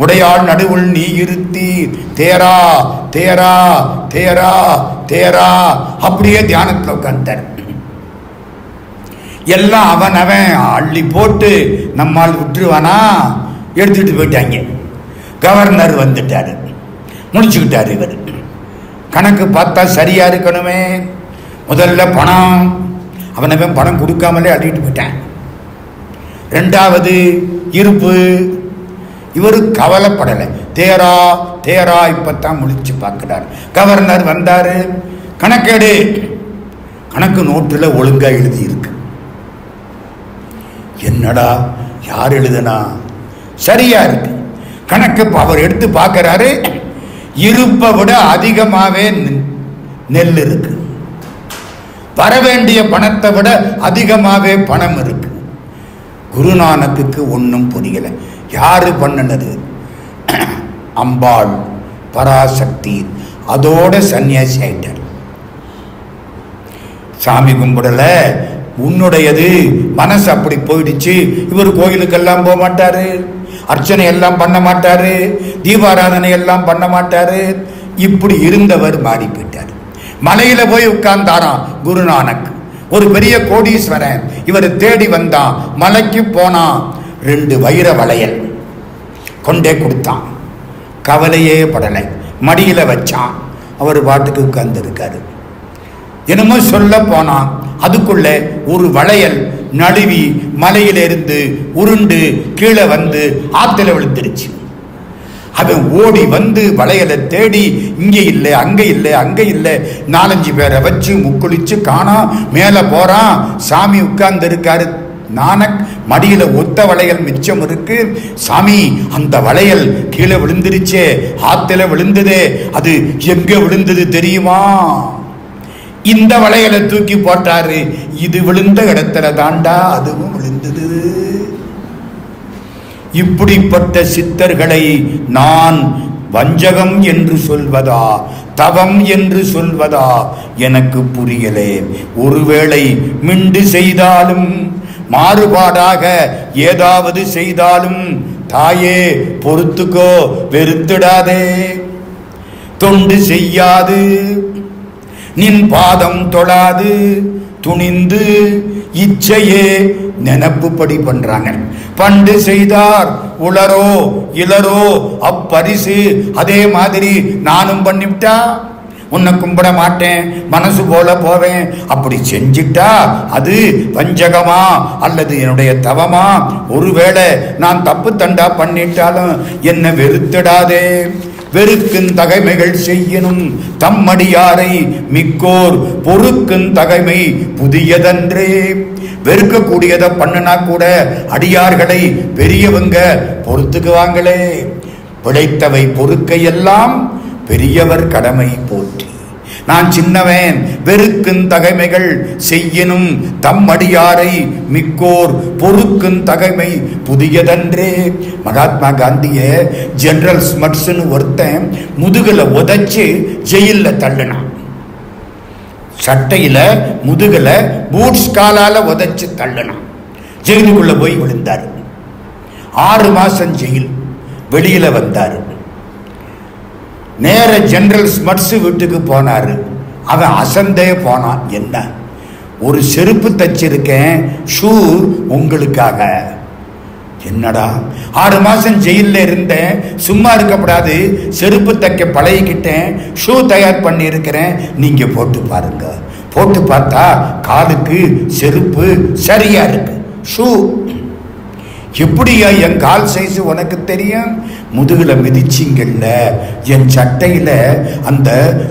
உடையாள் நடுவுள் நீ இருத்தி. தேரா தேரா தேரா தேரா. அப்படியே தியானத்தில் உட்கார்ந்தார். எல்லாம் அவன் அள்ளி போட்டு நம்மால் விட்டுருவானா, எடுத்துட்டு போயிட்டாங்க. கவர்னர் வந்துட்டாரு, முடிச்சுக்கிட்டாரு. இவர் கணக்கு பார்த்தா சரியா இருக்கணுமே. முதல்ல பணம், அவனவன் பணம் கொடுக்காமலே அள்ளிட்டு போயிட்டான். 2வது இருப்பு, இவரு கவலைப்படலை. தேரா தேரா. இப்பத்தான் முழிச்சு பார்க்கிறார். கவர்னர் வந்தாரு, கணக்கேடு. கணக்கு நோட்டுல ஒழுங்கா எழுதி இருக்கு. என்னடா, யார் எழுதுனா? சரியா இருக்கு கணக்கு. அவர் எடுத்து பார்க்கிறாரு, இருப்பை விட அதிகமாவே நெல் இருக்கு, வரவேண்டிய பணத்தை விட அதிகமாவே பணம் இருக்கு. குருநானக்கு ஒன்றும் புரியல. யாரு பண்ணினது? அம்பாள் பராசக்தி. அதோட சன்னியாசி ஆயிட்டார். சாமி கும்பிடல, உன்னுடையது. மனசு அப்படி போயிடுச்சு. இவர் கோயிலுக்கெல்லாம் போக மாட்டாரு, அர்ச்சனை எல்லாம் பண்ண மாட்டாரு, தீபாராதனை எல்லாம் பண்ண மாட்டாரு. இப்படி இருந்தவர் மாறி போயிட்டார். மலையில போய் உட்கார்ந்தாராம் குருநானக். ஒரு பெரிய கோடீஸ்வரன் இவர் தேடி வந்தான். மலைக்கு போனான், 2 வைர வளையல் கொண்டே கொடுத்தான். கவலையே படலை, மடியில வச்சான். அவர் பாட்டுக்கு உட்கார்ந்து இருக்காரு. என்னமோ சொல்ல போனான், அதுக்குள்ள ஒரு வளையல் நழுவி மலையிலிருந்து உருண்டு கீழே வந்து ஆத்துல விழுந்துருச்சு. அவன் ஓடி வந்து வளையலை தேடி, இங்கே இல்லை அங்கே இல்லை அங்கே இல்லை, 4-5 பேரை வச்சு முக்குளிச்சு காணா. மேல போறான், சாமி உட்கார்ந்து இருக்காரு. நானக் மடியில ஒத்த வளையல் மிச்சம் இருக்கு. சாமி, அந்த வளையல் கீழே விழுந்துருச்சே, ஆத்துல விழுந்ததே, அது எங்க விழுந்தது தெரியுமா? இந்த வளையலை தூக்கி போட்டாரு. இது விழுந்த இடத்துல தாண்டா அதுவும் விழுந்தது. இப்படிப்பட்ட சித்தர்களை நான் வஞ்சகம் என்று சொல்வதா, தவம் என்று சொல்வதா எனக்கு புரியலே. ஒருவேளை மிண்டு செய்தாலும், மாறுபாடாக ஏதாவது செய்தாலும், தாயே பொறுத்துக்கோ, வெறுத்திடாதே. தொண்டு செய்யாது, நின் பாதம் தொழாது, துணிந்து இச்சையே நினப்புப்படி பண்றாங்க. பண்டு செய்தார் உளரோ இளரோ அப்பரிசு. அதே மாதிரி நானும் பண்ணிவிட்டா உன்னை கும்பிட மாட்டேன், மனசு போல போவேன். அப்படி செஞ்சிட்டா அது வஞ்சகமா அல்லது என்னுடைய தவமா? ஒருவேளை நான் தப்பு தண்டா பண்ணிட்டாலும் என்னை வெறுத்திடாதே. வெறுக்கும் தகைமைகள் செய்யணும் தம்மடியாரை மிக்கோர் பொறுக்கும் தகைமை புதியதன்றே. வெறுக்கக்கூடியதை பண்ணுனா கூட அடியார்களை பெரியவங்க பொறுத்துக்குவாங்களே. பிழைத்தவை பொறுக்கையெல்லாம் பெரியவர் கடமை போற்றி. நான் சின்னவன் வெறுக்கும் தகைமைகள் செய்யினும் தம்மடியாரை மிக்கோர் பொறுக்கும் தகைமை புதியதன்றே. மகாத்மா காந்திய ஜெனரல் ஸ்மட்ஸ்னு ஒருத்தன் முதுகுல உதைச்சு ஜெயில தள்ளினான். சட்டையில முதுகுல பூட்ஸ் காலால உதைச்சு தள்ளினான். ஜெயிலுக்குள்ள போய் விழுந்தார். 6 மாசம் ஜெயில். வெளியில வந்தார். நேர ஜெனரல் ஸ்மட்ஸ் வீட்டுக்கு போனாரு. அவன் அசந்தே போனான். என்ன, ஒரு செருப்பு தச்சிருக்கேன், ஷூ உங்களுக்காக. என்னடா, 6 மாசம் ஜெயில இருந்தேன், சும்மா இருக்கப்படாது, செருப்பு தைக்க பழகிக்கிட்டேன், ஷூ தயார் பண்ணி இருக்கிறேன், நீங்க போட்டு பாருங்க. போட்டு பார்த்தா காலுக்கு செருப்பு சரியா இருக்கு. ஷூ எப்படியா என் கால் சைஸ் உனக்கு தெரியும்? முதுகுல மிதிச்சிங்கல்ல, என் சட்டையில அந்த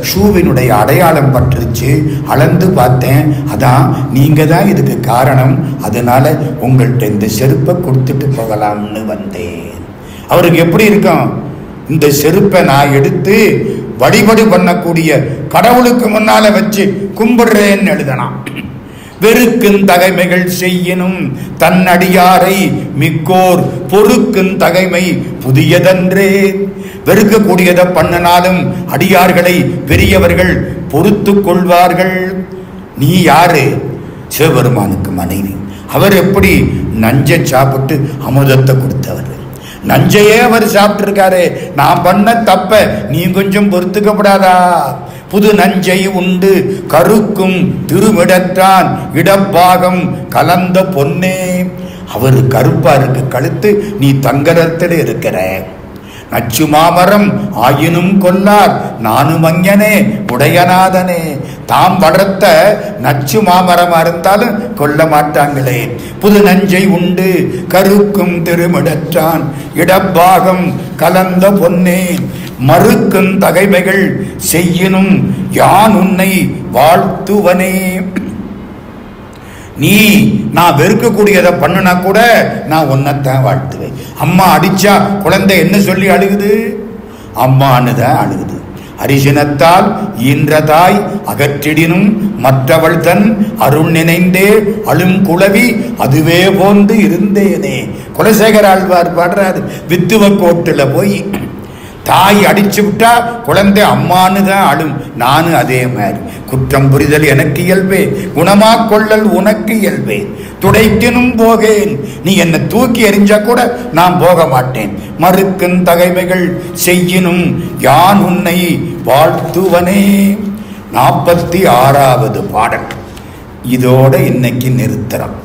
ஷூவினுடைய அடையாளம் பட்டுருச்சு, அளந்து பார்த்தேன், அதான் நீங்க தான் இதுக்கு காரணம், அதனால உங்கள்கிட்ட இந்த செருப்பை கொடுத்துட்டு போகலாம்னு வந்தேன். அவருக்கு எப்படி இருக்கும்? இந்த செருப்பை நான் எடுத்து வழிபடு பண்ணக்கூடிய கடவுளுக்கு முன்னால வச்சு கும்பிடுறேன்னு எழுதலாம். வெறுக்கும் தகைமைகள் செய்யினும் தன்னடியாரை மிக்கோர் பொறுக்கும் தகைமை புதியதன்றே. வெறுக்கக்கூடியதை பண்ணினாலும் அடியார்களை பெரியவர்கள் பொறுத்து கொள்வார்கள். நீ யாரு? சிவபெருமானுக்கு மனைவி. அவர் எப்படி நஞ்சை சாப்பிட்டு அமுதத்தை கொடுத்தவர். நஞ்சையே அவர் சாப்பிட்டு இருக்காரு. நான் பண்ண தப்ப நீ கொஞ்சம் பொறுத்துக்கப்படாதா? புது நஞ்சை உண்டு கருக்கும் திருமிடத்தான் இடப்பாகம் கலந்த பொன்னே. அவர் கருப்பா இருக்கு கழுத்து, நீ தங்கரத்தில் இருக்கிற. நச்சு மாமரம் ஆயினும் கொல்லார் நானும் அங்கனே உடையநாதனே. தாம் வளர்த்த நச்சு மாமரமா இருந்தாலும் கொல்ல மாட்டாங்களே. புது நஞ்சை உண்டு கருக்கும் திருமிடற்றான் இடப்பாகம் கலந்த பொன்னே. மறுக்கும் தகைமைகள் செய்யினும் யான் உன்னை வாழ்த்துவனே. நீ நான் வெறுக்கக்கூடியதை பண்ணுனா கூட நான் உன்னைத்தான் வாழ்த்துவேன். அம்மா அடிச்சா குழந்தை என்ன சொல்லி அழுகுது? அம்மானு தான் அழுகுது. அரிசினத்தால் ஈன்றதாய் அகற்றிடினும் மற்றவள் தன் அருள் நினைந்தே அழும் குளவி அதுவே போன்று இருந்தேனே. குலசேகர ஆழ்வார் பாடுறாரு. வித்துவ கோட்டுல போய் தாய் அடிச்சு விட்டா குழந்தை அம்மானு தான் அழும். நானும் அதே மாதிரி. குற்றம் புரிதல் எனக்கு இயல்பே, குணமா கொள்ளல் உனக்கு இயல்பே. துடைக்கினும் போகேன், நீ என்னை தூக்கி எறிஞ்சா கூட நான் போக மாட்டேன். மறுக்கும் தகைமைகள் செய்யினும் யான் உன்னை வாழ்த்துவனே. 46வது பாடல். இதோட இன்னைக்கு நிறுத்துறோம்.